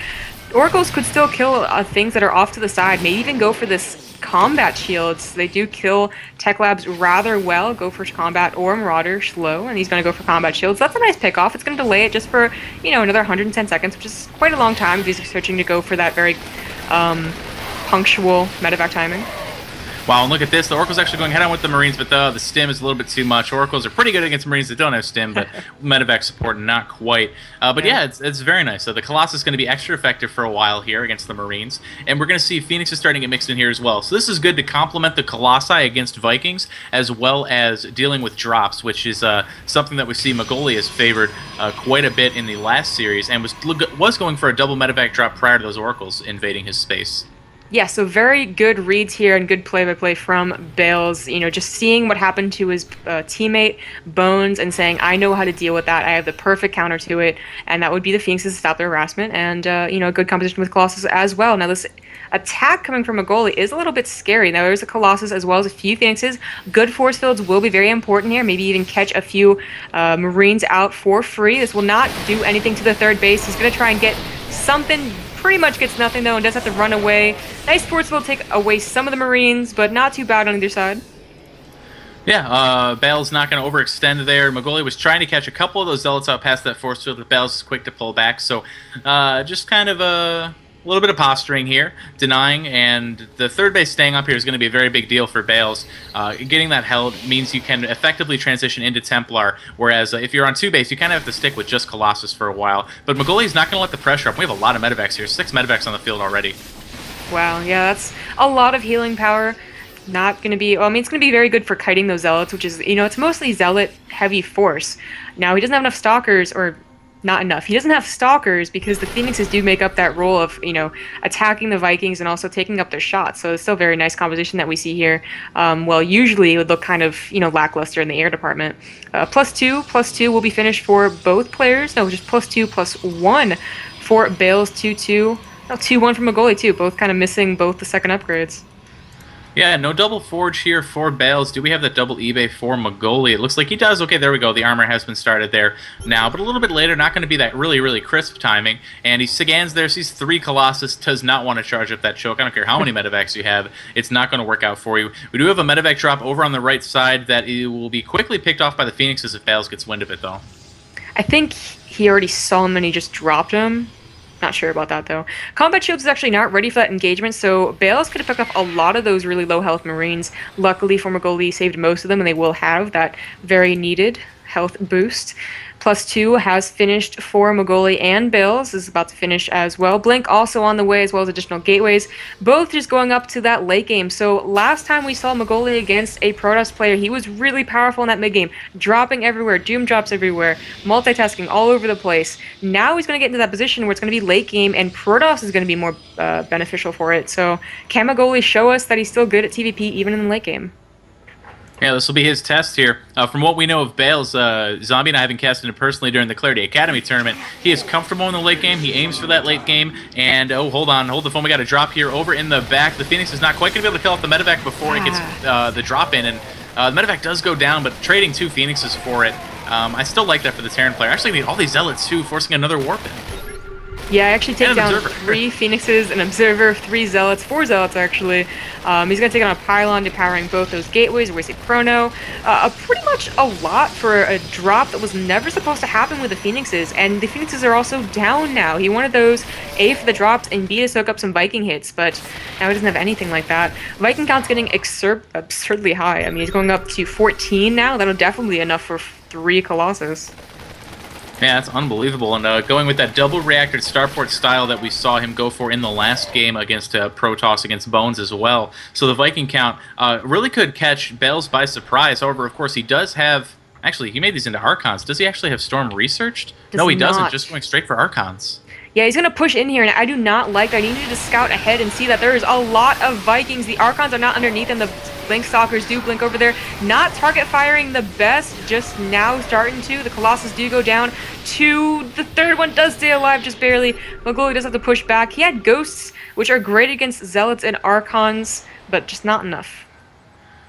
Oracles could still kill things that are off to the side, maybe even go for this combat shields. They do kill Tech Labs rather well. Go for combat or Marauder slow, and he's going to go for combat shields. That's a nice pick off. It's going to delay it just for, another 110 seconds, which is quite a long time if he's searching to go for that very punctual medevac timing. Wow, and look at this. The Oracle's actually going head-on with the Marines, but the stim is a little bit too much. Oracles are pretty good against Marines that don't have stim, but medevac support, not quite. But yeah, it's very nice. So the Colossus is going to be extra effective for a while here against the Marines, and we're going to see Phoenix is starting to get mixed in here as well. So this is good to complement the Colossi against Vikings, as well as dealing with drops, which is something that we see Magoli has favored quite a bit in the last series, and was going for a double medevac drop prior to those Oracles invading his space. Yeah, so very good reads here and good play-by-play from Bales. Just seeing what happened to his teammate, Bones, and saying, I know how to deal with that. I have the perfect counter to it, and that would be the Phoenixes to stop their harassment, and, a good composition with Colossus as well. Now, this attack coming from a goalie is a little bit scary. Now, there's a Colossus as well as a few Phoenixes. Good force fields will be very important here. Maybe even catch a few Marines out for free. This will not do anything to the third base. He's going to try and get something. Pretty much gets nothing, though, and does have to run away. Nice force will take away some of the Marines, but not too bad on either side. Yeah, Bale's not going to overextend there. Magoli was trying to catch a couple of those Zealots out past that force field, but Bale's is quick to pull back. So just kind of a little bit of posturing here, denying, and the third base staying up here is going to be a very big deal for Bales. Getting that held means you can effectively transition into Templar, whereas if you're on two base, you kind of have to stick with just Colossus for a while. But Magoli's not going to let the pressure up. We have a lot of medevacs here, 6 medevacs on the field already. Wow, yeah, that's a lot of healing power. Not going to be, it's going to be very good for kiting those Zealots, which is, it's mostly Zealot-heavy force. Now, he doesn't have enough Stalkers, or not enough. He doesn't have Stalkers because the Phoenixes do make up that role of, attacking the Vikings and also taking up their shots. So it's still a very nice composition that we see here. Well, usually it would look kind of, lackluster in the air department. +2 will be finished for both players. No, just +2, +1 for Bales, 2-2. No, 2-1 from Magoli, too. Both kind of missing both the second upgrades. Yeah, no double forge here for Bales. Do we have that double eBay for Magoli? It looks like he does. Okay, there we go. The armor has been started there now, but a little bit later, not going to be that really, really crisp timing. And he scans there, sees 3 Colossus, does not want to charge up that choke. I don't care how many medevacs you have. It's not going to work out for you. We do have a medevac drop over on the right side that it will be quickly picked off by the Phoenixes if Bales gets wind of it, though. I think he already saw him and he just dropped him. Not sure about that, though. Combat Shields is actually not ready for that engagement, so Bales could have picked up a lot of those really low health Marines. Luckily, for Magoli saved most of them, and they will have that very needed health boost. +2 has finished for Magoli, and Bales is about to finish as well. Blink also on the way, as well as additional gateways. Both just going up to that late game. So last time we saw Magoli against a Protoss player, he was really powerful in that mid game, dropping everywhere, doom drops everywhere, multitasking all over the place. Now he's going to get into that position where it's going to be late game, and Protoss is going to be more beneficial for it. So can Magoli show us that he's still good at TVP even in the late game? Yeah, this will be his test here. From what we know of Bales, Zombie and I have been casting him personally during the Clarity Academy tournament. He is comfortable in the late game. He aims for that late game. And, oh, hold the phone. We got a drop here over in the back. The Phoenix is not quite going to be able to kill off the medevac before it gets the drop in. And the medevac does go down, but trading 2 Phoenixes for it. I still like that for the Terran player. Actually, need all these Zealots, too, forcing another warp in. Yeah, I actually take And an down Observer. 3 Phoenixes, an Observer, 3 Zealots, 4 Zealots actually. He's going to take on a Pylon, depowering both those gateways, wasted Chrono. Pretty much a lot for a drop that was never supposed to happen with the Phoenixes, and the Phoenixes are also down now. He wanted those A for the drops and B to soak up some Viking hits, but now he doesn't have anything like that. Viking count's getting absurdly high. I mean, he's going up to 14 now. That'll definitely be enough for 3 Colossus. Yeah, that's unbelievable. And going with that double reactored starport style that we saw him go for in the last game against Protoss against Bones as well. So the Viking count really could catch Bales by surprise. However, of course, he does have... Actually, he made these into Archons. Does he actually have Storm researched? No, he doesn't. Just going straight for Archons. Yeah, he's going to push in here, and I do not like that. I need you to scout ahead and see that there is a lot of Vikings. The Archons are not underneath, and the Blink Stalkers do blink over there. Not target firing the best, just now starting to. The Colossus do go down. 2. The third one does stay alive, just barely. Magoli does have to push back. He had Ghosts, which are great against Zealots and Archons, but just not enough.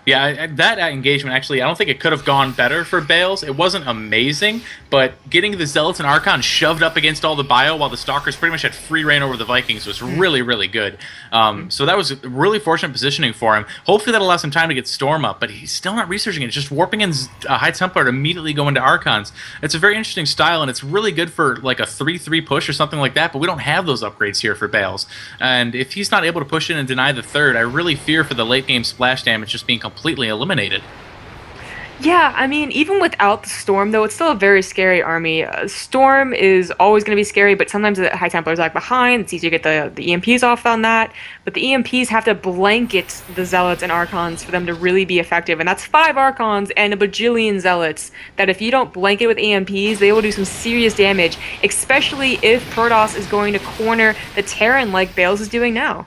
Yeah, that engagement, actually, I don't think it could have gone better for Bales. It wasn't amazing, but getting the Zealots and Archons shoved up against all the bio while the Stalkers pretty much had free reign over the Vikings was really, really good. So that was really fortunate positioning for him. Hopefully that allows him time to get Storm up, but he's still not researching it. It's just warping in High Templar to immediately go into Archons. It's a very interesting style, and it's really good for like a 3-3 push or something like that, but we don't have those upgrades here for Bales. And if he's not able to push in and deny the third, I really fear for the late game splash damage just being completely eliminated. Yeah, I mean, even without the Storm, though, it's still a very scary army. Storm is always going to be scary, but sometimes the High Templars lag behind. It's easier to get the EMPs off on that. But the EMPs have to blanket the Zealots and Archons for them to really be effective. And that's 5 Archons and a bajillion Zealots that if you don't blanket with EMPs, they will do some serious damage, especially if Protoss is going to corner the Terran like Bales is doing now.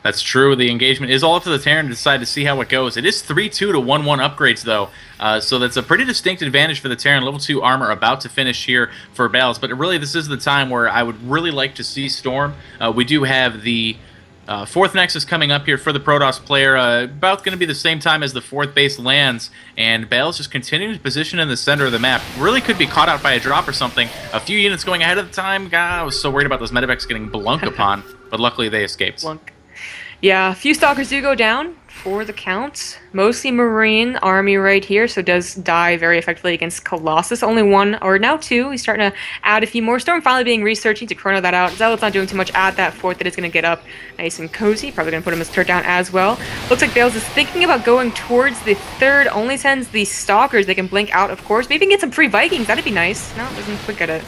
That's true. The engagement is all up to the Terran to decide to see how it goes. It is 3-2 to 1-1 upgrades, though. So that's a pretty distinct advantage for the Terran. Level 2 armor about to finish here for Bales. But really, this is the time where I would really like to see Storm. We do have the 4th Nexus coming up here for the Protoss player. About going to be the same time as the 4th base lands. And Bales just continuing to position in the center of the map. Really could be caught out by a drop or something. A few units going ahead of the time. God, I was so worried about those medevacs getting blunk upon. But luckily, they escaped. Blunk. Yeah, a few Stalkers do go down for the count. Mostly Marine army right here, so does die very effectively against Colossus. Only 1, or now 2. He's starting to add a few more. Storm finally being researched. Need to chrono that out. Zealot's not doing too much at that 4th that is going to get up nice and cozy. Probably going to put him as turret down as well. Looks like Bales is thinking about going towards the 3rd. Only sends the Stalkers. They can blink out, of course. Maybe get some free Vikings. That'd be nice. No, doesn't quick at it.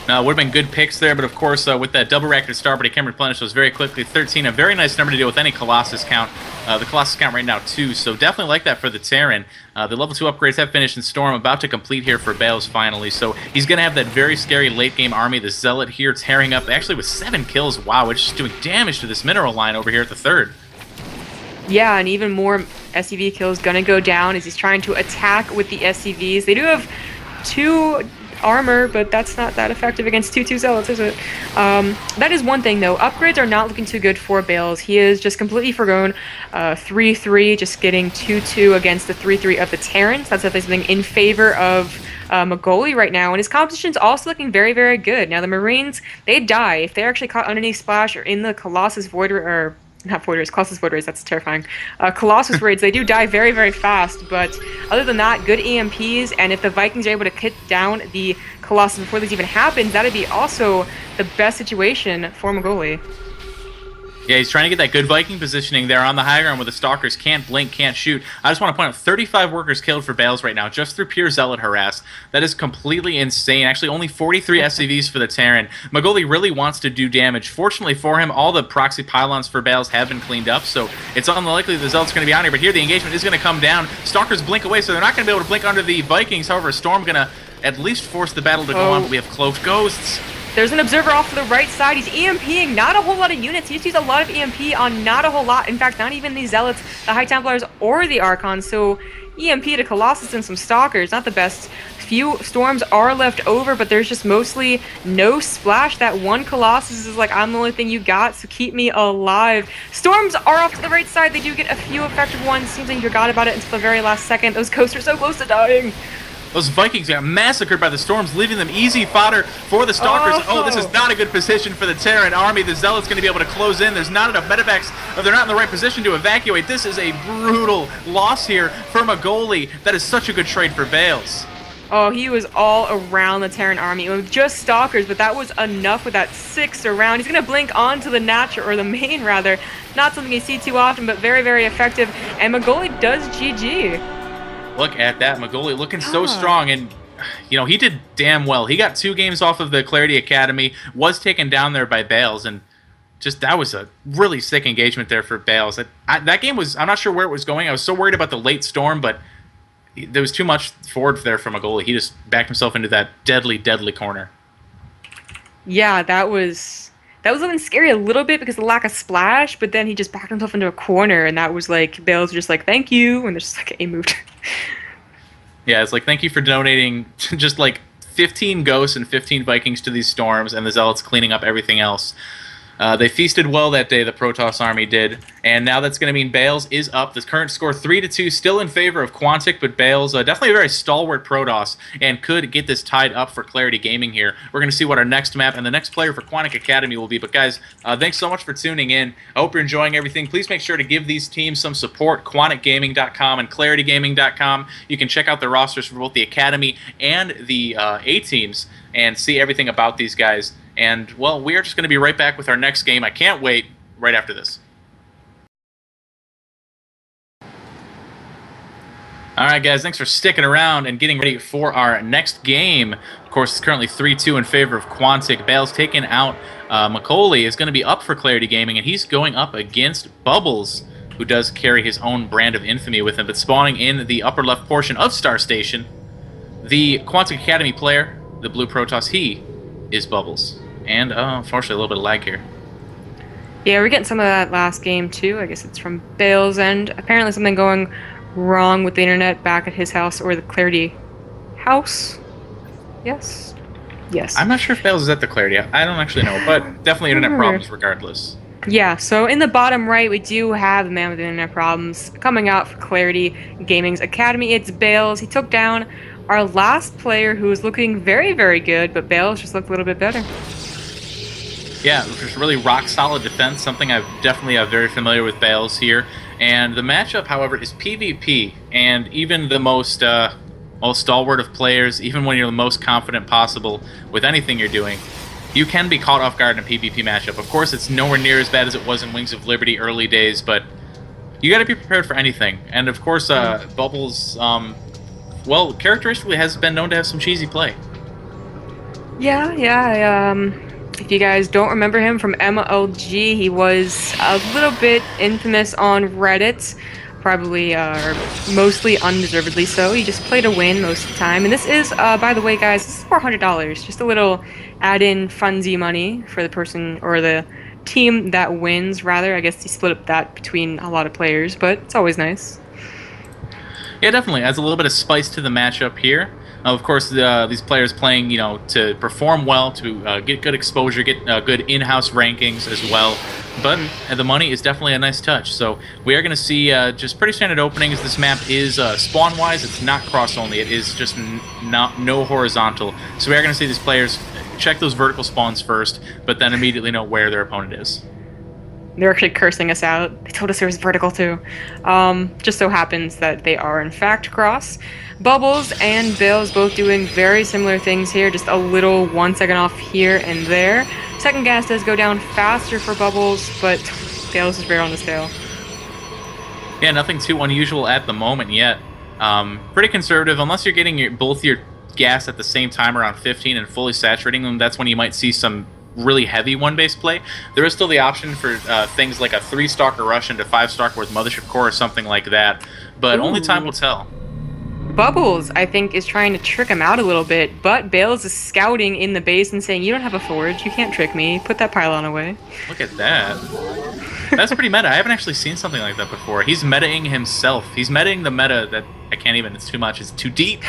Would have been good picks there, but of course, with that double reactor starbody, he can replenish those very quickly. 13, a very nice number to deal with any Colossus count. The Colossus count right now, 2, so definitely like that for the Terran. The level 2 upgrades have finished, and Storm about to complete here for Bales finally. So he's going to have that very scary late-game army. The Zealot here tearing up, actually with 7 kills. Wow, it's just doing damage to this mineral line over here at the 3rd. Yeah, and even more SCV kills going to go down as he's trying to attack with the SCVs. They do have 2... armor, but that's not that effective against 2-2 Zealots, is it? That is one thing, though. Upgrades are not looking too good for Bales. He is just completely forgone 3-3, just getting 2-2 against the 3-3 of the Terrans. That's definitely something in favor of Magoli right now, and his competition's also looking very, very good. Now, the Marines, they die. If they're actually caught underneath Splash or in the Colossus Void, or not Void Rays, Colossus Void Rays, that's terrifying. Colossus Raids, they do die very, very fast, but other than that, good EMPs, and if the Vikings are able to hit down the Colossus before this even happens, that'd be also the best situation for Magoli. Yeah, he's trying to get that good Viking positioning there on the high ground where the Stalkers can't blink, can't shoot. I just want to point out 35 workers killed for Bales right now, just through pure Zealot harass. That is completely insane. Actually, only 43 SCVs for the Terran. Magoli really wants to do damage. Fortunately for him, all the proxy pylons for Bales have been cleaned up, so it's unlikely the Zealot's going to be on here. But here, the engagement is going to come down. Stalkers blink away, so they're not going to be able to blink under the Vikings. However, Storm going to at least force the battle to go on. But we have cloaked ghosts. There's an Observer off to the right side. He's EMPing not a whole lot of units. He just used a lot of EMP on not a whole lot. In fact, not even the Zealots, the High Templars, or the Archons. So EMP to Colossus and some Stalkers. Not the best. Few Storms are left over, but there's just mostly no splash. That one Colossus is like, I'm the only thing you got, so keep me alive. Storms are off to the right side. They do get a few effective ones. Seems like you forgot about it until the very last second. Those coasts are so close to dying. Those Vikings got massacred by the Storms, leaving them easy fodder for the Stalkers. Oh, this is not a good position for the Terran army. The Zealots going to be able to close in. There's not enough medevacs, or they're not in the right position to evacuate. This is a brutal loss here for Magoli. That is such a good trade for Bales. Oh, he was all around the Terran army. It was just Stalkers, but that was enough with that 6 around. He's going to blink onto the natural, or the main rather. Not something you see too often, but very, very effective. And Magoli does GG. Look at that, Magoli looking so strong, and you know, he did damn well. He got 2 games off of the Clarity Academy, was taken down there by Bales, and just that was a really sick engagement there for Bales. That game was, I'm not sure where it was going. I was so worried about the late storm, but there was too much forward there from Magoli. He just backed himself into that deadly, deadly corner. Yeah, that was looking scary a little bit because of the lack of splash, but then he just backed himself into a corner, and that was like, Bales just like, thank you, and they're just like, he moved. Yeah, it's like, thank you for donating just like 15 Ghosts and 15 Vikings to these Storms, and the Zealots cleaning up everything else. They feasted well that day, the Protoss army did, and now that's going to mean Bales is up. The current score 3-2, still in favor of Quantic, but Bales definitely a very stalwart Protoss and could get this tied up for Clarity Gaming here. We're going to see what our next map and the next player for Quantic Academy will be. But guys, thanks so much for tuning in. I hope you're enjoying everything. Please make sure to give these teams some support. QuanticGaming.com and ClarityGaming.com. You can check out the rosters for both the Academy and the A teams and see everything about these guys. And, well, we are just going to be right back with our next game. I can't wait right after this. All right, guys, thanks for sticking around and getting ready for our next game. Of course, it's currently 3-2 in favor of Quantic. Bale's taking out Magoli, is going to be up for Clarity Gaming, and he's going up against Bubbles, who does carry his own brand of infamy with him. But spawning in the upper left portion of Star Station, the Quantic Academy player, the Blue Protoss, he is Bubbles. And, unfortunately, a little bit of lag here. Yeah, we're getting some of that last game, too. I guess it's from Bale's end. Apparently something going wrong with the internet back at his house, or the Clarity house. Yes? Yes. I'm not sure if Bales is at the Clarity. I don't actually know, but definitely internet problems regardless. Yeah, so in the bottom right, we do have the man with internet problems coming out for Clarity Gaming's Academy. It's Bales. He took down our last player, who was looking very, very good, but Bales just looked a little bit better. Yeah, just really rock-solid defense, something I'm definitely very familiar with Bales here. And the matchup, however, is PvP, and even the most stalwart of players, even when you're the most confident possible with anything you're doing, you can be caught off guard in a PvP matchup. Of course, it's nowhere near as bad as it was in Wings of Liberty early days, but you got to be prepared for anything. And of course, Bubbles, well, characteristically has been known to have some cheesy play. Yeah. If you guys don't remember him from MLG, he was a little bit infamous on Reddit, probably mostly undeservedly so. He just played to win most of the time. And this is, by the way, guys, this is $400. Just a little add-in fundsy money for the person, or the team that wins, rather. I guess he split up that between a lot of players, but it's always nice. Yeah, definitely. Adds a little bit of spice to the matchup here. Of course, these players playing, to perform well, to get good exposure, get good in-house rankings as well. But the money is definitely a nice touch. So we are going to see just pretty standard openings. This map is spawn-wise, it's not cross-only. It is just no horizontal. So we are going to see these players check those vertical spawns first, but then immediately know where their opponent is. They're actually cursing us out. They told us there was vertical too. Just so happens that they are in fact cross. Bubbles and Bales both doing very similar things here, just a little 1 second off here and there. Second gas does go down faster for Bubbles, but Bales is very on his tail. Yeah, nothing too unusual at the moment yet. Pretty conservative, unless you're getting both your gas at the same time around 15 and fully saturating them. That's when you might see some really heavy one-base play. There is still the option for things like a 3-stalker rush into 5-stalker with Mothership Core or something like that, but only time will tell. Bubbles, I think, is trying to trick him out a little bit, but Bales is scouting in the base and saying, you don't have a forge, you can't trick me, put that pylon away. Look at that. That's pretty meta. I haven't actually seen something like that before. He's metaing himself. He's metaing the meta that I can't even, it's too much, it's too deep.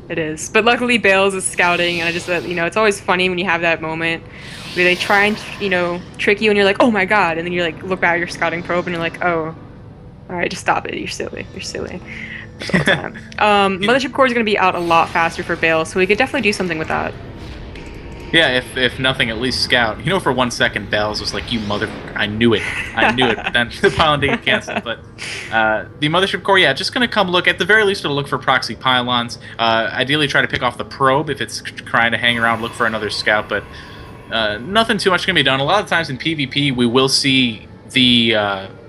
It is. But luckily Bales is scouting, and I just, it's always funny when you have that moment where they try and, trick you, and you're like, oh my god, and then you look back at your scouting probe, and you're like, oh, alright, just stop it, you're silly. all the time. Mothership Core is going to be out a lot faster for Bale, so we could definitely do something with that. Yeah, if nothing, at least scout. You know, for 1 second, Bales was like, "You motherfucker!" I knew it. I knew it. But then the pylon did get canceled. But the Mothership Core, yeah, just gonna come look. At the very least, it'll look for proxy pylons. Ideally, try to pick off the probe if it's trying to hang around, look for another scout. But nothing too much can be done. A lot of times in PvP, we will see the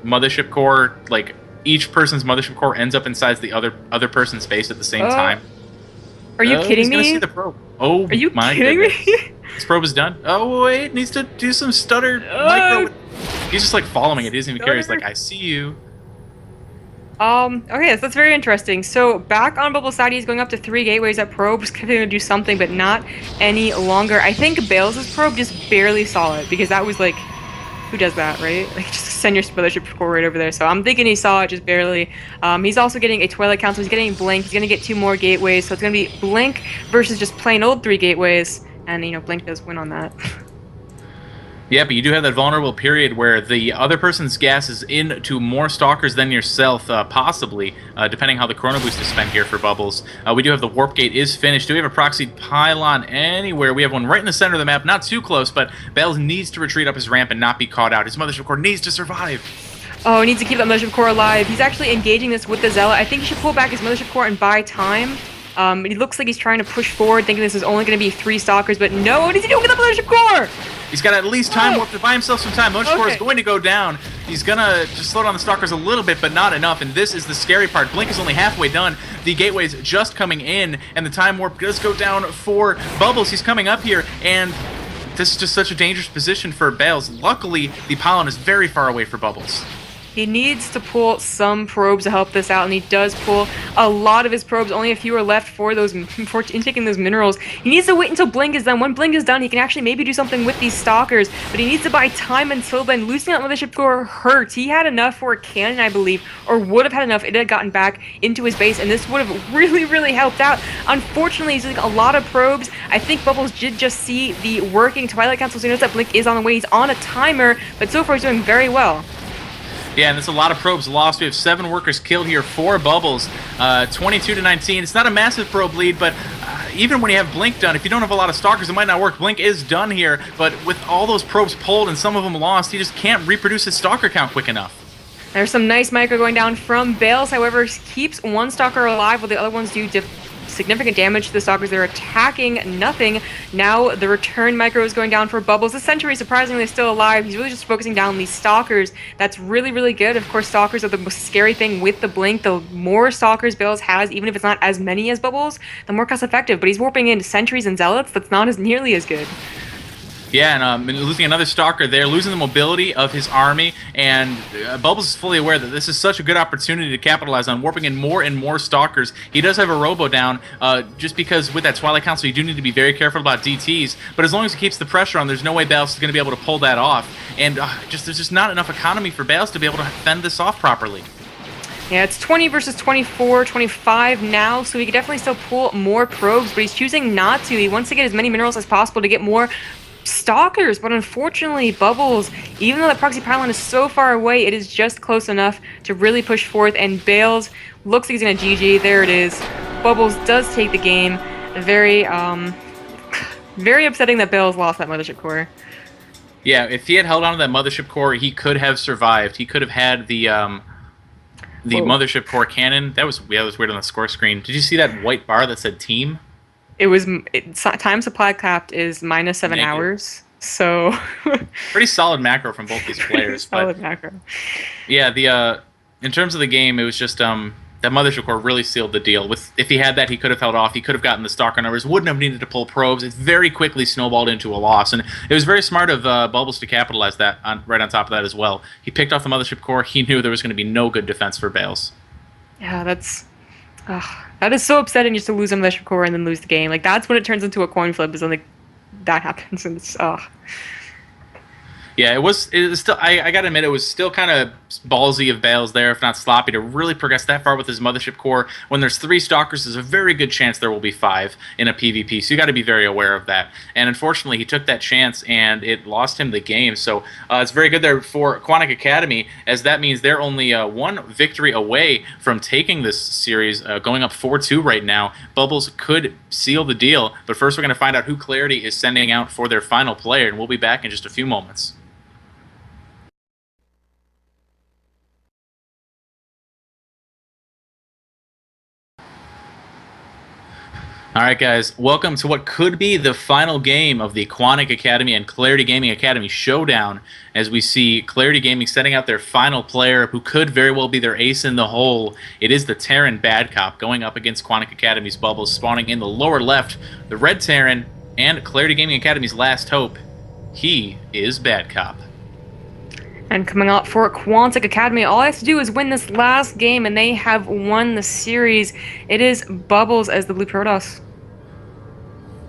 Mothership Core, like each person's Mothership Core ends up inside the other person's base at the same time. Are you kidding he's me? Gonna see the probe. Oh, are you my kidding goodness. me? This probe is done. Oh wait, needs to do some stutter micro. He's just like following it. He doesn't even care. He's like, I see you. Okay, so that's very interesting. So back on Bubble's side, he's going up to 3 gateways at probe, just going to do something, but not any longer. I think Bales' probe just barely saw it, because that was like, who does that, right? Like, just send your Mothership Core right over there. So I'm thinking he saw it just barely. He's also getting a Twilight Council. He's getting Blink. He's going to get 2 more gateways. So it's going to be Blink versus just plain old 3 gateways. And, you know, Blink does win on that. Yeah, but you do have that vulnerable period where the other person's gas is into more stalkers than yourself, possibly, depending how the Chrono Boost is spent here for Bubbles. We do have the Warp Gate is finished. Do we have a proxy pylon anywhere? We have one right in the center of the map, not too close, but Bales needs to retreat up his ramp and not be caught out. His Mothership Core needs to survive. Oh, he needs to keep that Mothership Core alive. He's actually engaging this with the Zealot. I think he should pull back his Mothership Core and buy time. It looks like he's trying to push forward, thinking this is only going to be 3 stalkers, but no, what is he doing with the Mothership Core? He's got at least time warp to buy himself some time. Mothership Core is Okay. going to go down. He's going to just slow down the stalkers a little bit, but not enough, and this is the scary part. Blink is only halfway done. The gateway's just coming in, and the time warp does go down for Bubbles. He's coming up here, and this is just such a dangerous position for Bales. Luckily, the pylon is very far away for Bubbles. He needs to pull some probes to help this out, and he does pull a lot of his probes. Only a few are left for those for intaking those minerals. He needs to wait until Blink is done. When Blink is done, he can actually maybe do something with these stalkers, but he needs to buy time until then. Losing that Mothership Core hurts. He had enough for a cannon, I believe, or would have had enough if it had gotten back into his base, and this would have really, really helped out. Unfortunately, he's using a lot of probes. I think Bubbles did just see the working Twilight Council, so he knows that Blink is on the way. He's on a timer, but so far he's doing very well. Yeah, and there's a lot of probes lost. We have 7 workers killed here, 4 Bubbles, 22 to 19. It's not a massive probe lead, but even when you have Blink done, if you don't have a lot of stalkers, it might not work. Blink is done here, but with all those probes pulled and some of them lost, he just can't reproduce his stalker count quick enough. There's some nice micro going down from Bales, however, keeps 1 stalker alive while the other ones do significant damage to the stalkers. They're attacking nothing. Now the return micro is going down for Bubbles. The Sentry, surprisingly, is still alive. He's really just focusing down these stalkers. That's really, really good. Of course, stalkers are the most scary thing with the Blink. The more stalkers Bales has, even if it's not as many as Bubbles, the more cost effective. But he's warping into Sentries and Zealots. That's not as nearly as good. Yeah, and losing another stalker there, losing the mobility of his army, and Bubbles is fully aware that this is such a good opportunity to capitalize on, warping in more and more stalkers. He does have a robo down, just because with that Twilight Council, you do need to be very careful about DTs, but as long as he keeps the pressure on, there's no way Bales is going to be able to pull that off, and there's just not enough economy for Bales to be able to fend this off properly. Yeah, it's 20 versus 24, 25 now, so he could definitely still pull more probes, but he's choosing not to. He wants to get as many minerals as possible to get more stalkers, but unfortunately Bubbles, even though that proxy pylon is so far away, it is just close enough to really push forth, and Bales looks like he's gonna GG. There it is. Bubbles does take the game. Very very upsetting that Bales lost that Mothership Core. Yeah, if he had held on to that Mothership Core, he could have survived. He could have had the Mothership Core cannon. That was weird on the score screen. Did you see that white bar that said team? It was time supply capped is -7 Negative. hours, so Pretty solid macro from both these players. solid But macro. yeah, in terms of the game, it was just that Mothership Core really sealed the deal. If he had that, he could have held off. He could have gotten the stalker numbers. Wouldn't have needed to pull probes. It very quickly snowballed into a loss, and it was very smart of Bubbles to capitalize that right on top of that as well. He picked off the Mothership Core. He knew there was going to be no good defense for Bales. Yeah, that is so upsetting just to lose a Mothership Core and then lose the game. Like, that's when it turns into a coin flip, is when that happens, and it's Yeah, it was still. I gotta admit, it was still kind of ballsy of Bales there, if not sloppy, to really progress that far with his Mothership Core. When there's 3 Stalkers, there's a very good chance there will be 5 in a PvP, so you got to be very aware of that. And unfortunately, he took that chance, and it lost him the game. So it's very good there for Quantic Academy, as that means they're only 1 victory away from taking this series, going up 4-2 right now. Bubbles could seal the deal, but first we're going to find out who Clarity is sending out for their final player, and we'll be back in just a few moments. Alright guys, welcome to what could be the final game of the Quantic Academy and Clarity Gaming Academy Showdown, as we see Clarity Gaming setting out their final player who could very well be their ace in the hole. It is the Terran Bad Cop going up against Quantic Academy's Bubbles, spawning in the lower left, the Red Terran and Clarity Gaming Academy's last hope. He is Bad Cop. And coming out for Quantic Academy, all I have to do is win this last game, and they have won the series. It is Bubbles as the Blue Protoss.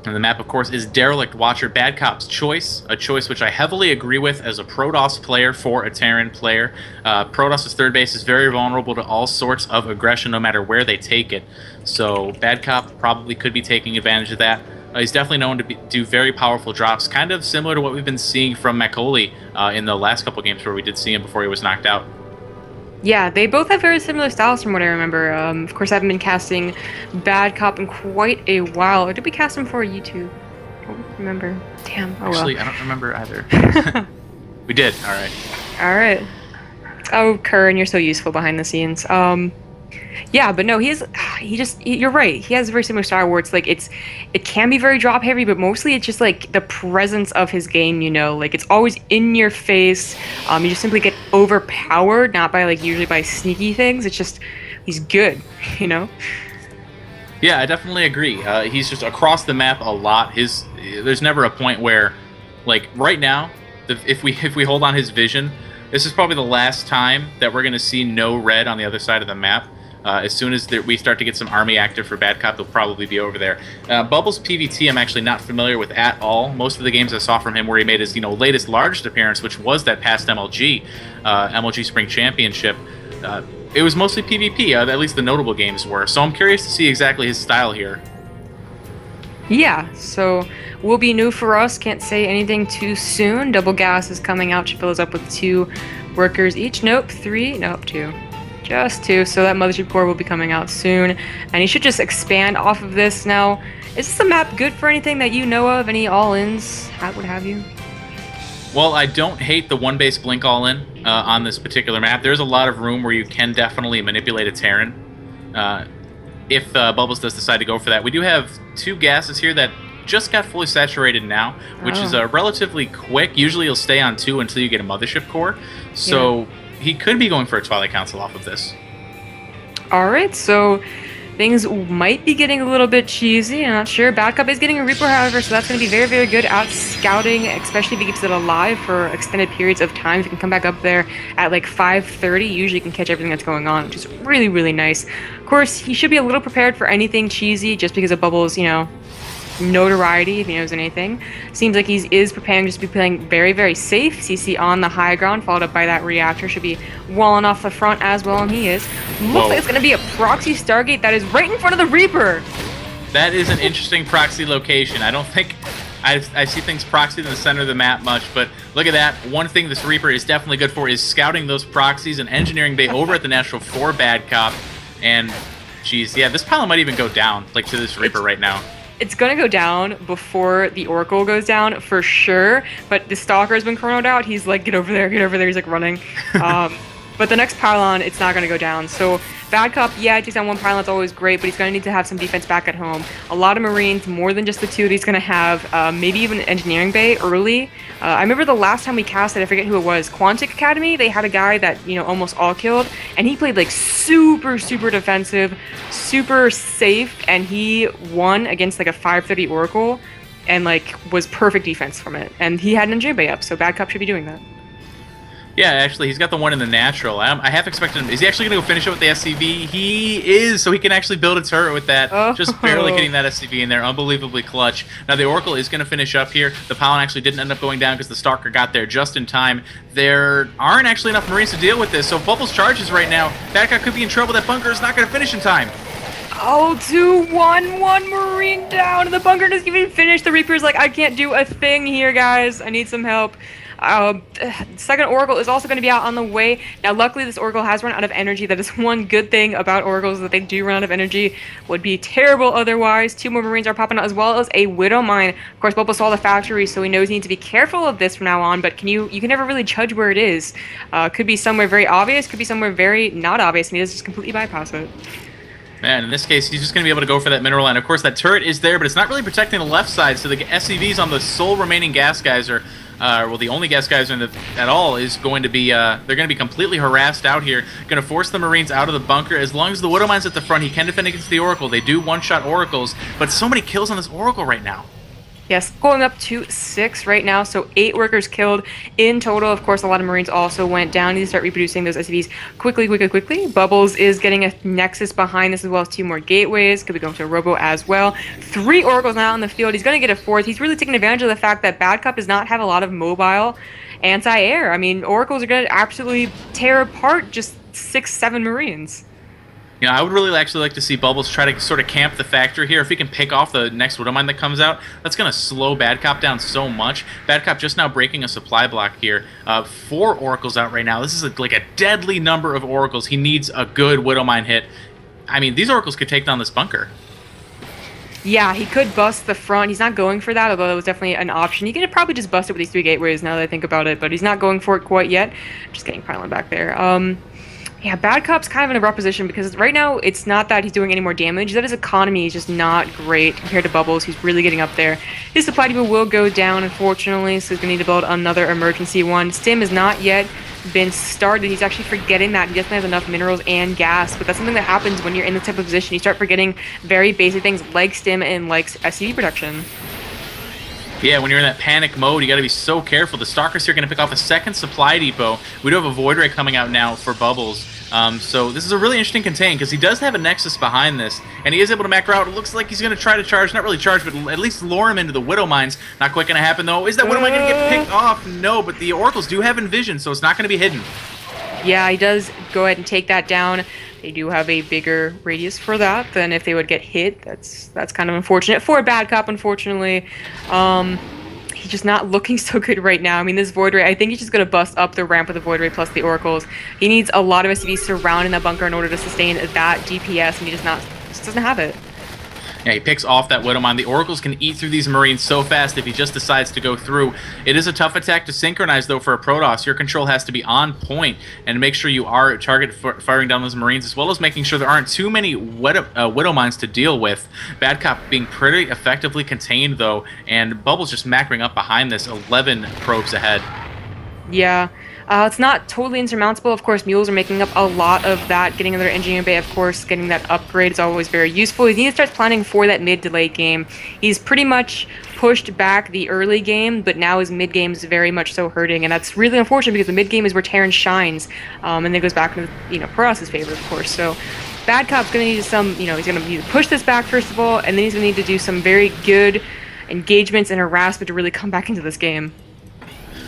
And the map, of course, is Derelict Watcher, Bad Cop's choice, a choice which I heavily agree with as a Protoss player for a Terran player. Protoss' third base is very vulnerable to all sorts of aggression, no matter where they take it. So Bad Cop probably could be taking advantage of that. He's definitely known to do very powerful drops, kind of similar to what we've been seeing from Macaulay in the last couple games where we did see him before he was knocked out. Yeah, they both have very similar styles from what I remember. Of course, I haven't been casting Bad Cop in quite a while. Or did we cast him for YouTube? I don't remember. Damn. Oh, Actually, well. I don't remember either. We did. All right. All right. Oh, Curran, you're so useful behind the scenes. Yeah, but no, you're right. He has a very similar style where it's like, it can be very drop heavy, but mostly it's just like the presence of his game, like it's always in your face. You just simply get overpowered, not by usually by sneaky things. It's just, he's good, Yeah, I definitely agree. He's just across the map a lot. There's never a point where, right now, if we hold on his vision, this is probably the last time that we're going to see no red on the other side of the map. As soon as we start to get some army active for Bad Cop, he'll probably be over there. Bubbles PVT I'm actually not familiar with at all. Most of the games I saw from him where he made his latest largest appearance, which was that past MLG Spring Championship, it was mostly PvP, at least the notable games were. So I'm curious to see exactly his style here. Yeah, so will be new for us. Can't say anything too soon. Double Gas is coming out. She fills up with 2 workers each. Nope, 3. Nope, 2. Just 2. So that Mothership Core will be coming out soon. And you should just expand off of this. Now, is this a map good for anything that you know of? Any all-ins? What have you? Well, I don't hate the 1-base blink all-in on this particular map. There's a lot of room where you can definitely manipulate a Terran. If Bubbles does decide to go for that. We do have 2 gases here that just got fully saturated now, which is relatively quick. Usually you'll stay on 2 until you get a Mothership Core. So he could be going for a Twilight Council off of this. Alright, so things might be getting a little bit cheesy. I'm not sure. Bad Cop is getting a Reaper, however, so that's going to be very, very good at scouting, especially if he keeps it alive for extended periods of time. If you can come back up there at 5:30, usually you can catch everything that's going on, which is really, really nice. Of course, he should be a little prepared for anything cheesy just because of Bubbles, notoriety, if he knows anything. Seems like he is preparing just to be playing very, very safe. CC on the high ground, followed up by that reactor. Should be walling off the front as well, and he is. Looks like it's going to be a proxy Stargate that is right in front of the Reaper. That is an interesting proxy location. I don't think I see things proxied in the center of the map much, but look at that. One thing this Reaper is definitely good for is scouting those proxies and engineering bay over at the National for Bad Cop. And, geez, yeah, this pylon might even go down, to this Reaper right now. It's going to go down before the Oracle goes down, for sure. But the Stalker has been chronoed out. He's like, get over there, get over there. He's running. But the next pylon, it's not going to go down. So Bad Cop, yeah, it takes down 1 pylon. It's always great, but he's going to need to have some defense back at home. A lot of Marines, more than just the 2 that he's going to have. Maybe even an engineering bay early. I remember the last time we casted, I forget who it was, Quantic Academy. They had a guy that, almost all killed. And he played super, super defensive, super safe. And he won against a 5:30 Oracle. And was perfect defense from it. And he had an engineering bay up, so Bad Cop should be doing that. Yeah, actually, he's got the one in the natural. I half expected him. Is he actually going to go finish it with the SCV? He is, so he can actually build a turret with that. Just barely Oh. getting that SCV in there. Unbelievably clutch. Now, the Oracle is going to finish up here. The Paladin actually didn't end up going down because the Stalker got there just in time. There aren't actually enough Marines to deal with this, so Bubbles charges right now. Bad guy could be in trouble. That bunker is not going to finish in time. Oh, 2-1, one Marine down, and the bunker doesn't even finish. The Reaper's like, I can't do a thing here, guys. I need some help. Second Oracle is also going to be out on the way. Now, luckily, this Oracle has run out of energy. That is one good thing about Oracles, that they do run out of energy. Would be terrible otherwise. 2 more Marines are popping out, as well as a Widow Mine. Of course, Bubba saw the factory, so he knows he needs to be careful of this from now on, but you can never really judge where it is. Could be somewhere very obvious, could be somewhere very not obvious, and he does just completely bypass it. Man, in this case, he's just going to be able to go for that mineral line. Of course, that turret is there, but it's not really protecting the left side, so the SCVs on the sole remaining gas geyser, well, the only gas geyser at all, is going to be, they're going to be completely harassed out here. Going to force the Marines out of the bunker. As long as the Widow Mine's at the front, he can defend against the Oracle. They do one-shot Oracles, but so many kills on this Oracle right now. Yes, going up to 6 right now, so 8 workers killed in total. Of course, a lot of Marines also went down. Need to start reproducing those SCVs quickly. Bubbles is getting a Nexus behind this, as well as 2 more gateways. Could be going to a Robo as well. 3 Oracles now on the field. He's going to get a 4th. He's really taking advantage of the fact that Bad Cop does not have a lot of mobile anti-air. I mean, Oracles are going to absolutely tear apart just 6-7 Marines. You know, I would really actually like to see Bubbles try to sort of camp the factory here. If he can pick off the next Widow Mine that comes out, that's going to slow Bad Cop down so much. Bad Cop just now breaking a supply block here. 4 Oracles out right now. This is like a deadly number of Oracles. He needs a good Widow Mine hit. I mean, these Oracles could take down this bunker. Yeah, he could bust the front. He's not going for that, although that was definitely an option. He could probably just bust it with these 3 gateways now that I think about it, but he's not going for it quite yet. Just getting pylon back there. Yeah, Bad Cop's kind of in a rough position because right now it's not that he's doing any more damage, that his economy is just not great compared to Bubbles, who's really getting up there. His supply depot will go down, unfortunately, so he's going to need to build another emergency one. Stim has not yet been started. He's actually forgetting that he doesn't have enough minerals and gas, but that's something that happens when you're in this type of position. You start forgetting very basic things like Stim and like SCV protection. Yeah, when you're in that panic mode, you got to be so careful. The Stalkers here are going to pick off a second supply depot. We do have a Void Ray coming out now for Bubbles. So this is a really interesting contain because he does have a Nexus behind this, and he is able to macro out. It looks like he's going to try to charge, not really charge, but at least lure him into the Widow Mines. Not quite going to happen, though. Is that Widow Mine going to get picked off? No, but the Oracles do have Envision, so it's not going to be hidden. Yeah, he does go ahead and take that down. They do have a bigger radius for that than if they would get hit. That's kind of unfortunate for a Bad Cop, unfortunately. He's just not looking so good right now. I mean, this Void Ray, I think he's just going to bust up the ramp with the Void Ray plus the Oracles. He needs a lot of SCVs surrounding that bunker in order to sustain that DPS, and he just doesn't have it. Yeah, he picks off that Widow Mine. The Oracles can eat through these Marines so fast if he just decides to go through. It is a tough attack to synchronize, though, for a Protoss. Your control has to be on point and make sure you are firing down those Marines, as well as making sure there aren't too many Widow Mines to deal with. Bad Cop being pretty effectively contained, though, and Bubbles just macroing up behind this, 11 probes ahead. Yeah. It's not totally insurmountable. Of course, mules are making up a lot of that. Getting another engineering bay, of course, getting that upgrade is always very useful. He needs to start planning for that mid to late game. He's pretty much pushed back the early game, but now his mid game is very much so hurting, and that's really unfortunate because the mid game is where Terran shines, and then goes back into Protoss's favor, of course. So Bad Cop's going to need some, he's going to need to push this back first of all, and then he's going to need to do some very good engagements and harassment to really come back into this game.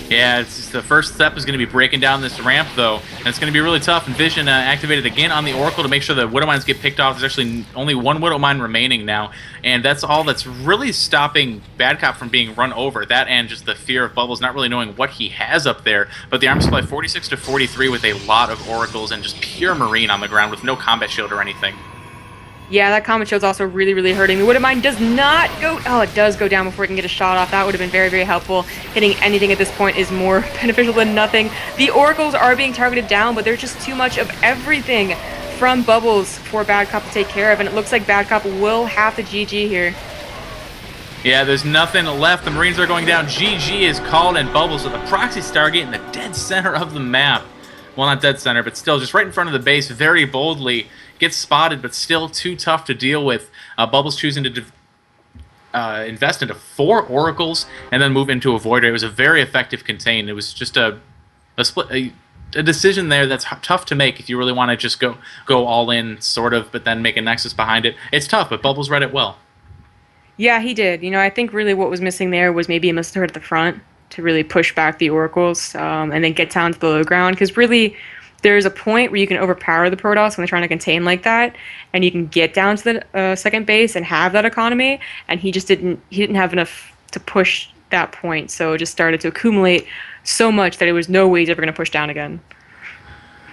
Yeah, the first step is going to be breaking down this ramp, though, and it's going to be really tough. Envision activated again on the Oracle to make sure the Widow Mines get picked off. There's actually only 1 Widow Mine remaining now, and that's all that's really stopping Bad Cop from being run over. That and just the fear of Bubbles not really knowing what he has up there. But the armor supply 46 to 43 with a lot of Oracles and just pure Marine on the ground with no combat shield or anything. Yeah, that combat shield's also really, really hurting. The Widow Mine does not go... Oh, it does go down before it can get a shot off. That would have been very, very helpful. Hitting anything at this point is more beneficial than nothing. The Oracles are being targeted down, but there's just too much of everything from Bubbles for Bad Cop to take care of, and it looks like Bad Cop will have to GG here. Yeah, there's nothing left. The Marines are going down. GG is called, and Bubbles with a proxy Stargate in the dead center of the map. Well, not dead center, but still just right in front of the base, very boldly. Gets spotted, but still too tough to deal with. Bubbles choosing to invest into 4 Oracles and then move into a Void Ray. It was a very effective contain. It was just a a decision there that's tough to make if you really want to just go all in, sort of, but then make a Nexus behind it. It's tough, but Bubbles read it well. Yeah, he did. I think really what was missing there was maybe a Mr. at the front to really push back the Oracles, and then get down to the low ground. Because really, there's a point where you can overpower the Protoss when they're trying to contain like that, and you can get down to the second base and have that economy. And he just didn't. He didn't have enough to push that point, so it just started to accumulate so much that it was no way he's ever going to push down again.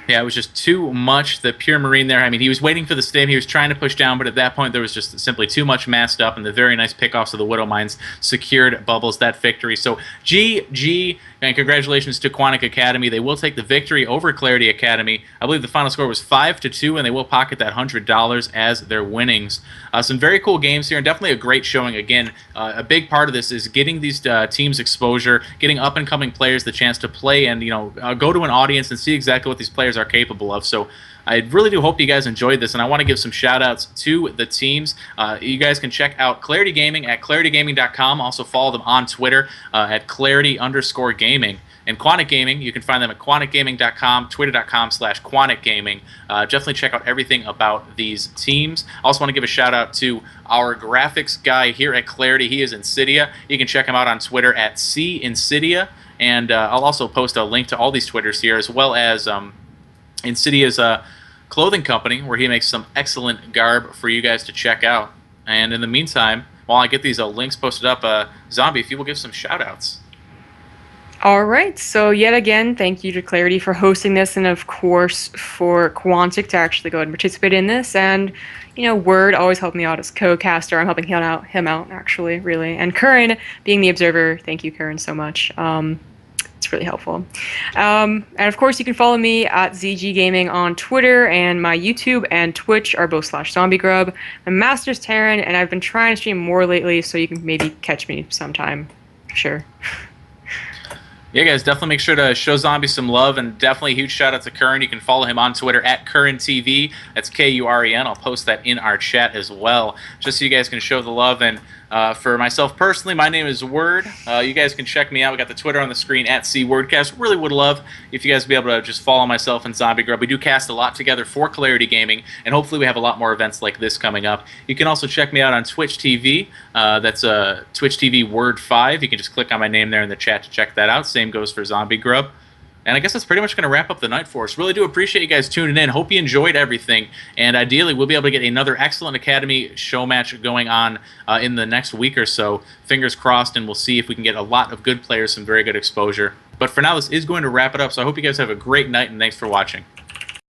Yeah, it was just too much. The Pure Marine there, I mean, he was waiting for the stim. He was trying to push down, but at that point, there was just simply too much massed up, and the very nice pickoffs of the Widow Mines secured Bubbles that victory. So, GG, and congratulations to Quantic Academy. They will take the victory over Clarity Academy. I believe the final score was 5-2, and they will pocket that $100 as their winnings. Some very cool games here, and definitely a great showing. Again, a big part of this is getting these teams exposure, getting up-and-coming players the chance to play and, go to an audience and see exactly what these players are capable of. So I really do hope you guys enjoyed this, and I want to give some shout-outs to the teams. You guys can check out Clarity Gaming at claritygaming.com. Also follow them on Twitter at clarity_gaming. And Quantic Gaming, you can find them at quanticgaming.com, twitter.com/quanticgaming. Definitely check out everything about these teams. I also want to give a shout-out to our graphics guy here at Clarity. He is Insidia. You can check him out on Twitter at CInsidia. And I'll also post a link to all these Twitters here, as well as Insidia's clothing company, where he makes some excellent garb for you guys to check out. And in the meantime, while I get these links posted up, Zombie, if you will give some shout-outs. All right, so yet again, thank you to Clarity for hosting this, and of course for Quantic to actually go ahead and participate in this. And Word always helped me out as co-caster. I'm helping him out actually, really. And Curran being the observer, thank you, Curran, so much. It's really helpful. And of course, you can follow me at ZG Gaming on Twitter, and my YouTube and Twitch are both /ZombieGrub. I'm Masters Terran, and I've been trying to stream more lately, so you can maybe catch me sometime. Sure. Yeah, guys, definitely make sure to show Zombie some love, and definitely a huge shout out to Curran. You can follow him on Twitter at CurranTV. That's Kuren. I'll post that in our chat as well, just so you guys can show the love. And for myself personally, my name is Word. You guys can check me out. We got the Twitter on the screen at CWordcast. Really would love if you guys would be able to just follow myself and Zombie Grub. We do cast a lot together for Clarity Gaming, and hopefully we have a lot more events like this coming up. You can also check me out on Twitch TV. That's Twitch TV Word 5. You can just click on my name there in the chat to check that out. Same goes for Zombie Grub. And I guess that's pretty much going to wrap up the night for us. Really do appreciate you guys tuning in. Hope you enjoyed everything. And ideally, we'll be able to get another excellent Academy show match going on in the next week or so. Fingers crossed, and we'll see if we can get a lot of good players, some very good exposure. But for now, this is going to wrap it up. So I hope you guys have a great night, and thanks for watching.